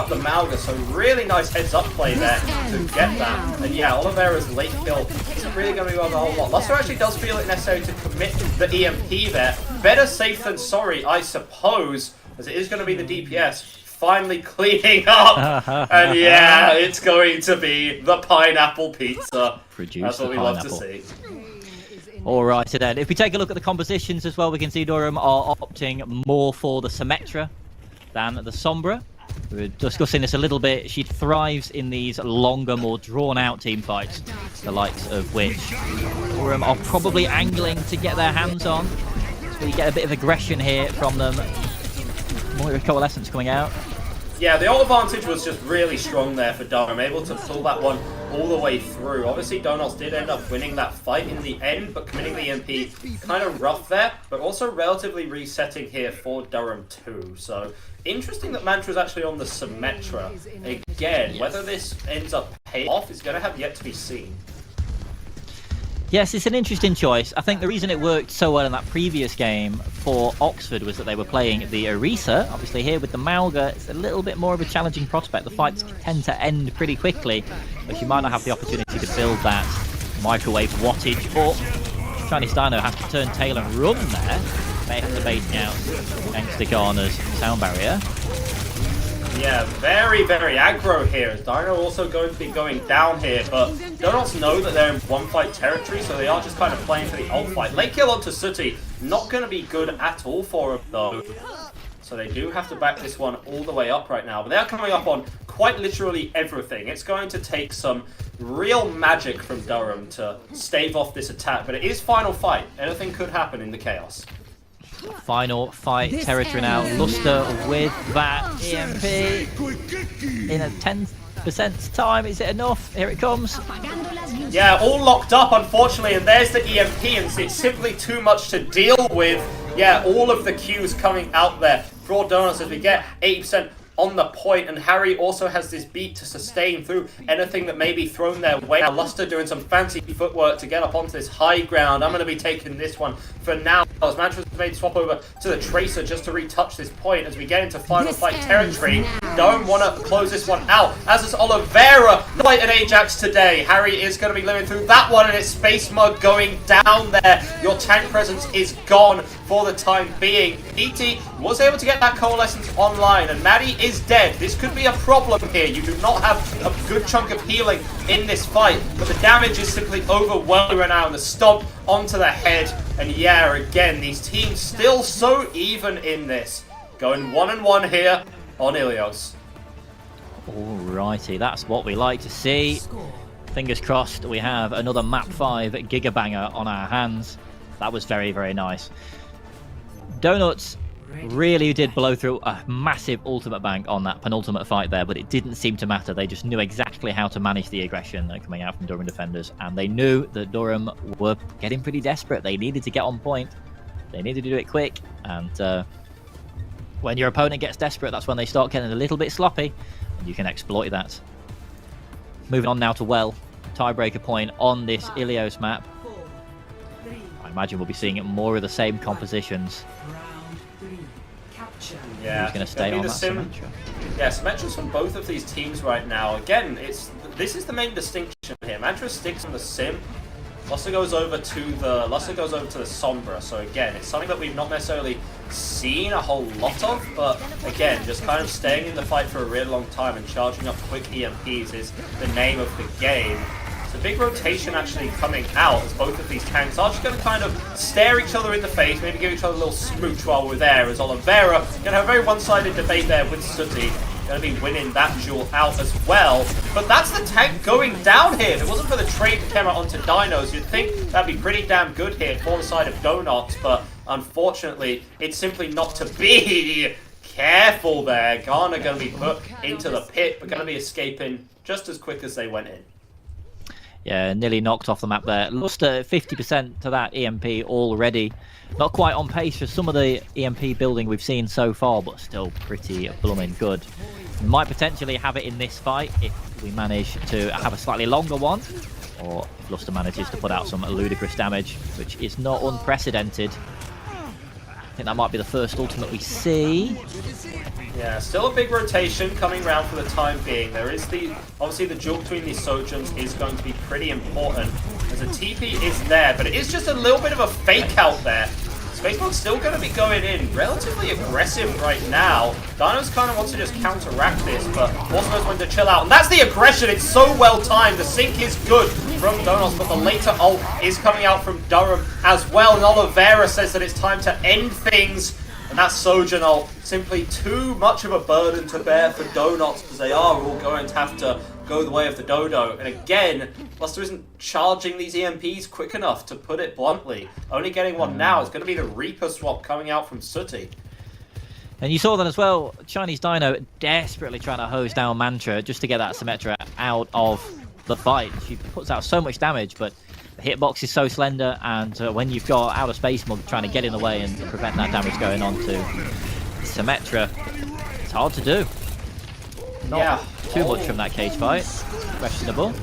the Malga. So really nice heads-up play there to get that. And yeah, Oliveira's late kill isn't really going to be worth a whole lot. Luster actually does feel it necessary to commit the EMP there. Better safe than sorry, I suppose, as it is going to be the DPS finally cleaning up. And yeah, it's going to be the pineapple pizza. That's what we love to see. Alright then, if we take a look at the compositions as well, we can see Durham are opting more for the Symmetra than the Sombra. We were discussing this a little bit. She thrives in these longer, more drawn-out team fights, the likes of which Durham are probably angling to get their hands on. So you get a bit of aggression here from them. More Coalescence coming out. Yeah, the ult advantage was just really strong there for Durham, able to pull that one all the way through. Obviously, Donuts did end up winning that fight in the end, but committing the EMP kind of rough there, but also relatively resetting here for Durham too. So, interesting that Mantra's actually on the Symmetra. Again, whether this ends up paying off is going to have yet to be seen. Yes, it's an interesting choice. I think the reason it worked so well in that previous game for Oxford was that they were playing the Orisa. Obviously here with the Malga, it's a little bit more of a challenging prospect. The fights tend to end pretty quickly, but you might not have the opportunity to build that microwave wattage up. Chinese Dino has to turn tail and run there. May have to bait out thanks to Garner's sound barrier. Yeah, very, very aggro here. As Dino also going to be going down here, but Donuts know that they're in one fight territory, so they are just kind of playing for the ult fight. Late kill onto Sooty, not going to be good at all for them though. So they do have to back this one all the way up right now, but they are coming up on quite literally everything. It's going to take some real magic from Durham to stave off this attack, but it is final fight. Anything could happen in the chaos. Final fight territory now. Luster with that EMP in a 10% time. Is it enough? Here it comes. Yeah, all locked up, unfortunately, and there's the EMP, and it's simply too much to deal with. Yeah, all of the Qs coming out there for Donuts as we get 80% on the point, and Harry also has this beat to sustain through anything that may be thrown their way. Now Luster doing some fancy footwork to get up onto this high ground. I'm going to be taking this one for now, as Mantra's made a swap over to the Tracer just to retouch this point as we get into final fight territory. Don't want to close this one out, as is Oliveira. Quite an Ajax today. Harry is going to be living through that one, and it's Space Mug going down there. Your tank presence is gone for the time being. E.T. was able to get that Coalescence online, and Maddie is dead. This could be a problem here. You do not have a good chunk of healing in this fight, but the damage is simply overwhelming right now, and the stomp onto the head. And yeah, again, these teams still so even in this. Going 1-1 here on Ilios. Alrighty, that's what we like to see. Fingers crossed we have another map 5 gigabanger on our hands. That was very, very nice. Donuts really did blow through a massive ultimate bank on that penultimate fight there, but it didn't seem to matter. They just knew exactly how to manage the aggression coming out from Durham defenders, and they knew that Durham were getting pretty desperate. They needed to get on point. They needed to do it quick, and when your opponent gets desperate, that's when they start getting a little bit sloppy, and you can exploit that. Moving on now to Well, tiebreaker point on this Ilios map. I imagine we'll be seeing more of the same compositions. Yeah, who's going to stay on that Symmetra? Yeah, Symmetra's from both of these teams right now. Again, this is the main distinction here. Mantra sticks on the Sim. Luster goes over to the Sombra. So again, it's something that we've not necessarily seen a whole lot of, but again, just kind of staying in the fight for a really long time and charging up quick EMPs is the name of the game. The big rotation actually coming out as both of these tanks are just going to kind of stare each other in the face, maybe give each other a little smooch while we're there, as Oliveira going to have a very one-sided debate there with Sooty. Going to be winning that duel out as well. But that's the tank going down here. If it wasn't for the trade that came out onto Dinos, you'd think that'd be pretty damn good here for the side of Donuts, but unfortunately, it's simply not to be. Careful there. Ghana going to be put into the pit, but going to be escaping just as quick as they went in. Yeah, nearly knocked off the map there. Lost 50% to that EMP already. Not quite on pace for some of the EMP building we've seen so far, but still pretty blooming good. Might potentially have it in this fight if we manage to have a slightly longer one, or if Luster manages to put out some ludicrous damage, which is not unprecedented. I think that might be the first ultimate we see. Yeah, still a big rotation coming around for the time being. There is obviously the duel between these Sojans is going to be pretty important, as a TP is there, but it is just a little bit of a fake out there. Spaceball's still going to be going in relatively aggressive right now. Dinos kind of wants to just counteract this, but also knows when to chill out. And that's the aggression. It's so well timed. The sync is good from Donos, but the later ult is coming out from Durham as well. And Oliveira says that it's time to end things. And that Sojan ult, simply too much of a burden to bear for Donuts, because they are all going to have to go the way of the Dodo. And again, Luster isn't charging these EMPs quick enough, to put it bluntly. Only getting one now is going to be the Reaper swap coming out from Sooty. And you saw that as well. Chinese Dino desperately trying to hose down Mantra just to get that Symmetra out of the fight. She puts out so much damage, but the hitbox is so slender, and when you've got Outer Space Mug trying to get in the way and prevent that damage going on to Symmetra, it's hard to do. Not too much from that cage fight. Questionable.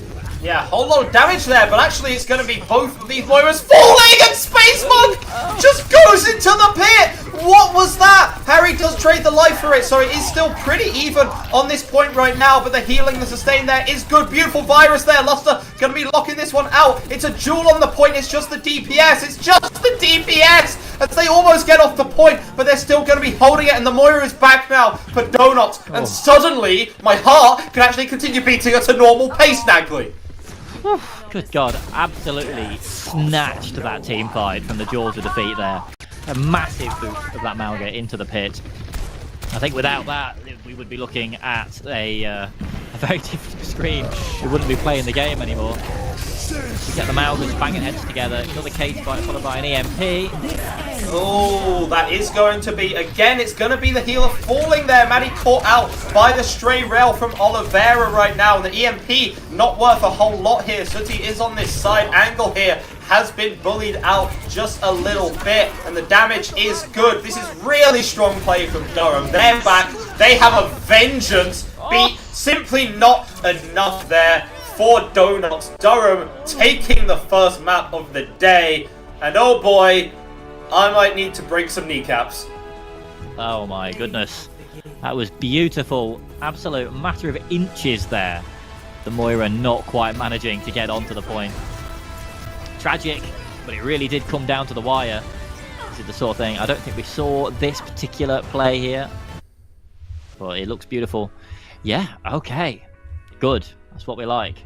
Yeah, a whole lot of damage there, but actually it's going to be both of these Moiras falling, and Space Mug just goes into the pit! What was that? Harry does trade the life for it, so it is still pretty even on this point right now, but the healing, the sustain there is good. Beautiful virus there. Luster going to be locking this one out. It's a duel on the point. It's just the DPS. It's just the DPS as they almost get off the point, but they're still going to be holding it, and the Moira is back now for Donuts, and suddenly my heart can actually continue beating at a normal pace, Nagley. Good God, absolutely snatched that team fight from the jaws of defeat there. A massive boost of that Malga into the pit. I think without that, we would be looking at a very different screen. We wouldn't be playing the game anymore. We get the Malgas banging heads together. Another cage fight followed by an EMP. Oh, that is going to be, again, it's going to be the healer falling there. Maddie caught out by the stray rail from Oliveira right now. And the EMP not worth a whole lot here. Sooty is on this side. Angle here has been bullied out just a little bit. And the damage is good. This is really strong play from Durham. They're back. They have a vengeance beat. Simply not enough there for Donuts. Durham taking the first map of the day. And oh boy, I might need to break some kneecaps. Oh my goodness. That was beautiful. Absolute matter of inches there. The Moira not quite managing to get onto the point. Tragic, but it really did come down to the wire. This is the sort of thing. I don't think we saw this particular play here. But it looks beautiful. Yeah, okay. Good. That's what we like.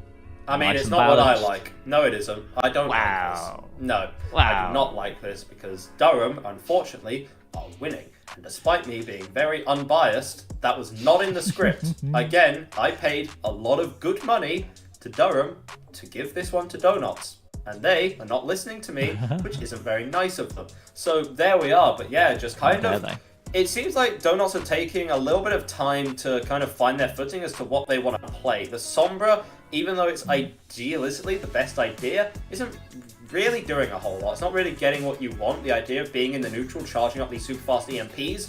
I mean, Nice it's and not what I balanced. like. No, it isn't. I don't like this. No, I do not like this because Durham, unfortunately, are winning. And despite me being very unbiased, that was not in the script. Again, I paid a lot of good money to Durham to give this one to Donuts. And they are not listening to me, which isn't very nice of them. So there we are. But yeah, just kind of... It seems like Donuts are taking a little bit of time to kind of find their footing as to what they want to play. The Sombra, even though it's idealistically the best idea, isn't really doing a whole lot. It's not really getting what you want. The idea of being in the neutral, charging up these super fast EMPs,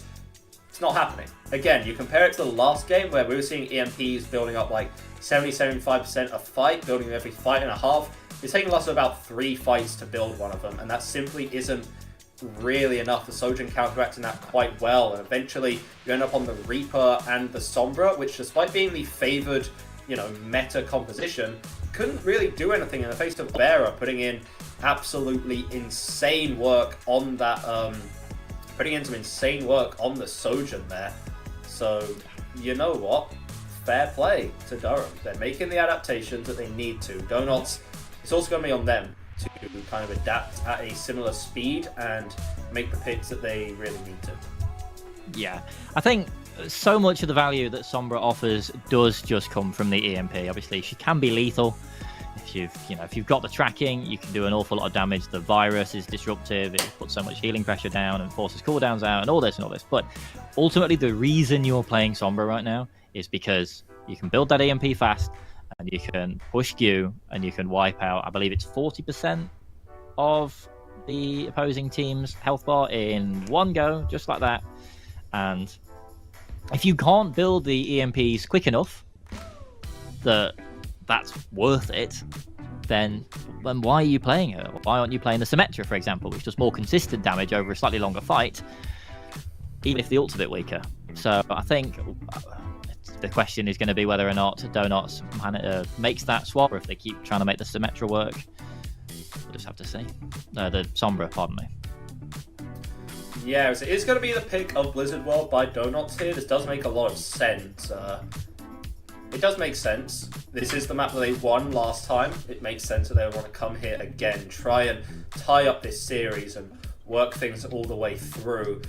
it's not happening. Again, you compare it to the last game where we were seeing EMPs building up like 70-75% a fight, building every fight and a half. It's taking us about 3 fights to build one of them, and that simply isn't really enough. The Sojourn counteracting that quite well, and eventually you end up on the Reaper and the Sombra, which despite being the favoured, meta composition, couldn't really do anything in the face of Vera putting in absolutely insane work on that, putting in some insane work on the Sojourn there. So, you know what? Fair play to Durham. They're making the adaptations that they need to. Donuts, it's also going to be on them to kind of adapt at a similar speed and make the picks that they really need to. Yeah, I think so much of the value that Sombra offers does just come from the EMP. Obviously, she can be lethal. If you've got the tracking, you can do an awful lot of damage. The virus is disruptive. It puts so much healing pressure down and forces cooldowns out and all this and all this. But ultimately, the reason you're playing Sombra right now is because you can build that EMP fast and you can push Q and you can wipe out, I believe it's 40% of the opposing team's health bar in one go, just like that. And if you can't build the EMPs quick enough that's worth it, then why are you playing her? Why aren't you playing the Symmetra, for example, which does more consistent damage over a slightly longer fight, even if the ult's a bit weaker? So I think the question is going to be whether or not Donuts makes that swap, or if they keep trying to make the Symmetra work. We'll just have to see. The Sombra, pardon me. Yeah, so it's going to be the pick of Blizzard World by Donuts here. This does make a lot of sense. It does make sense. This is the map that they won last time. It makes sense that they would want to come here again, try and tie up this series and work things all the way through.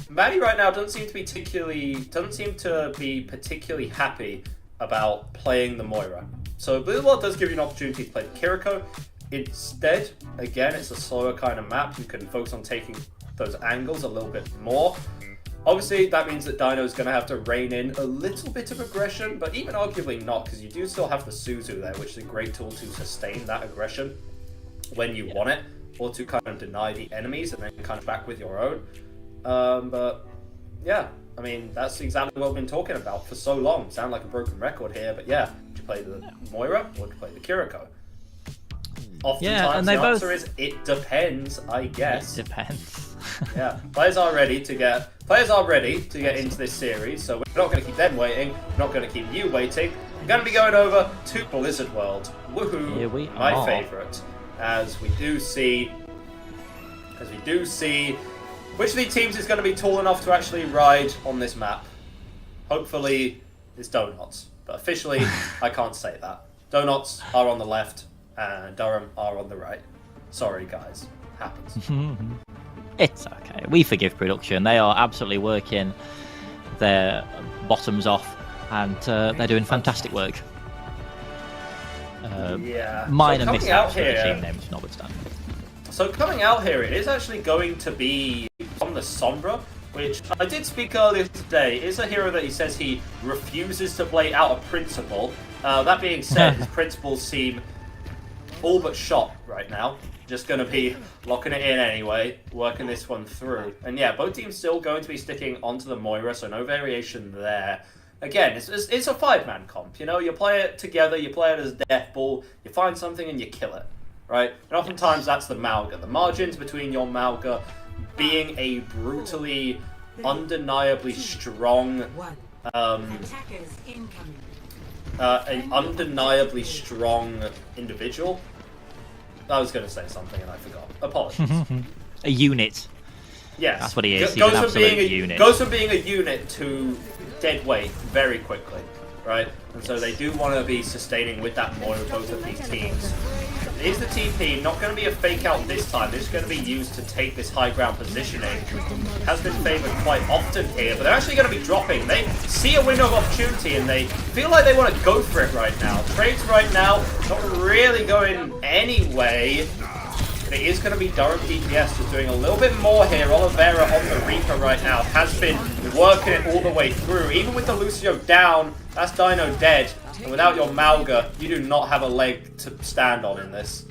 Maddie right now doesn't seem to be particularly happy about playing the Moira. So Blizzard World does give you an opportunity to play the Kiriko. Instead, again, it's a slower kind of map. You can focus on taking those angles a little bit more. Obviously, that means that Dino is going to have to rein in a little bit of aggression, but even arguably not, because you do still have the Suzu there, which is a great tool to sustain that aggression when you want it, or to kind of deny the enemies and then kind of back with your own. But yeah, I mean, that's exactly what we've been talking about for so long. Sound like a broken record here, but yeah, would you play the Moira or would you play the Kiriko? Oftentimes and the they answer is, it depends, I guess. It depends. Yeah, players are ready to get into this series, so we're not going to keep them waiting. We're not going to keep you waiting. We're going to be going over to Blizzard World. Woohoo! Here we my are. favourite. As we do see which of these teams is going to be tall enough to actually ride on this map. Hopefully, it's Donuts, but officially, I can't say that. Donuts are on the left, and Durham are on the right. Sorry, guys. Happens. It's okay. We forgive production. They are absolutely working their bottoms off, and they're doing fantastic work. Yeah. Minor So mishaps for the team names notwithstanding. So coming out here, it is actually going to be from the Sombra, which I did speak earlier today. It is a hero that he says he refuses to play out of principle. That being said, his principles seem all but shot right now. Just going to be locking it in anyway, working this one through. And yeah, both teams still going to be sticking onto the Moira, so no variation there. Again, it's a 5-man comp, you know? You play it together, you play it as death ball, you find something and you kill it, right? And oftentimes that's the Malga. The margins between your Malga being a brutally, undeniably strong, an undeniably strong individual. I was going to say something and I forgot. Apologies. A unit. Yes. That's what he is. He's an absolute unit. Goes from being a unit to dead weight very quickly, right? And so they do want to be sustaining with that more of both of these teams. Here's the TP, not going to be a fake out this time. This is going to be used to take this high ground positioning. Has been favoured quite often here, but they're actually going to be dropping. They see a window of opportunity and they feel like they want to go for it right now. Trades right now, not really going anyway. But it is going to be Durham DPS just doing a little bit more here. Oliveira on the Reaper right now has been working it all the way through. Even with the Lucio down, that's Dino dead. And without your Malga, you do not have a leg to stand on in this.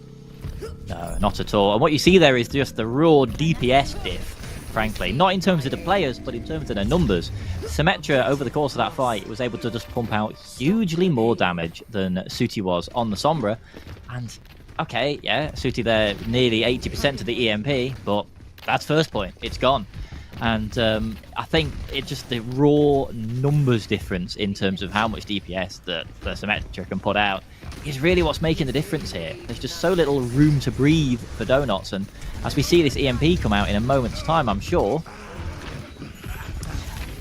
No, not at all. And what you see there is just the raw DPS diff, frankly. Not in terms of the players, but in terms of their numbers. Symmetra, over the course of that fight, was able to just pump out hugely more damage than Suti was on the Sombra. And, okay, yeah, Suti there nearly 80% to the EMP, but that's first point. It's gone. And I think it's just the raw numbers difference in terms of how much DPS that the Symmetra can put out is really what's making the difference here. There's just so little room to breathe for Donuts, and as we see this EMP come out in a moment's time, I'm sure,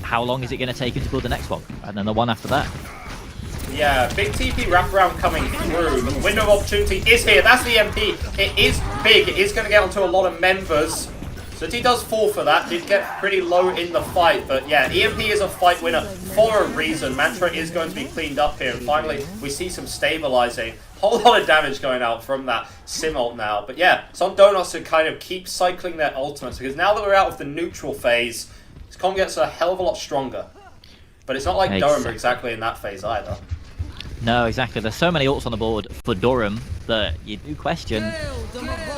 how long is it going to take him to build the next one? And then the one after that? Yeah, big TP wraparound coming through, but the window of opportunity is here. That's the EMP. It is big. It is going to get onto a lot of members. So he does fall for that, did get pretty low in the fight, but yeah, EMP is a fight winner for a reason. Mantra is going to be cleaned up here, and finally we see some stabilizing. Whole lot of damage going out from that Sim ult now. But yeah, it's on Donuts to kind of keep cycling their ultimates, because now that we're out of the neutral phase, this comp gets a hell of a lot stronger. But it's not like Durham are exactly in that phase either. No, exactly. There's so many ults on the board for Durham that you do question,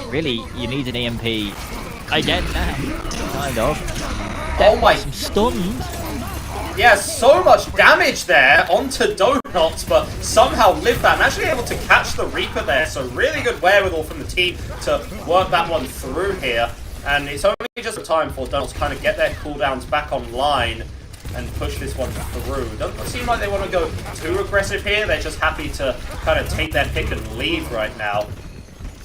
really, you need an EMP again now, kind of. Oh my... Some stunned. Yeah, so much damage there onto Donuts, but somehow lived that and actually able to catch the Reaper there. So really good wherewithal from the team to work that one through here. And it's only just a time for Donuts to kind of get their cooldowns back online and push this one through. Doesn't seem like they want to go too aggressive here. They're just happy to kind of take their pick and leave right now.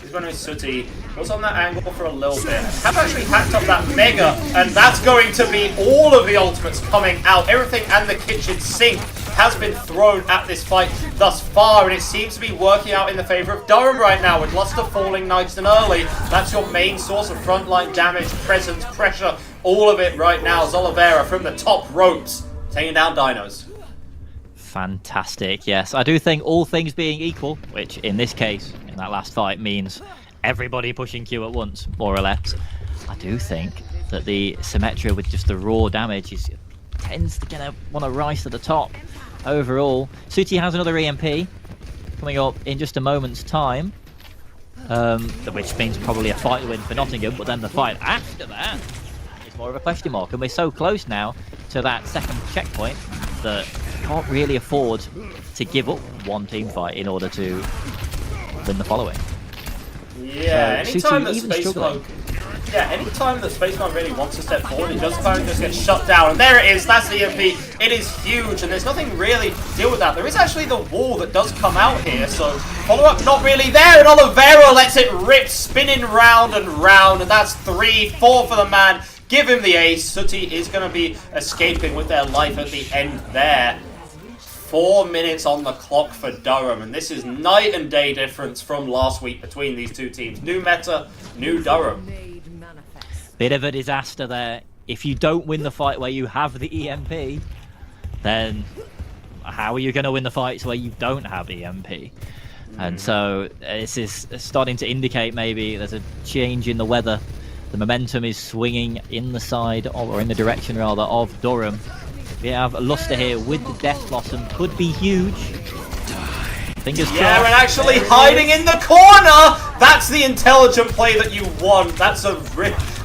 He's going to be Suti. Was on that angle for a little bit. Have actually hacked up that Mega, and that's going to be all of the ultimates coming out. Everything and the kitchen sink has been thrown at this fight thus far, and it seems to be working out in the favour of Durham right now, with Luster falling nice and early. That's your main source of frontline damage, presence, pressure, all of it right now. Oliveira from the top ropes, taking down Dinos. Fantastic, yes. I do think all things being equal, which in this case, in that last fight, means everybody pushing Q at once, more or less. I do think that the Symmetra with just the raw damage tends to want to rise to the top overall. Suti has another EMP coming up in just a moment's time, which means probably a fight win for Nottingham, but then the fight after that is more of a question mark, and we're so close now to that second checkpoint that you can't really afford to give up one team fight in order to win the following. Yeah, so anytime that even Space struggling. Smoke Yeah, anytime that Spaceman really wants to step forward, it does kind of just get shut down. And there it is, that's the EMP. It is huge, and there's nothing really to deal with that. There is actually the wall that does come out here, so follow-up not really there, and Oliveira lets it rip, spinning round, and that's 3-4 for the man. Give him the ace. Sooty is going to be escaping with their life at the end there. 4 minutes on the clock for Durham, and this is night and day difference from last week between these two teams. New meta, new Durham. Bit of a disaster there. If you don't win the fight where you have the EMP, then how are you going to win the fights where you don't have EMP? And so this is starting to indicate maybe there's a change in the weather. The momentum is swinging in the side, or in the direction rather, of Durham. We have Luster here with the Death Blossom. Could be huge. Fingers crossed. Yeah, and actually hiding in the corner! That's the intelligent play that you want. That's a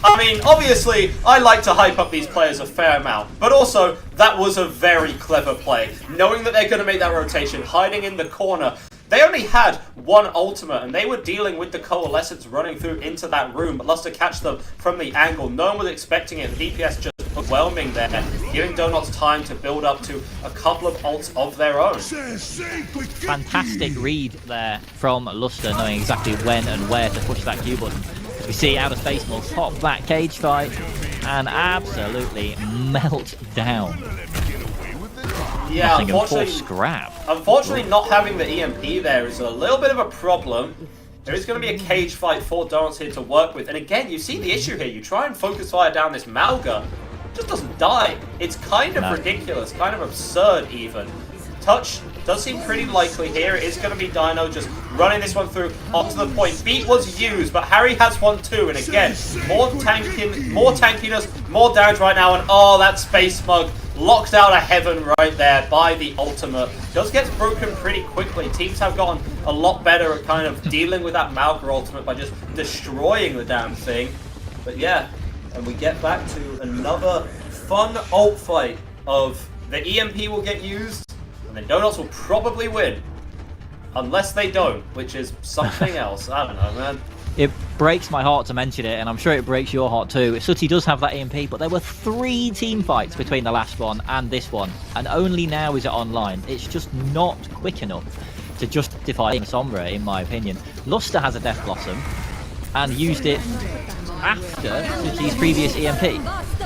I mean, obviously, I like to hype up these players a fair amount, but also, that was a very clever play. Knowing that they're going to make that rotation, hiding in the corner. They only had one ultimate, and they were dealing with the Coalescence running through into that room, but Luster catch them from the angle. No one was expecting it. The DPS just overwhelming there, giving Donuts time to build up to a couple of ults of their own. Fantastic read there from Luster, knowing exactly when and where to push that Q button. As we see Outer Space will pop that cage fight and absolutely melt down. Yeah, unfortunately not having the EMP there is a little bit of a problem. There is going to be a cage fight for Donuts here to work with. And again, you see the issue here. You try and focus fire down this Malga, it just doesn't die. It's kind of ridiculous, kind of absurd even. Touch does seem pretty likely here. It is going to be Dino just running this one through up to the point. Beat was used, but Harry has one too. And again, more tankiness, more damage right now. And oh, that Space Mug locked out of heaven right there by the ultimate. Does get broken pretty quickly. Teams have gotten a lot better at kind of dealing with that Malga ultimate by just destroying the damn thing. But yeah, and we get back to another fun ult fight of the EMP will get used, and then Donuts will probably win. Unless they don't, which is something else. I don't know, man. It breaks my heart to mention it, and I'm sure it breaks your heart too. Sooty does have that EMP, but there were 3 team fights between the last one and this one, and only now is it online. It's just not quick enough to justify Sombra, in my opinion. Luster has a Death Blossom, and used it after Sooty's previous EMP.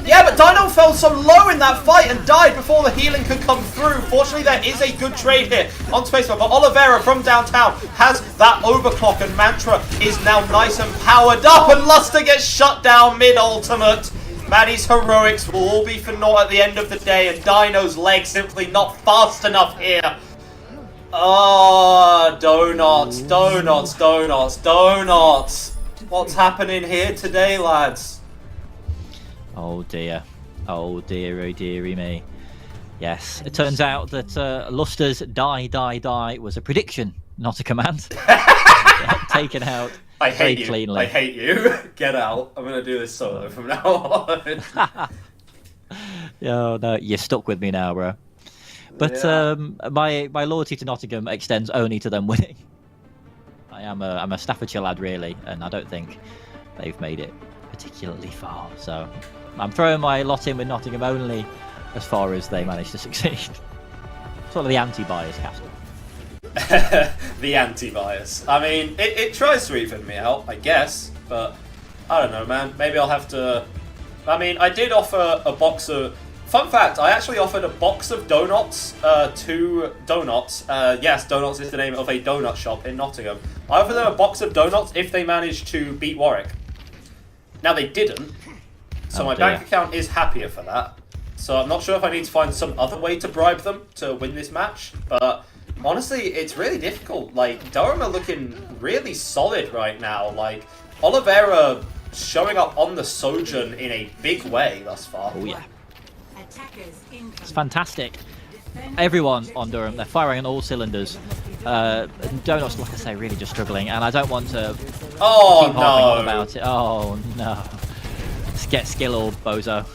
Yeah, but Dino fell so low in that fight and died before the healing could come through. Fortunately, there is a good trade here on Spaceman, but Oliveira from downtown has that overclock, and Mantra is now nice and powered up, and Luster gets shut down mid-ultimate. Maddie's heroics will all be for naught at the end of the day, and Dino's leg simply not fast enough here. Oh, Donuts. What's happening here today, lads? Oh dear, oh dearie me. Yes, it turns out that Luster's die was a prediction, not a command. Taken out very cleanly. I hate you. Get out. I'm going to do this solo from now on. Oh no, you're stuck with me now, bro. But yeah. My loyalty to Nottingham extends only to them winning. I'm a Staffordshire lad, really, and I don't think they've made it particularly far. So I'm throwing my lot in with Nottingham only as far as they manage to succeed. Sort of the anti-bias, Castle. The anti-bias. I mean, it tries to even me out, I guess, but I don't know, man. Maybe I'll have to... I mean, I did offer a box of... Fun fact, I actually offered a box of donuts to Donuts. Yes, Donuts is the name of a donut shop in Nottingham. I offered them a box of donuts if they managed to beat Warwick. Now, they didn't, so my bank account is happier for that. So I'm not sure if I need to find some other way to bribe them to win this match, but honestly, it's really difficult. Like, Durham are looking really solid right now. Like, Oliveira showing up on the Sojourn in a big way thus far. Oh, yeah. It's fantastic. Everyone on Durham, they're firing on all cylinders. Donuts, like I say, really just struggling, and I don't want to keep harping on about it. Oh no. Get Skill Orb, bozo.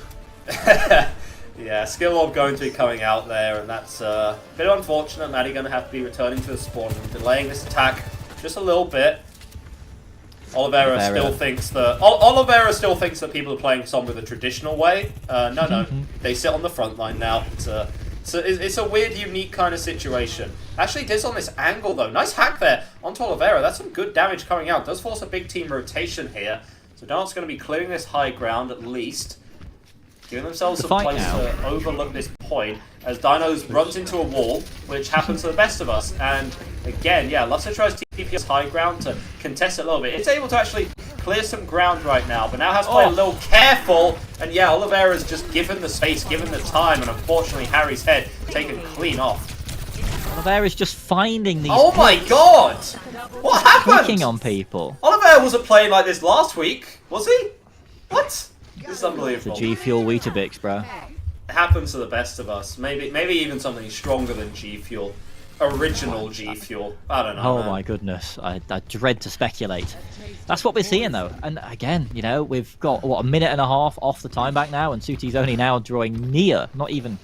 Yeah, Skill Orb going to be coming out there, and that's a bit unfortunate. Maddie going to have to be returning to the spawn and delaying this attack just a little bit. Oliveira still thinks that Oliveira still thinks that people are playing Sombra the traditional way. No, they sit on the front line now. It's a weird, unique kind of situation. Actually, Diz on this angle though, nice hack there onto Oliveira. That's some good damage coming out. Does force a big team rotation here. So Dart's going to be clearing this high ground at least, giving themselves some place to overlook this point as Dinos runs into a wall, which happens to the best of us. And again, yeah, Luster tries TPS high ground to contest it a little bit. It's able to actually clear some ground right now, but now has to play a little careful. And yeah, Oliveira's just given the space, given the time, and unfortunately Harry's head taken clean off. Oliveira's just finding these. Oh my god! What happened? Clicking on people. Oliveira wasn't playing like this last week, was he? What? This is unbelievable. The G Fuel Weetabix, bro. It happens to the best of us. Maybe even something stronger than G Fuel. Original G Fuel. I don't know. Oh my goodness. I dread to speculate. That's what we're seeing though. And again, you know, we've got what, a minute and a half off the time back now, and Suti's only now drawing near, not even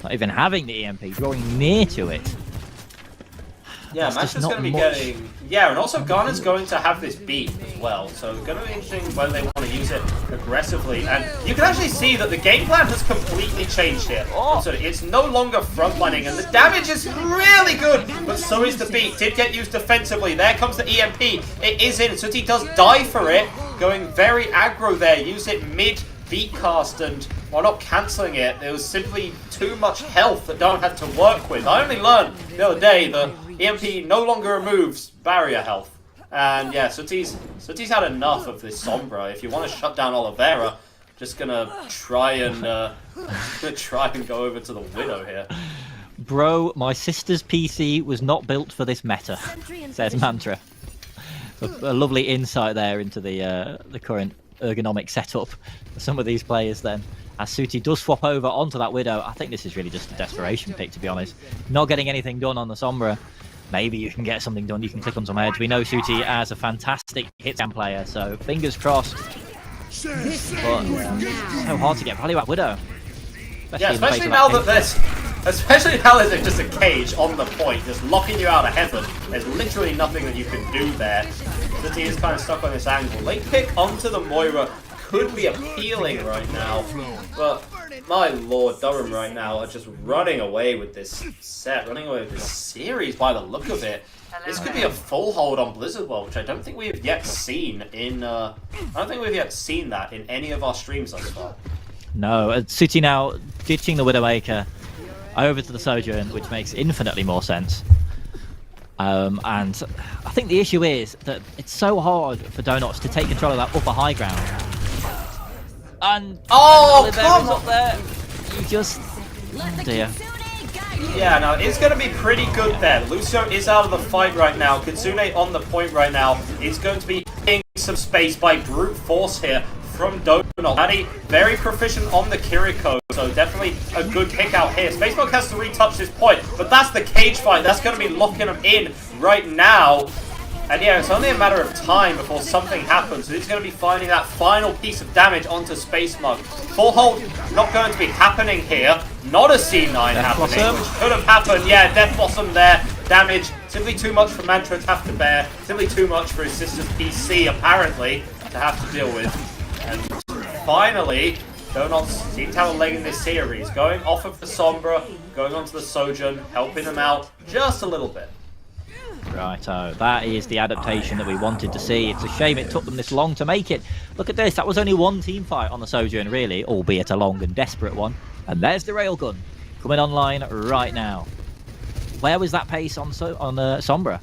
having the EMP, drawing near to it. Yeah, Match is going to be getting... Yeah, and also Garner's going to have this beat as well, so it's going to be interesting whether they want to use it aggressively. And you can actually see that the game plan has completely changed here. So it's no longer frontlining, and the damage is really good, but so is the beat. Did get used defensively. There comes the EMP. It is in. Suti does die for it, going very aggro there. Use it mid beat cast, and while not cancelling it, there was simply too much health that Darren had to work with. I only learned the other day that EMP no longer removes barrier health. And yeah, Suti's had enough of this Sombra. If you want to shut down Oliveira, just gonna try and go over to the Widow here. Bro, my sister's PC was not built for this meta, says Mantra. A lovely insight there into the current ergonomic setup for some of these players then. As Suti does swap over onto that Widow, I think this is really just a desperation pick, to be honest. Not getting anything done on the Sombra. Maybe you can get something done, you can click on some heads. We know Suti as a fantastic hit scan player, so fingers crossed. But so hard to get value at Widow. Especially now that there's just a cage on the point, just locking you out of heaven. There's literally nothing that you can do there. Suti is kind of stuck on this angle. Late pick onto the Moira could be appealing right now, but my lord, Durham right now are just running away with this set, running away with this series by the look of it. This could be a full hold on Blizzard World, which I don't think we have yet seen in. I don't think we've yet seen that in any of our streams thus far. No, Suti now ditching the Widowmaker over to the Sojourn, which makes infinitely more sense. And I think the issue is that it's so hard for Donuts to take control of that upper high ground. And come up there. You just... Oh dear. Yeah, no, it's going to be pretty good there. Lucio is out of the fight right now. Kitsune on the point right now. It's going to be getting some space by brute force here from Donut. Maddie, very proficient on the Kiriko, so definitely a good pick out here. Spacebug has to retouch this point, but that's the cage fight. That's going to be locking him in right now. And yeah, it's only a matter of time before something happens. So he's going to be finding that final piece of damage onto Space Mug. Full hold not going to be happening here. Not a C9 happening, which could have happened. Yeah, Death Blossom there. Damage. Simply too much for Mantra to have to bear. Simply too much for his sister's PC, apparently, to have to deal with. And finally, Donuts seem to have a leg in this series. Going off of the Sombra, going onto the Sojourn, helping them out just a little bit. Righto, that is the adaptation that we wanted to see. It's a shame it took them this long to make it. Look at this, that was only one team fight on the Sojourn really, albeit a long and desperate one. And there's the railgun coming online right now. Where was that pace on Sombra?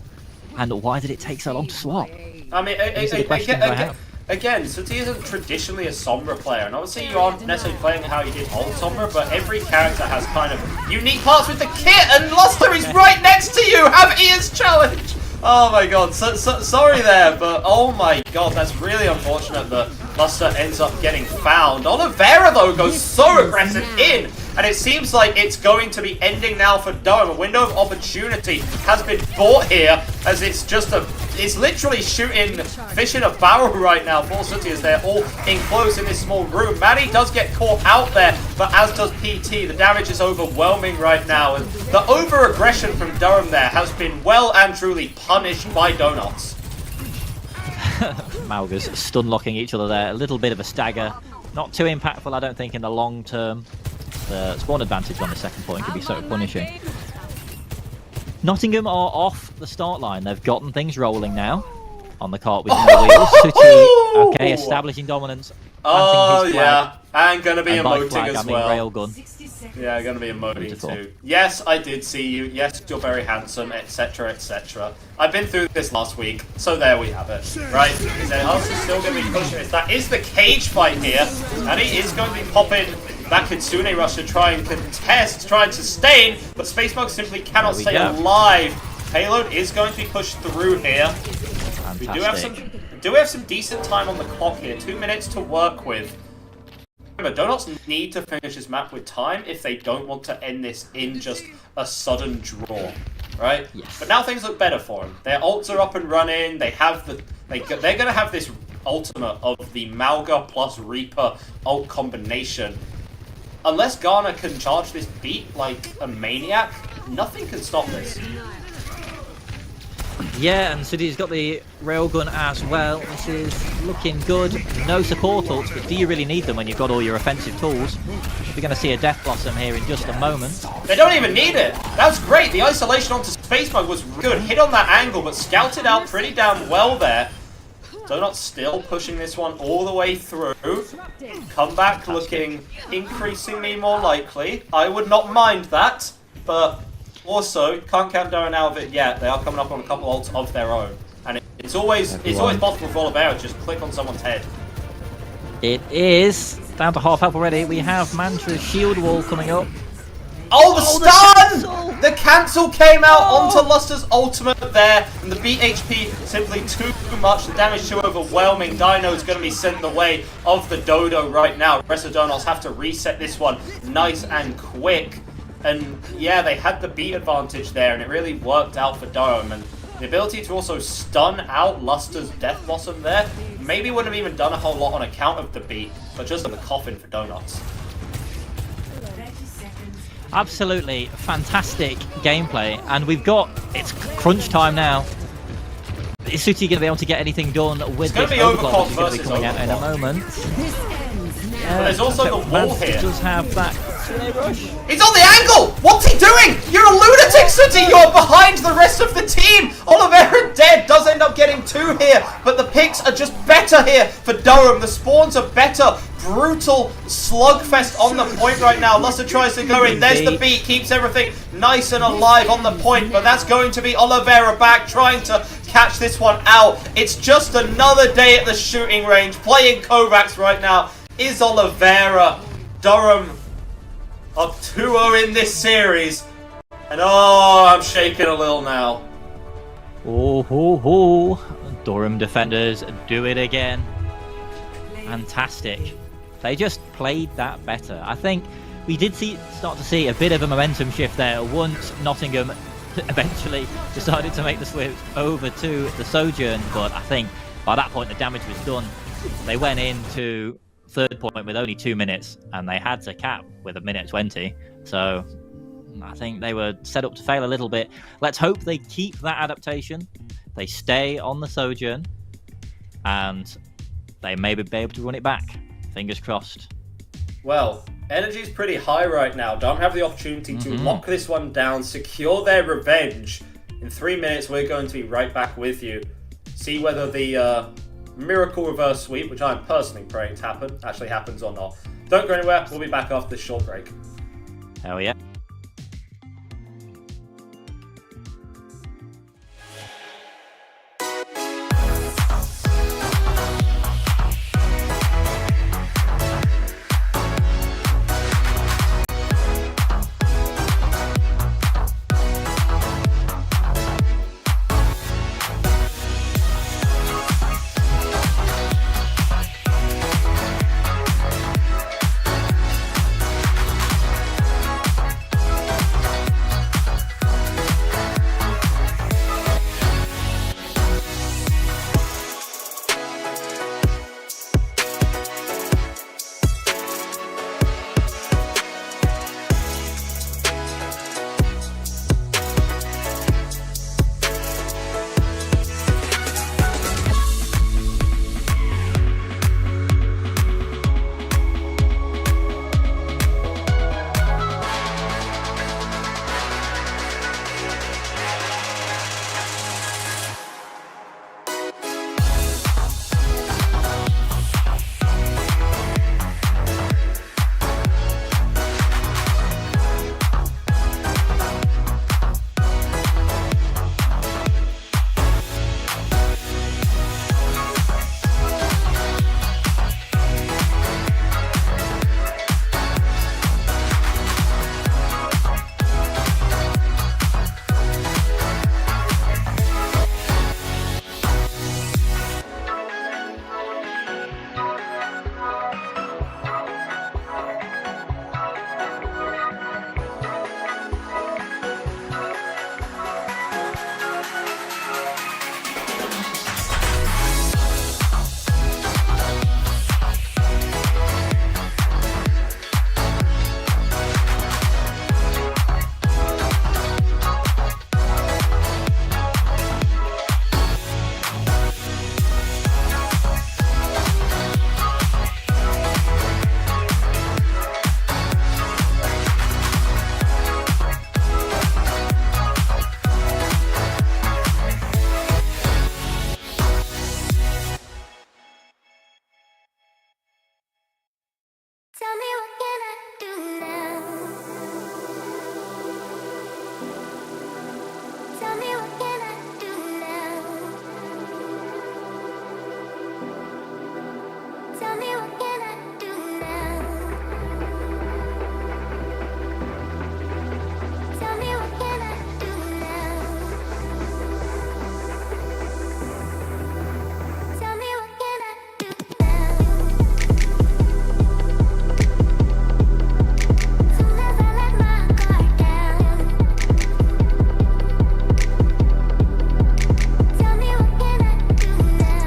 And why did it take so long to swap? I mean, again, Suti isn't traditionally a Sombra player, and obviously you aren't necessarily playing how you did old Sombra, but every character has kind of unique parts with the kit, and Luster is right next to you! Have Ian's challenge! Oh my god, sorry there, but oh my god, that's really unfortunate that Luster ends up getting found. Oliveira, though, goes so aggressive in, and it seems like it's going to be ending now for Durham. A window of opportunity has been bought here, as it's just it's literally shooting fish in a barrel right now for Suti as they're all enclosed in this small room. Maddie does get caught out there, but as does PT. The damage is overwhelming right now, and the over-aggression from Durham there has been well and truly punished by Donuts. Mauga's stun locking each other there. A little bit of a stagger. Not too impactful, I don't think, in the long term. The spawn advantage on the second point could be so punishing. Nottingham are off the start line. They've gotten things rolling now on the cart with no wheels. Suti, okay, establishing dominance. Oh, His flag. yeah. And gonna be And by emoting flag, as I mean well. railgun. Yeah, gonna be emoting Beautiful. too. Yes, I did see you. Yes, you're very handsome, etc., etc. I've been through this last week, so there we have it. Right? Us is still gonna be pushing this. That is the cage fight here, and he is going to be popping that Kitsune Rush to try and contest, try and sustain, but Space Mug simply cannot There we stay go. alive. Payload is going to be pushed through here. Fantastic. We do have some decent time on the clock here. 2 minutes to work with. Remember, Donuts need to finish this map with time if they don't want to end this in just a sudden draw, right? Yes. But now things look better for them. Their ults are up and running. They have they're going to have this ultimate of the Mauga plus Reaper ult combination. Unless Garner can charge this beat like a maniac, nothing can stop this. Yeah, and Sudhi's got the railgun as well. This is looking good. No support ults, but do you really need them when you've got all your offensive tools? We're going to see a Death Blossom here in just a moment. They don't even need it. That's great. The isolation onto Space Mug was good. Hit on that angle, but scouted out pretty damn well there. Donut still pushing this one all the way through. Comeback looking increasingly more likely. I would not mind that, but also can't count Donut out of it yet. They are coming up on a couple ults of their own, and it's always possible for Oliveira to just click on someone's head. It is down to half health already. We have Mantra's shield wall coming up. Oh, the stun! cancel! The cancel came out onto Luster's ultimate there, and the beat HP simply too much. The damage too overwhelming. Dino is going to be sent the way of the Dodo right now. The rest of Donuts have to reset this one nice and quick. And yeah, they had the beat advantage there, and it really worked out for Dome. And the ability to also stun out Luster's Death Blossom there maybe wouldn't have even done a whole lot on account of the beat, but just on the coffin for Donuts. Absolutely fantastic gameplay, and it's crunch time now. Is Suti going to be able to get anything done with It's this gonna be overclock, Overclock which is going to be coming out in a versus moment? But there's also the wall Mance here. does have that Kitsune Rush. He's on the angle! What's he doing? You're a lunatic, Sooty! You're behind the rest of the team! Oliveira dead does end up getting 2 here, but the picks are just better here for Durham. The spawns are better. Brutal slugfest on the point right now. Luster tries to go in. There's the beat. Keeps everything nice and alive on the point, but that's going to be Oliveira back trying to catch this one out. It's just another day at the shooting range. Playing Kovacs right now is Oliveira. Durham up 2-0 in this series. And oh, I'm shaking a little now. Oh. Durham defenders do it again. Fantastic. They just played that better. I think we did start to see a bit of a momentum shift there once Nottingham eventually decided to make the switch over to the Sojourn, but I think by that point the damage was done. They went into third point with only 2 minutes, and they had to cap with 1:20. So I think they were set up to fail a little bit. Let's hope they keep that adaptation. They stay on the Sojourn, and they may be able to run it back. Fingers crossed. Well, energy's pretty high right now. Don't have the opportunity to lock this one down, secure their revenge. In 3 minutes, we're going to be right back with you. See whether the miracle reverse sweep, which I'm personally praying to happen, actually happens or not. Don't go anywhere. We'll be back after this short break. Hell yeah. Tell me what can I do now? Tell me what can I do now? Tell me what can I do now? Tell me what can I do now? Tell me what can I do now? Soon as I let my guard down. Tell me what can I do now?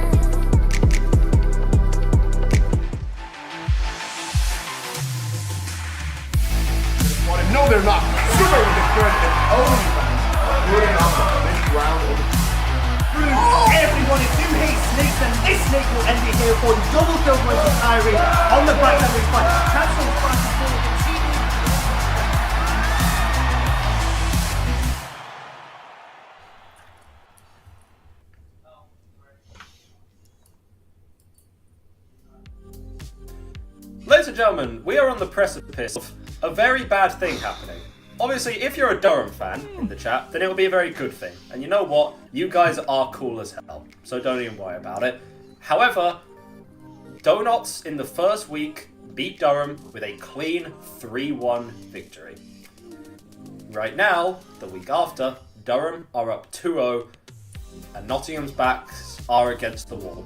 No, they're not. Super with the threat and only fans. Putting up a big round of Everyone, if you hate snakes, then this snake will end it here for the double kill going to Kyrie on the back of his fight. Cancels flashes forward and Ladies and gentlemen, we are on the precipice of a very bad thing happening. Obviously, if you're a Durham fan in the chat, then it will be a very good thing. And you know what? You guys are cool as hell, so don't even worry about it. However, Donuts in the first week beat Durham with a clean 3-1 victory. Right now, the week after, Durham are up 2-0, and Nottingham's backs are against the wall.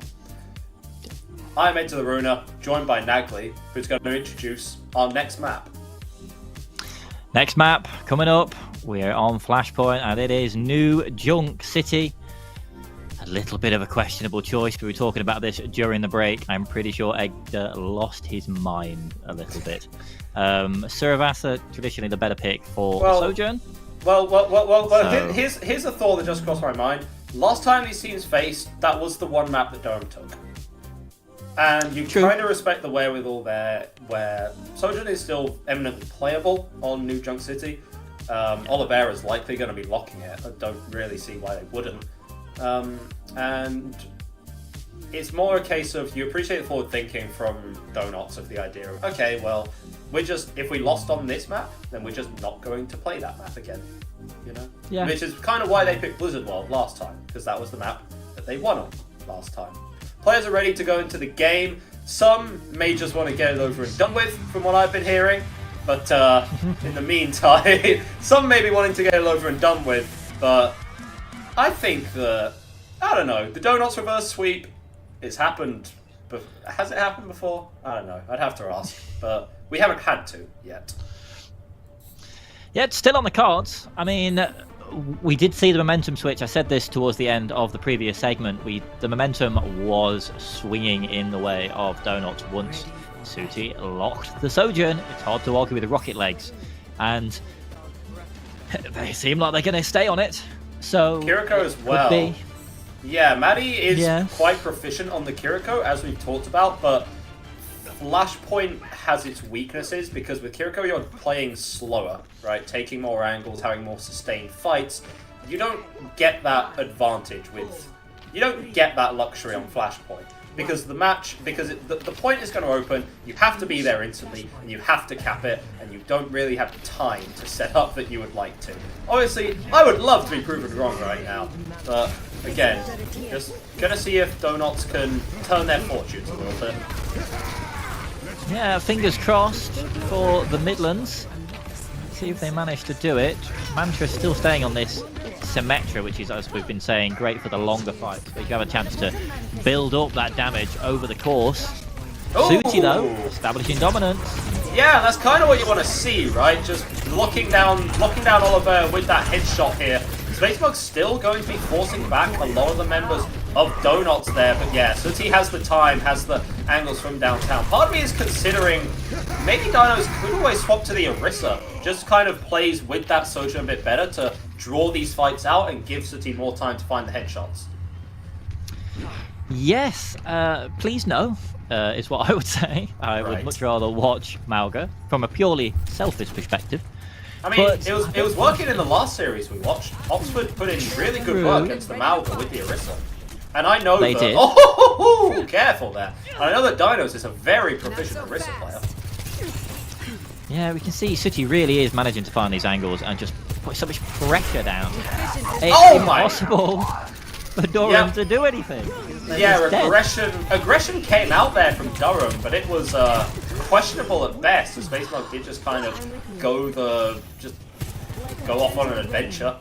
I'm Ed to the Ruiner, joined by Nagley, who's going to introduce our next map. Next map coming up, we're on Flashpoint, and it is New Junk City. A little bit of a questionable choice. We were talking about this during the break. I'm pretty sure Edgar lost his mind a little bit. Suravasa, traditionally the better pick for Sojourn. So. Here's a thought that just crossed my mind. Last time these teams faced, that was the one map that Durham took. And you kind of respect the wherewithal there, where Sojourn is still eminently playable on New Junk City. Oliveira is likely going to be locking it. I don't really see why they wouldn't. And it's more a case of you appreciate the forward thinking from Donuts of the idea of, okay, well, if we lost on this map, then we're just not going to play that map again. You know? Yeah. Which is kind of why they picked Blizzard World last time, because that was the map that they won on last time. Players are ready to go into the game. Some may just want to get it over and done with, from what I've been hearing. But in the meantime, some may be wanting to get it over and done with. But I think I don't know, the Donuts reverse sweep, it's happened. Has it happened before? I don't know. I'd have to ask. But we haven't had to yet. Yeah, it's still on the cards. I mean, we did see the momentum switch. I said this towards the end of the previous segment. The momentum was swinging in the way of Donuts once Suti locked the Sojourn. It's hard to argue with the rocket legs, and they seem like they're going to stay on it. So Kiriko as well. Yeah, Maddie is quite proficient on the Kiriko, as we've talked about, but Flashpoint has its weaknesses because with Kiriko you're playing slower, right? Taking more angles, having more sustained fights. You don't get that advantage you don't get that luxury on Flashpoint because the point is going to open, you have to be there instantly and you have to cap it and you don't really have time to set up that you would like to. Obviously, I would love to be proven wrong right now, but again, just gonna see if Donuts can turn their fortunes a little bit. Yeah, fingers crossed for the Midlands. See if they manage to do it. Mantra's still staying on this Symmetra, which is, as we've been saying, great for the longer fights. But you have a chance to build up that damage over the course. Suti, though, establishing dominance. Yeah, that's kind of what you want to see, right? Just locking down Oliver with that headshot here. Spacebug's still going to be forcing back a lot of the members of Donuts there, but yeah, Suti has the time, has the angles from downtown. Part of me is considering maybe Dinos could always swap to the Orisa, just kind of plays with that Sojourn a bit better to draw these fights out and give Suti more time to find the headshots. Yes, please no, is what I would say. I would much rather watch Mauga from a purely selfish perspective. I mean, it was working in the last series we watched. Oxford put in really good work against the Mauga with the Orisa. And I know did. Oh, careful there. And I know that Dinos is a very proficient Orisa player. Yeah, we can see Sooty really is managing to find these angles and just put so much pressure down. It's Oh my- impossible for Durham to do anything. They're Yeah, just dead. aggression came out there from Durham, but it was questionable at best. As Space Mode did just kind of go off on an adventure,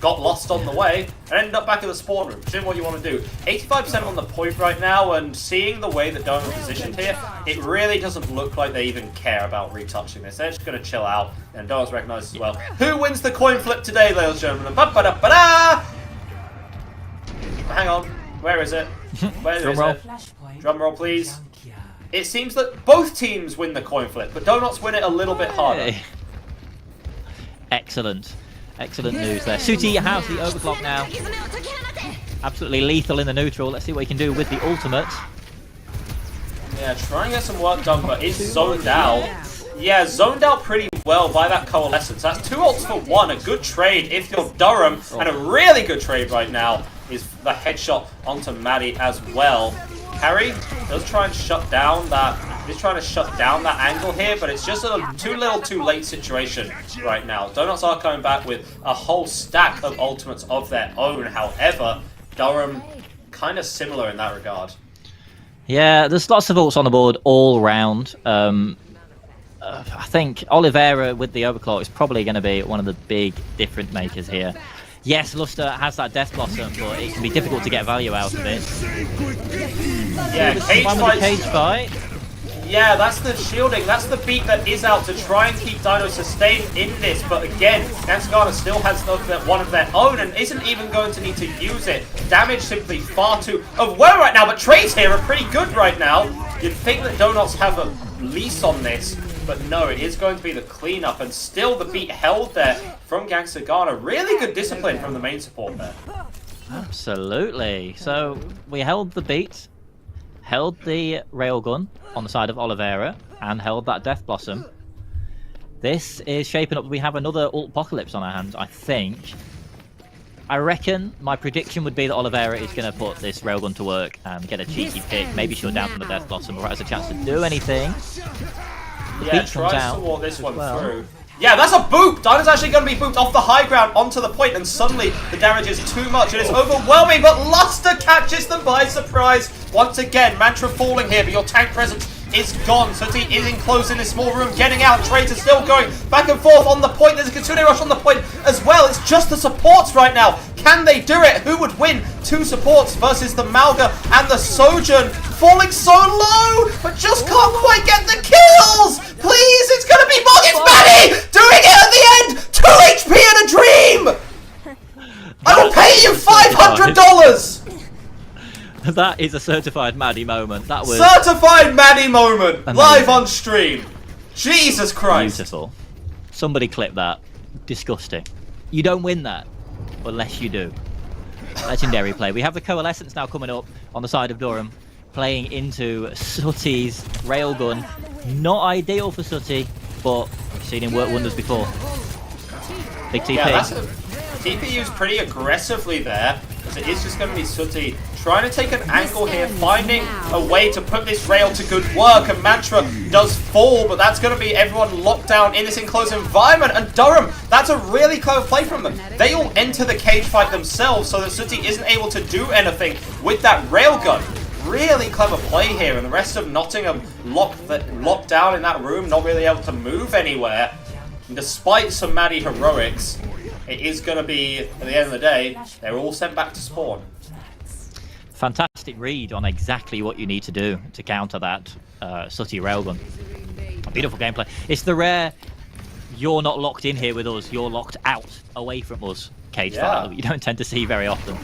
got lost on the way, and ended up back at the spawn room. Which is what you want to do. 85% on the point right now, and seeing the way that Durham are positioned here, it really doesn't look like they even care about retouching this. They're just going to chill out, and Durham's recognized as well. Who wins the coin flip today, ladies and gentlemen? Ba-ba-da-ba-da! Hang on, where is it? Where Drum is roll. it? Drum roll, please. It seems that both teams win the coin flip, but Donuts win it a little bit harder. Hey. Excellent. Excellent news there. Sooty has the overclock now. Absolutely lethal in the neutral. Let's see what he can do with the ultimate. Yeah, try and get some work done, but is zoned out. Yeah, zoned out pretty well by that Coalescence. That's 2 ults for 1. A good trade if you're Durham, and a really good trade right now is the headshot onto Maddie as well. Harry does try and shut down that. He's trying to shut down that angle here, but it's just a too little, too late situation right now. Donuts are coming back with a whole stack of ultimates of their own. However, Durham kind of similar in that regard. Yeah, there's lots of ults on the board all round. I think Oliveira with the overclock is probably going to be one of the big difference makers here. Yes, Luster has that Death Blossom, but it can be difficult to get value out of it. Yeah, cage Fun with the cage fight. fight. Yeah, that's the shielding. That's the beat that is out to try and keep Dino sustained in this. But again, Gansgana still has one of their own and isn't even going to need to use it. Damage simply far too well right now, but trades here are pretty good right now. You'd think that Donuts have a lease on this, but no, it is going to be the cleanup, and still the beat held there from Gangster Ghana. Really good discipline from the main support there. Absolutely. So we held the beat, held the railgun on the side of Oliveira, and held that Death Blossom. This is shaping up. We have another ult apocalypse on our hands, I think. I reckon my prediction would be that Oliveira is going to put this railgun to work and get a cheeky pick. Maybe she'll down from the Death Blossom before it has a chance to do anything. Yeah, beat tries comes to walk out this as one well. through. Yeah, that's a boop! Dino's actually going to be booped off the high ground onto the point, and suddenly the damage is too much. It is overwhelming, but Luster catches them by surprise. Once again, Mantra falling here, but your tank presence is gone. Sooty is enclosed in this small room, getting out. Trades are still going back and forth on the point. There's a Kitsune rush on the point as well. It's just the supports right now. Can they do it? Who would win? 2 supports versus the Malga and the Sojourn. Falling so low, but just can't quite get the kills. Please, it's going to be Mog. It's Maddie doing it at the end. 2 HP and a dream. I will pay you $500. That is a certified Maddie moment. That was Certified Maddie moment, amazing. live on stream. Jesus Christ. Beautiful. Somebody clip that. Disgusting. You don't win that unless you do. Legendary play. We have the Coalescence now coming up on the side of Durham, playing into Sooty's railgun. Not ideal for Sooty, but we've seen him work wonders before. Big TP. Yeah, that's TP used pretty aggressively there, because it is just going to be Sooty trying to take an angle here, finding a way to put this rail to good work, and Mantra does fall, but that's going to be everyone locked down in this enclosed environment, and Durham, that's a really clever play from them. They all enter the cage fight themselves, so that Sooty isn't able to do anything with that railgun. Really clever play here, and the rest of Nottingham locked down in that room, not really able to move anywhere. And despite some Maddie heroics, it is going to be, at the end of the day, they're all sent back to spawn. Fantastic read on exactly what you need to do to counter that Sooty railgun. Beautiful gameplay. It's the rare, you're not locked in here with us, you're locked out, away from us cage fight that you don't tend to see very often.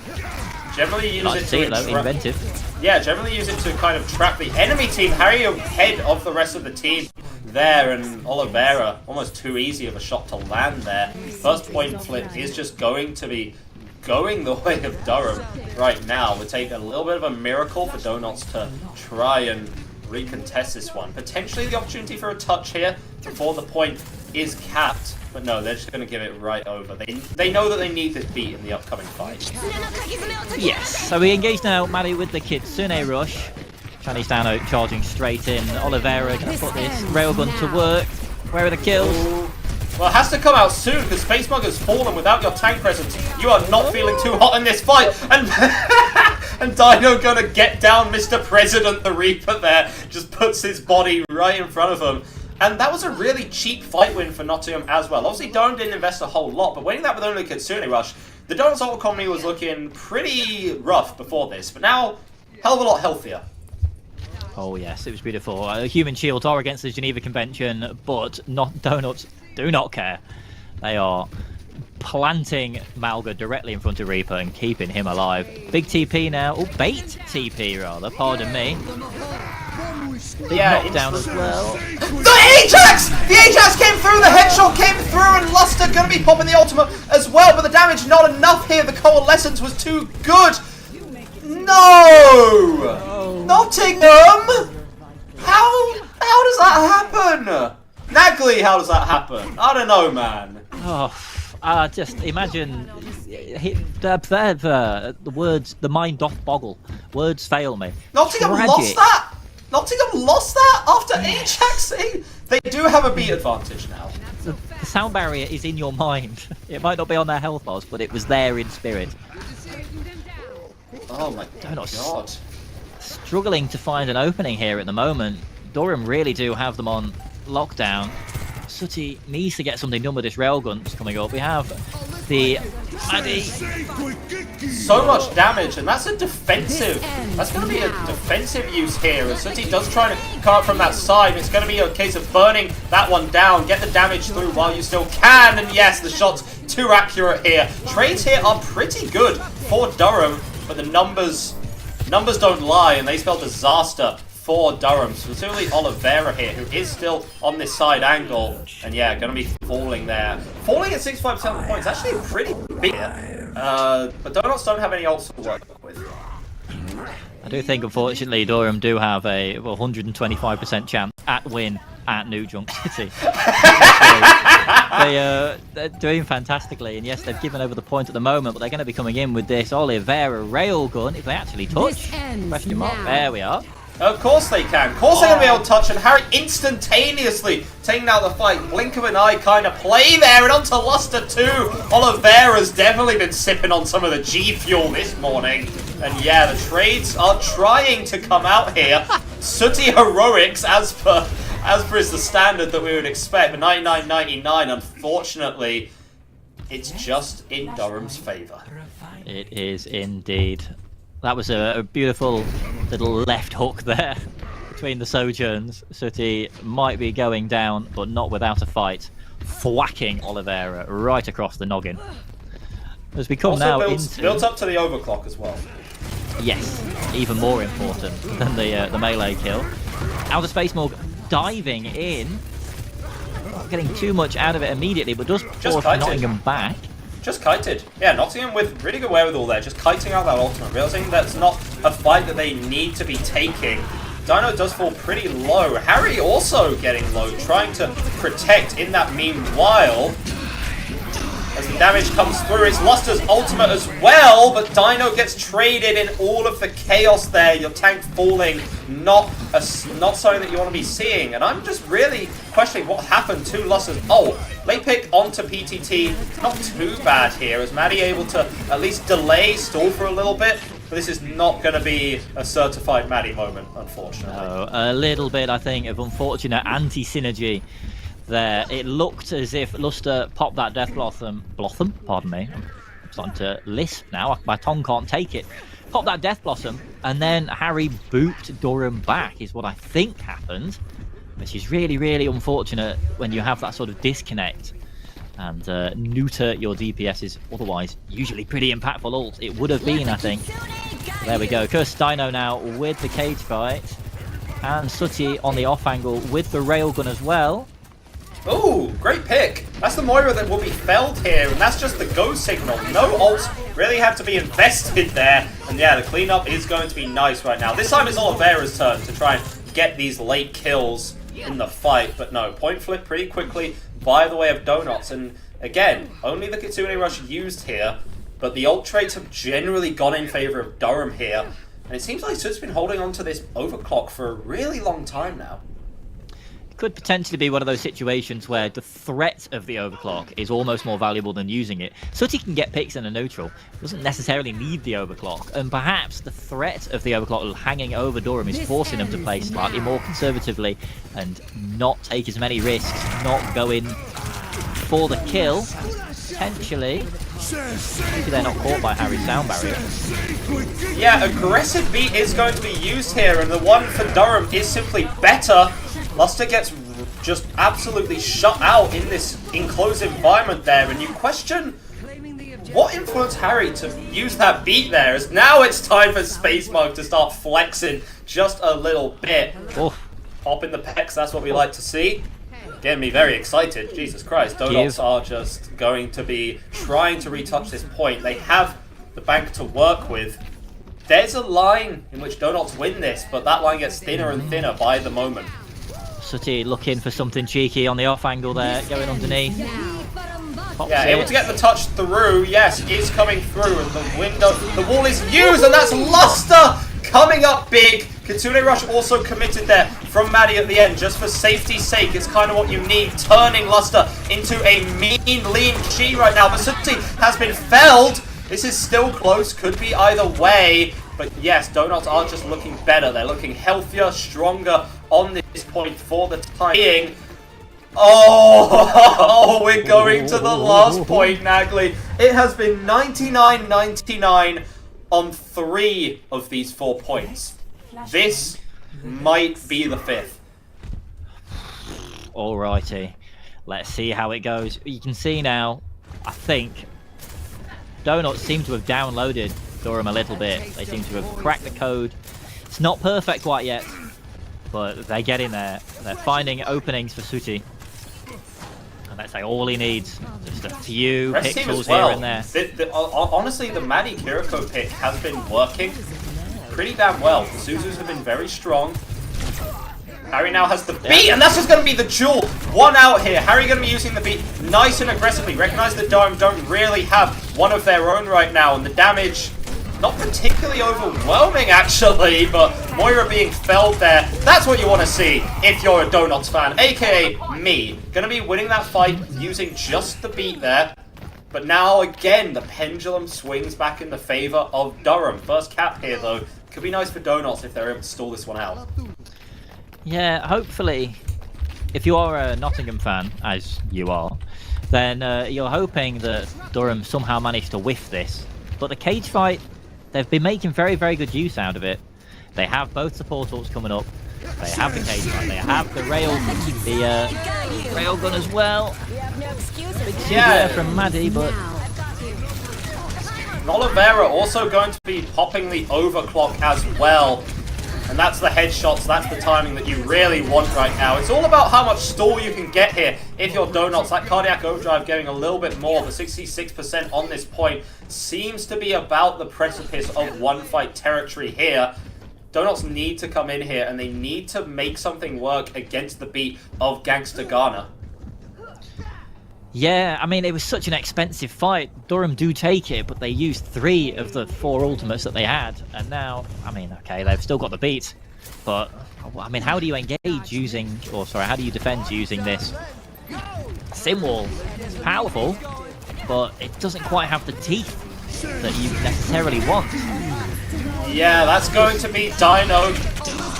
Generally use Nice it to see it though, trap. inventive. Yeah, generally use it to kind of trap the enemy team. Harry ahead of the rest of the team there, and Oliveira almost too easy of a shot to land there. First point flip is just going to be going the way of Durham right now. Would take a little bit of a miracle for Donuts to try and recontest this one. Potentially the opportunity for a touch here before the point is capped. But no, they're just going to give it right over. They know that they need this beat in the upcoming fight. Yes, so we engage now, Maddie with the Kitsune rush. Chinese Dano charging straight in. Oliveira going to put this railgun to work. Where are the kills? Well, it has to come out soon because Space Mugger's fallen without your tank presence. You are not feeling too hot in this fight. And and Dino gonna get down Mr. President the Reaper there. Just puts his body right in front of him. And that was a really cheap fight win for Nottingham as well. Obviously, Durham didn't invest a whole lot, but winning that with only Kitsune Rush, the Durham's ult economy was looking pretty rough before this, but now, hell of a lot healthier. Oh yes, it was beautiful. Human shields are against the Geneva Convention, but Donuts do not care. They are planting Malga directly in front of Reaper and keeping him alive. Big TP now. Oh, bait TP rather, pardon me. Big knockdown as well. The Ajax! The Ajax came through, the headshot came through, and Luster gonna be popping the ultimate as well, but the damage not enough here. The Coalescence was too good. No! Nottingham! How does that happen? Nagley, how does that happen? I don't know, man. Oh, just imagine the words, the mind doth boggle. Words fail me. Nottingham lost that? Nottingham lost that after Ajaxing? They do have a beat advantage now. The sound barrier is in your mind. It might not be on their health bars, but it was there in spirit. Oh my god. Struggling to find an opening here at the moment. Durham really do have them on lockdown. Sooty needs to get something done with this railgun that's coming up. We have the Maddie. So much damage, and that's a defensive. That's going to be a defensive use here. As Sooty does try to come up from that side, it's going to be a case of burning that one down, get the damage through while you still can. And yes, the shot's too accurate here. Trades here are pretty good for Durham, but the numbers don't lie, and they spell disaster for Durham. Specifically Oliveira here, who is still on this side angle, and yeah, going to be falling there. Falling at 65% of the points, actually pretty big. But Donuts don't have any ults to work with. I do think, unfortunately, Durham do have a 125% chance at win at New Junk City. They're doing fantastically, and yes, they've given over the point at the moment, but they're going to be coming in with this Oliveira railgun if they actually touch. Question mark. There we are. Of course they can. Of course they're going to be able to touch, and Harry instantaneously taking out the fight. Blink of an eye kind of play there, and onto Luster too. Oliveira's definitely been sipping on some of the G Fuel this morning. And yeah, the trades are trying to come out here. Sooty heroics as per is the standard that we would expect. But 99.99, unfortunately, it's just in Durham's favour. It is indeed. That was a beautiful little left hook there between the Sojourns. Sooty might be going down, but not without a fight. Thwacking Oliveira right across the noggin. As we come also now into... built up to the overclock as well. Yes, even more important than the melee kill. Outer Space Morg diving in. Not getting too much out of it immediately, but does force Nottingham back. Just kited. Yeah, Nottingham with really good wherewithal there, just kiting out that ultimate, realizing that's not a fight that they need to be taking. Dino does fall pretty low. Harry also getting low, trying to protect in that meanwhile. As the damage comes through, it's Luster's ultimate as well, but Dino gets traded in all of the chaos there. Your tank falling, not something that you want to be seeing. And I'm just really questioning what happened to Luster's ult. Late pick onto PTT, not too bad here, as Maddie able to at least delay, stall for a little bit. But this is not going to be a certified Maddie moment, unfortunately. No, a little bit, I think, of unfortunate anti-synergy there. It looked as if Luster popped that Death Blossom, pardon me, I'm starting to lisp now, my tongue can't take it, popped that Death Blossom, and then Harry booped Durham back is what I think happened, which is really, really unfortunate when you have that sort of disconnect and neuter your DPS is otherwise usually pretty impactful ult. It would have been, I think. There we go, Cursed Dino now with the cage fight, and Sooty on the off angle with the railgun as well. Ooh, great pick. That's the Moira that will be felled here, and that's just the go signal. No ults really have to be invested there. And yeah, the cleanup is going to be nice right now. This time it's Oliveira's turn to try and get these late kills in the fight. But no, point flip pretty quickly by the way of Donuts. And again, only the Kitsune Rush used here, but the ult traits have generally gone in favor of Durham here. And it seems like Soot's been holding on to this overclock for a really long time now. could potentially be one of those situations where the threat of the overclock is almost more valuable than using it. Sooty can get picks in a neutral, doesn't necessarily need the overclock, and perhaps the threat of the overclock hanging over Durham is forcing him to play slightly more conservatively and not take as many risks, not go in for the kill, potentially. Maybe they're not caught by Harry's sound barrier. Yeah, aggressive beat is going to be used here, and the one for Durham is simply better. Luster gets just absolutely shut out in this enclosed environment there, and you question what influenced Harry to use that beat there, as now it's time for Space Mug to start flexing just a little bit. Oh. Pop in the pecs, that's what we like to see. Getting me very excited. Jesus Christ. Donuts are just going to be trying to retouch this point. They have the bank to work with. There's a line in which Donuts win this, but that line gets thinner and thinner by the moment. Sooty looking for something cheeky on the off angle there, going underneath. Pops Yeah, it. able to get the touch through. Yes, is coming through, and the window, the wall is used, and that's Luster coming up big. Kitsune Rush also committed there from Maddie at the end, just for safety's sake. It's kind of what you need, turning Luster into a mean, lean Chi right now. But Sooty has been felled. This is still close, could be either way. But yes, Donuts are just looking better. They're looking healthier, stronger on this point for the time being. Oh, we're going to the last point, Nagley. It has been 99-99 on 3 of these 4 points. This might be the 5th. Alrighty, let's see how it goes. You can see now, I think, Donuts seem to have downloaded Durham a little bit. They seem to have cracked the code. It's not perfect quite yet, but they're getting there. They're finding openings for Sooty. And that's like all he needs. Just a few Rest team pixels as well. here and there. Honestly, the Maddie Kiriko pick has been working pretty damn well. The Suzus have been very strong. Harry now has the beat, and that's just going to be the jewel. 1 out here. Harry going to be using the beat nice and aggressively. Recognize that Durham don't really have one of their own right now, and the damage not particularly overwhelming actually, but Moira being felled there. That's what you want to see if you're a Donuts fan, aka me. Going to be winning that fight using just the beat there. But now again, the pendulum swings back in the favor of Durham. First cap here though. Could be nice for Donuts if they're able to stall this one out. Yeah, hopefully, if you are a Nottingham fan, as you are, then you're hoping that Durham somehow managed to whiff this. But the cage fight, they've been making very, very good use out of it. They have both the portals coming up. They have the cage fight. They have the rail gun as well. Big Yeah. from Maddie, but Oliveira also going to be popping the overclock as well. And that's the headshots, that's the timing that you really want right now. It's all about how much stall you can get here if you're Donuts. That cardiac overdrive getting a little bit more. The 66% on this point seems to be about the precipice of one fight territory here. Donuts need to come in here and they need to make something work against the beat of Gangsta Ghana. yeah, I mean, it was such an expensive fight. Durham do take it, but they used 3 of the 4 ultimates that they had. And now, I mean, okay, they've still got the beat. But, I mean, how do you engage using, or sorry, how do you defend using this sim wall? It's powerful, but it doesn't quite have the teeth that you necessarily want. Yeah, that's going to be Dino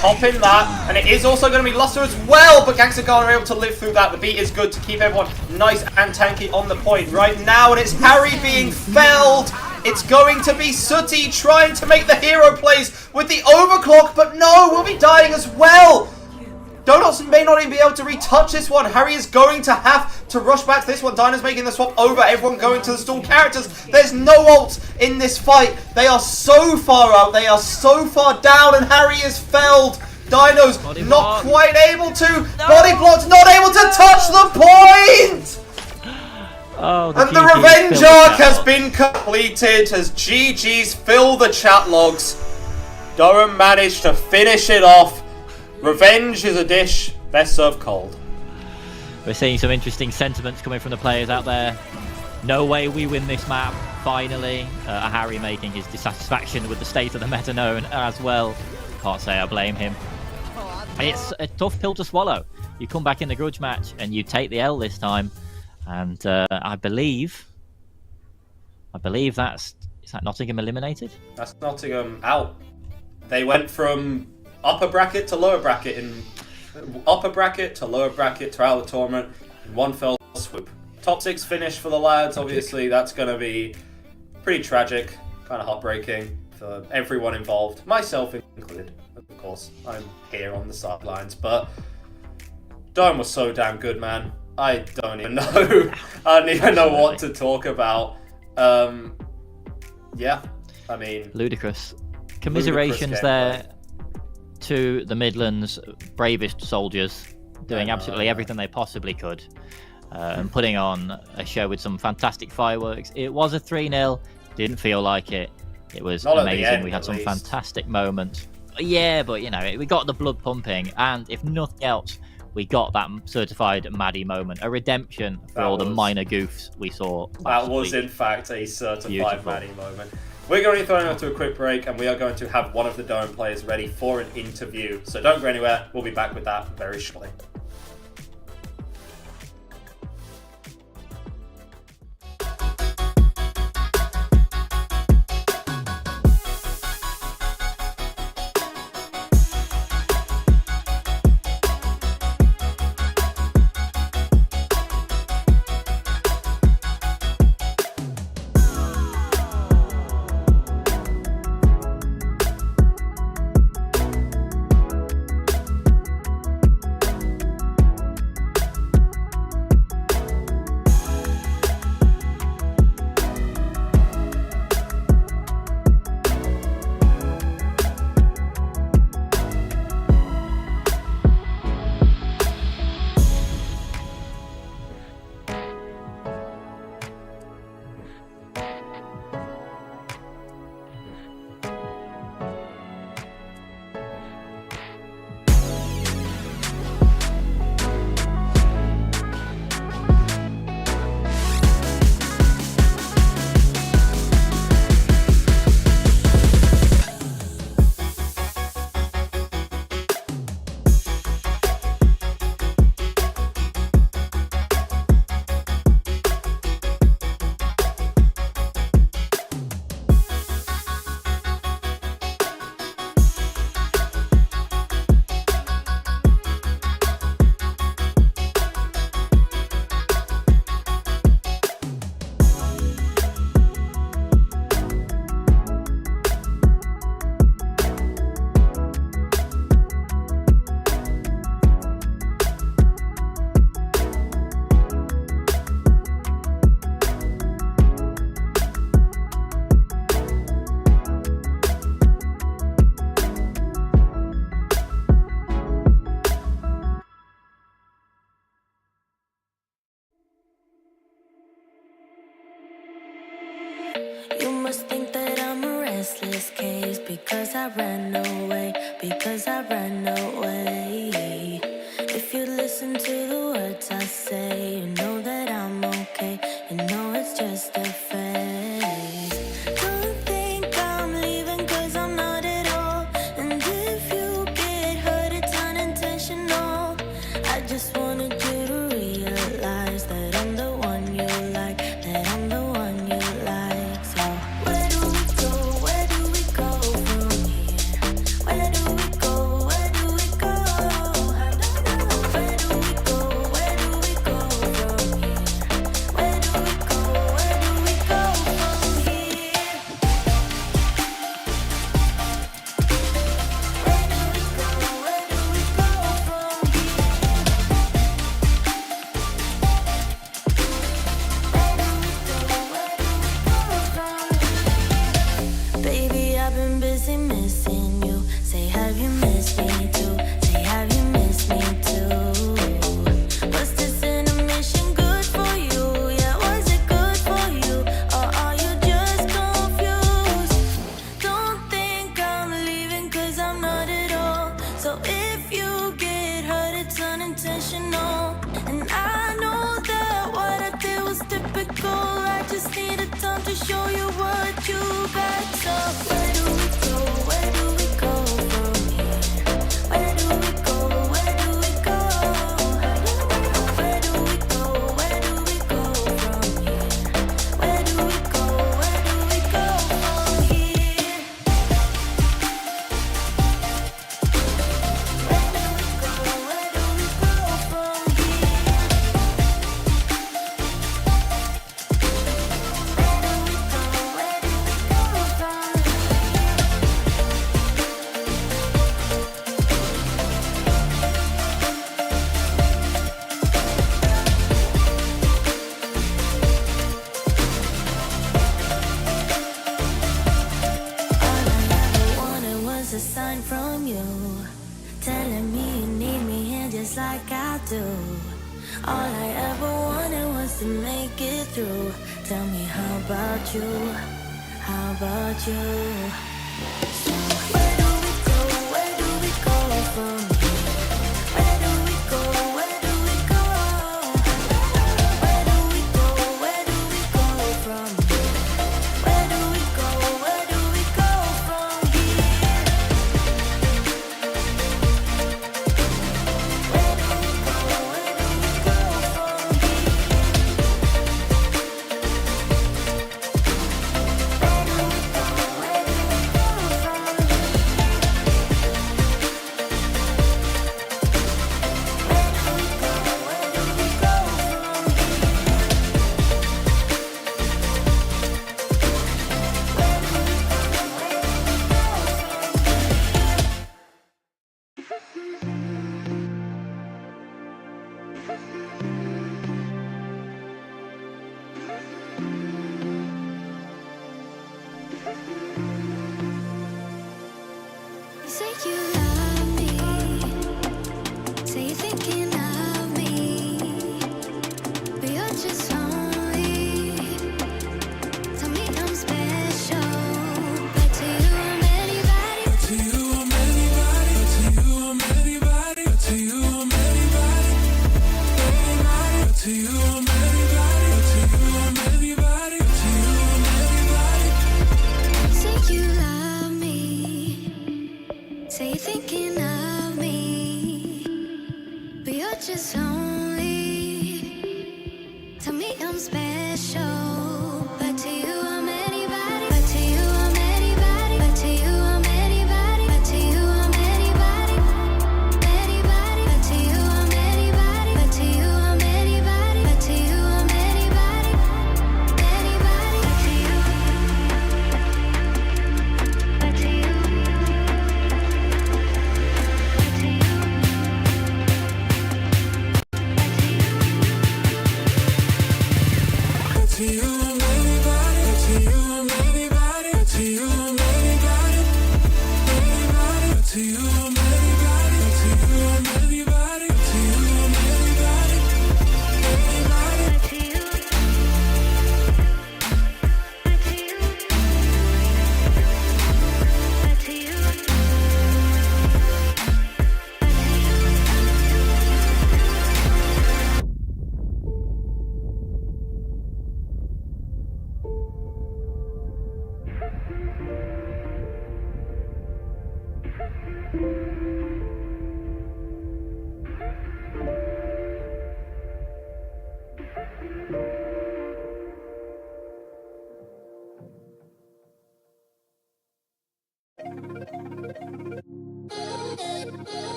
popping that, and it is also going to be Luster as well, but Gangsta Ghana are able to live through that. The beat is good to keep everyone nice and tanky on the point right now, and it's Harry being felled. It's going to be Sooty trying to make the hero plays with the overclock, but no, we'll be dying as well. Donuts may not even be able to retouch this one. Harry is going to have to rush back to this one. Dino's making the swap over. Everyone going to the stall characters. There's no ult in this fight. They are so far out. They are so far down, and Harry is felled. Dino's Body not block. quite able to. No. Body blocked, not able to touch the point. Oh, And the GGs revenge filled the arc chat has log. been completed as GG's fill the chat logs. Durham managed to finish it off. Revenge is a dish best served cold. We're seeing some interesting sentiments coming from the players out there. No way we win this map, finally. Harry making his dissatisfaction with the state of the meta known as well. Can't say I blame him. It's a tough pill to swallow. You come back in the grudge match and you take the L this time. And I believe that's... Is that Nottingham eliminated? That's Nottingham out. They went from upper bracket to lower bracket throughout the tournament in one fell swoop. Top 6 finish for the lads. Obviously, that's going to be pretty tragic, kind of heartbreaking for everyone involved, myself included. Of course, I'm here on the sidelines, but Dome was so damn good, man. I don't even know. I don't even know what to talk about. Yeah, I mean... Ludicrous. Commiserations there to the Midlands' bravest soldiers, doing absolutely everything they possibly could, and putting on a show with some fantastic fireworks. It was a 3-0, didn't feel like it. It was Not amazing. End, we had some least. fantastic moments. Yeah, but you know, we got the blood pumping, and if nothing else, we got that certified Maddie moment, a redemption for all the minor goofs we saw. That was, in fact, a certified Maddie moment. We're going to be throwing out to a quick break, and we are going to have one of the Dome players ready for an interview. So don't go anywhere. We'll be back with that very shortly. You must think that I'm a restless case because I ran away, because I ran away. If you listen to the words I say, you know that I'm okay, you know it's just a phase. Don't think I'm leaving 'cause I'm not at all. And if you get hurt, it's unintentional. I just wanted you to realize that I'm the one you like, that I'm the one you like. So where do we go? Where do we go from here? Where do we go? Where do we go? I don't know. Where do we go? Where do we go just like I do. All I ever wanted was to make it through. Tell me, how about you? How about you? So where do we go? Where do we go from here? Where do we go? Where do we go? Where do we go? Where do we go from here? Where do we go? Where do we go from here? Where do we go? Where do we go from here? Where do we go? Where do we go from You say you love me, say you're thinking of me, but you're just lonely. Tell me I'm special, but to you I'm anybody. To you I'm anybody. To you I'm anybody. To you I'm anybody. To you I'm anybody. To you I'm anybody. To you I'm anybody. Say you love me. Say you think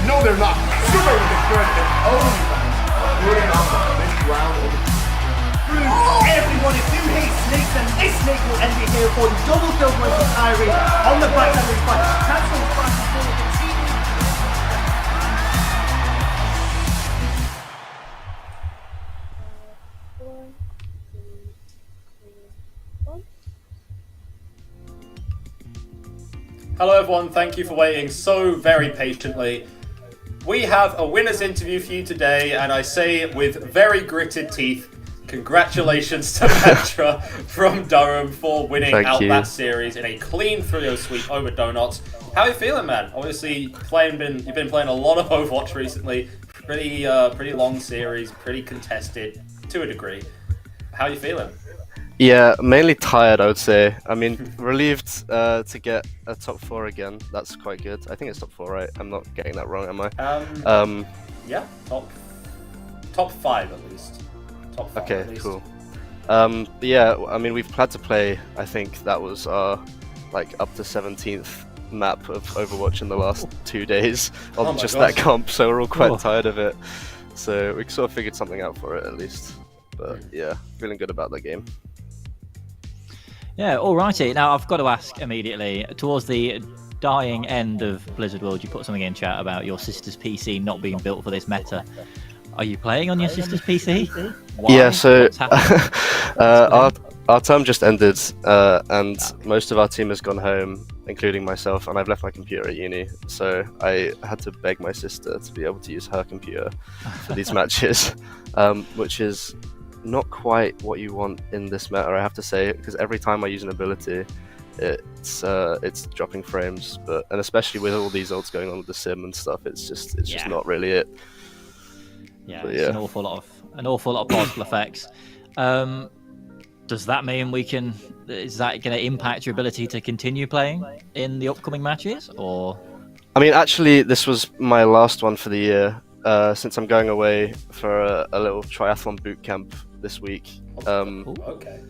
no, they're not. Super with the thread and OnlyFans, including Alpha. This round of Everyone, if you hate snakes, then this snake will end it here for you. Double kill going for Kyrie on the back of this fight. Cancels back and forth. Hello everyone, thank you for waiting so very patiently. We have a winner's interview for you today, and I say it with very gritted teeth. Congratulations to Petra from Durham for winning that series in a clean 3-0 sweep over Donuts. How are you feeling, man? Obviously, you've been playing a lot of Overwatch recently. Pretty long series, pretty contested to a degree. How are you feeling? Yeah, mainly tired, I would say. I mean, relieved to get a top 4 again. That's quite good. I think it's top 4, right? I'm not getting that wrong, am I? Yeah, top 5 at least. Top 5 okay, at least. Cool. Yeah, I mean, we've had to play, I think that was our up to 17th map of Overwatch in the last 2 days on just that comp, so we're all quite tired of it. So we sort of figured something out for it at least. But yeah, feeling good about the game. Yeah, alrighty. Now I've got to ask immediately, towards the dying end of Blizzard World, you put something in chat about your sister's PC not being built for this meta. Are you playing on your sister's PC? Why? Yeah, so our term just ended, and most of our team has gone home, including myself, and I've left my computer at uni. So I had to beg my sister to be able to use her computer for these matches, which is not quite what you want in this meta, I have to say, because every time I use an ability, it's dropping frames. And especially with all these ults going on with the sim and stuff, it's just not really it. Yeah, it's an awful lot of particle effects. Does that mean is that going to impact your ability to continue playing in the upcoming matches, or? I mean, actually, this was my last one for the year, since I'm going away for a little triathlon boot camp this week. Okay.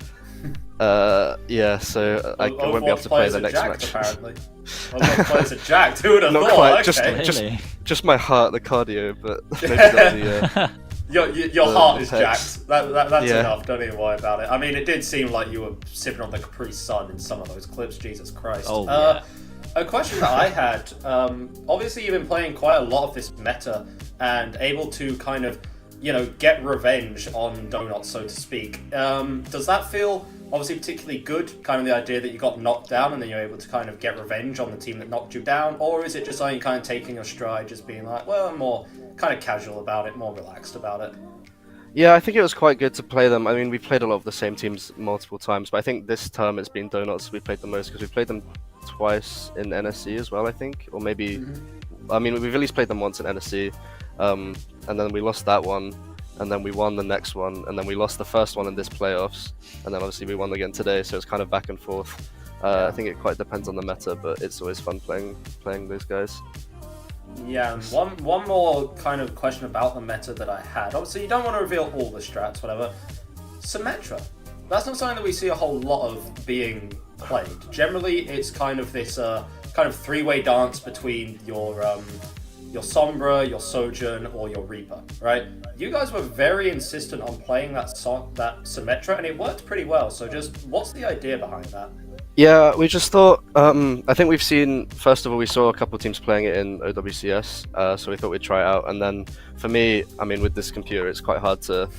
Yeah, so I won't be able to play the next match. Apparently. Overwatch players are jacked. Who would have Not thought? quite. Okay. Just my heart, the cardio, but maybe that'll be, Your heart is jacked. That's Yeah. enough. Don't even worry about it. I mean, it did seem like you were sipping on the Capri Sun in some of those clips. Jesus Christ. Oh, yeah. A question that I had. Obviously, you've been playing quite a lot of this meta and able to kind of, get revenge on Donuts, so to speak. Does that feel obviously particularly good? Kind of the idea that you got knocked down and then you're able to kind of get revenge on the team that knocked you down, or is it just something kind of taking a stride, just being like, well, I'm more kind of casual about it, more relaxed about it? Yeah, I think it was quite good to play them. I mean, we played a lot of the same teams multiple times, but I think this term it's been Donuts we played the most because we played them twice in NSC as well, I think, or maybe. I mean, we've at least played them once in NSC, and then we lost that one, and then we won the next one, and then we lost the first one in this playoffs, and then obviously we won again today. So it's kind of back and forth. I think it quite depends on the meta, but it's always fun playing those guys. Yeah, and one more kind of question about the meta that I had. Obviously, you don't want to reveal all the strats, whatever. Symmetra. That's not something that we see a whole lot of being played. Generally, it's kind of this kind of three-way dance between your Sombra, your Sojourn, or your Reaper, right? You guys were very insistent on playing that Symmetra, and it worked pretty well. So just, what's the idea behind that? Yeah, we just thought, I think we've seen, first of all, we saw a couple of teams playing it in OWCS, so we thought we'd try it out. And then for me, I mean, with this computer, it's quite hard to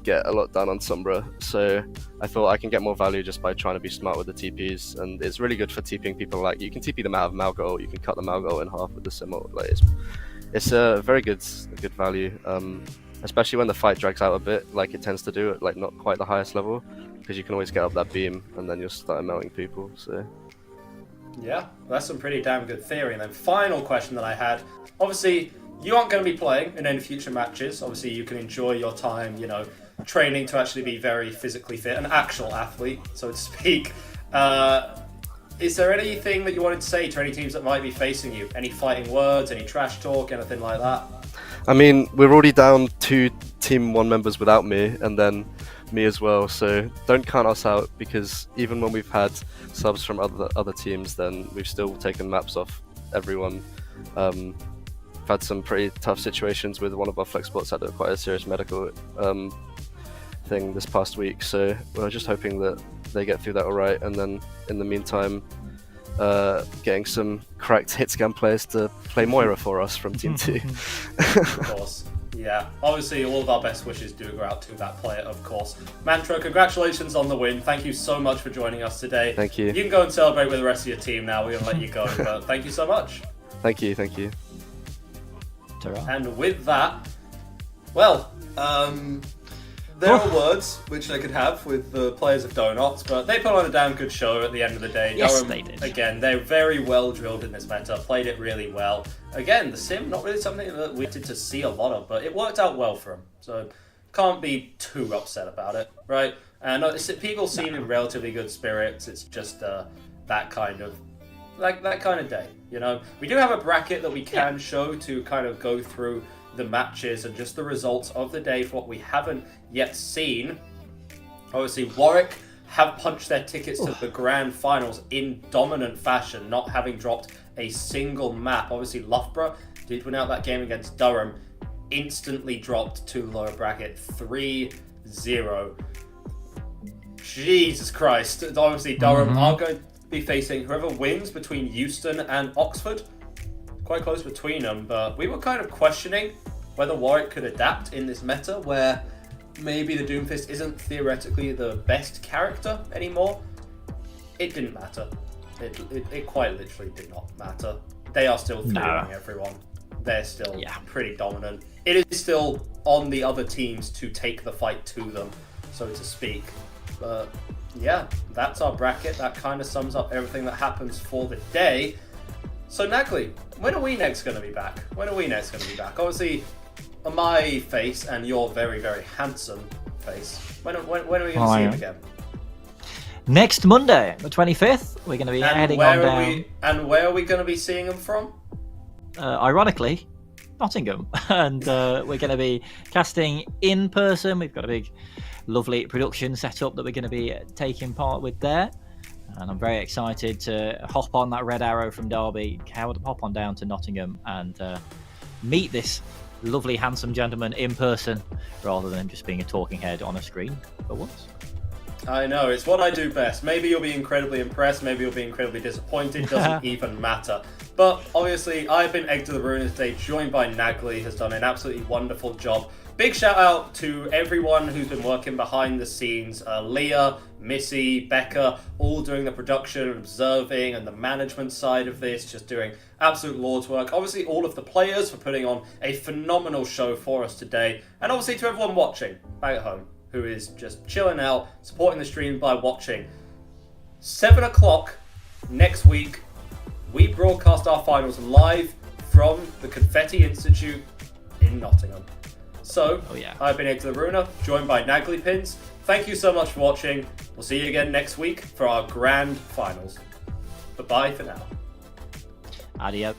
get a lot done on Sombra. So I thought I can get more value just by trying to be smart with the TPs. And it's really good for TPing people. Like, you can TP them out of Malgo, you can cut the Malgo in half with the Simo. Like, it's a very good value, especially when the fight drags out a bit, like it tends to do at not quite the highest level. Because you can always get up that beam and then you'll start melting people. So yeah, that's some pretty damn good theory. And then final question that I had, obviously you aren't going to be playing in any future matches. Obviously you can enjoy your time, training to actually be very physically fit, an actual athlete, so to speak. Is there anything that you wanted to say to any teams that might be facing you? Any fighting words, any trash talk, anything like that? I mean, we're already down 2 Team 1 members without me, and then me as well, so don't count us out, because even when we've had subs from other teams, then we've still taken maps off everyone had some pretty tough situations with one of our flex spots had quite a serious medical thing this past week. So we're just hoping that they get through that all right, and then in the meantime, getting some cracked hit scan players to play Moira for us from Team 2. Of course. Yeah, obviously all of our best wishes do go out to that player, of course. Mantra, congratulations on the win. Thank you so much for joining us today. Thank you. You can go and celebrate with the rest of your team now. We're going to let you go, but thank you so much. Thank you, thank you. Ta-ra. And with that, well, there are words which they could have with the players of Donuts, but they put on a damn good show at the end of the day. Yes, Durham, they did. Again, they're very well drilled in this meta, played it really well. Again, the sim, not really something that we wanted to see a lot of, but it worked out well for them. So can't be too upset about it, right? And people seem in relatively good spirits. It's just that kind of day, you know. We do have a bracket that we can show to kind of go through the matches and just the results of the day for what we haven't yet seen. Obviously, Warwick have punched their tickets to the grand finals in dominant fashion, not having dropped a single map. Obviously, Loughborough did win out that game against Durham, instantly dropped to lower bracket 3-0. Jesus Christ. Obviously, Durham are going to be facing whoever wins between Euston and Oxford. Quite close between them, but we were kind of questioning whether Warwick could adapt in this meta where maybe the Doomfist isn't theoretically the best character anymore. It didn't matter. It quite literally did not matter. They are still throwing everyone. They're still pretty dominant. It is still on the other teams to take the fight to them, so to speak. But yeah, that's our bracket. That kind of sums up everything that happens for the day. So Nagli, when are we next going to be back? Obviously, my face and your very, very handsome face. When are we going to see him again? Next Monday, the 25th, we're going to be heading on down. And where are we going to be seeing him from? Ironically, Nottingham. And we're going to be casting in person. We've got a big, lovely production set up that we're going to be taking part with there. And I'm very excited to hop on that Red Arrow from Derby, hop on down to Nottingham and meet this lovely, handsome gentleman in person rather than just being a talking head on a screen for once. I know, it's what I do best. Maybe you'll be incredibly impressed, maybe you'll be incredibly disappointed, doesn't even matter. But obviously, I've been Egg to the Ruin today, joined by Nagli, has done an absolutely wonderful job. Big shout out to everyone who's been working behind the scenes. Leah, Missy, Becca, all doing the production, observing, and the management side of this, just doing absolute Lord's work. Obviously, all of the players for putting on a phenomenal show for us today. And obviously to everyone watching back at home, who is just chilling out, supporting the stream by watching. 7 o'clock next week, we broadcast our finals live from the Confetti Institute in Nottingham. So, I've been Egg to the Ruiner, joined by Nagli Pins. Thank you so much for watching. We'll see you again next week for our grand finals. Bye-bye for now. Adios.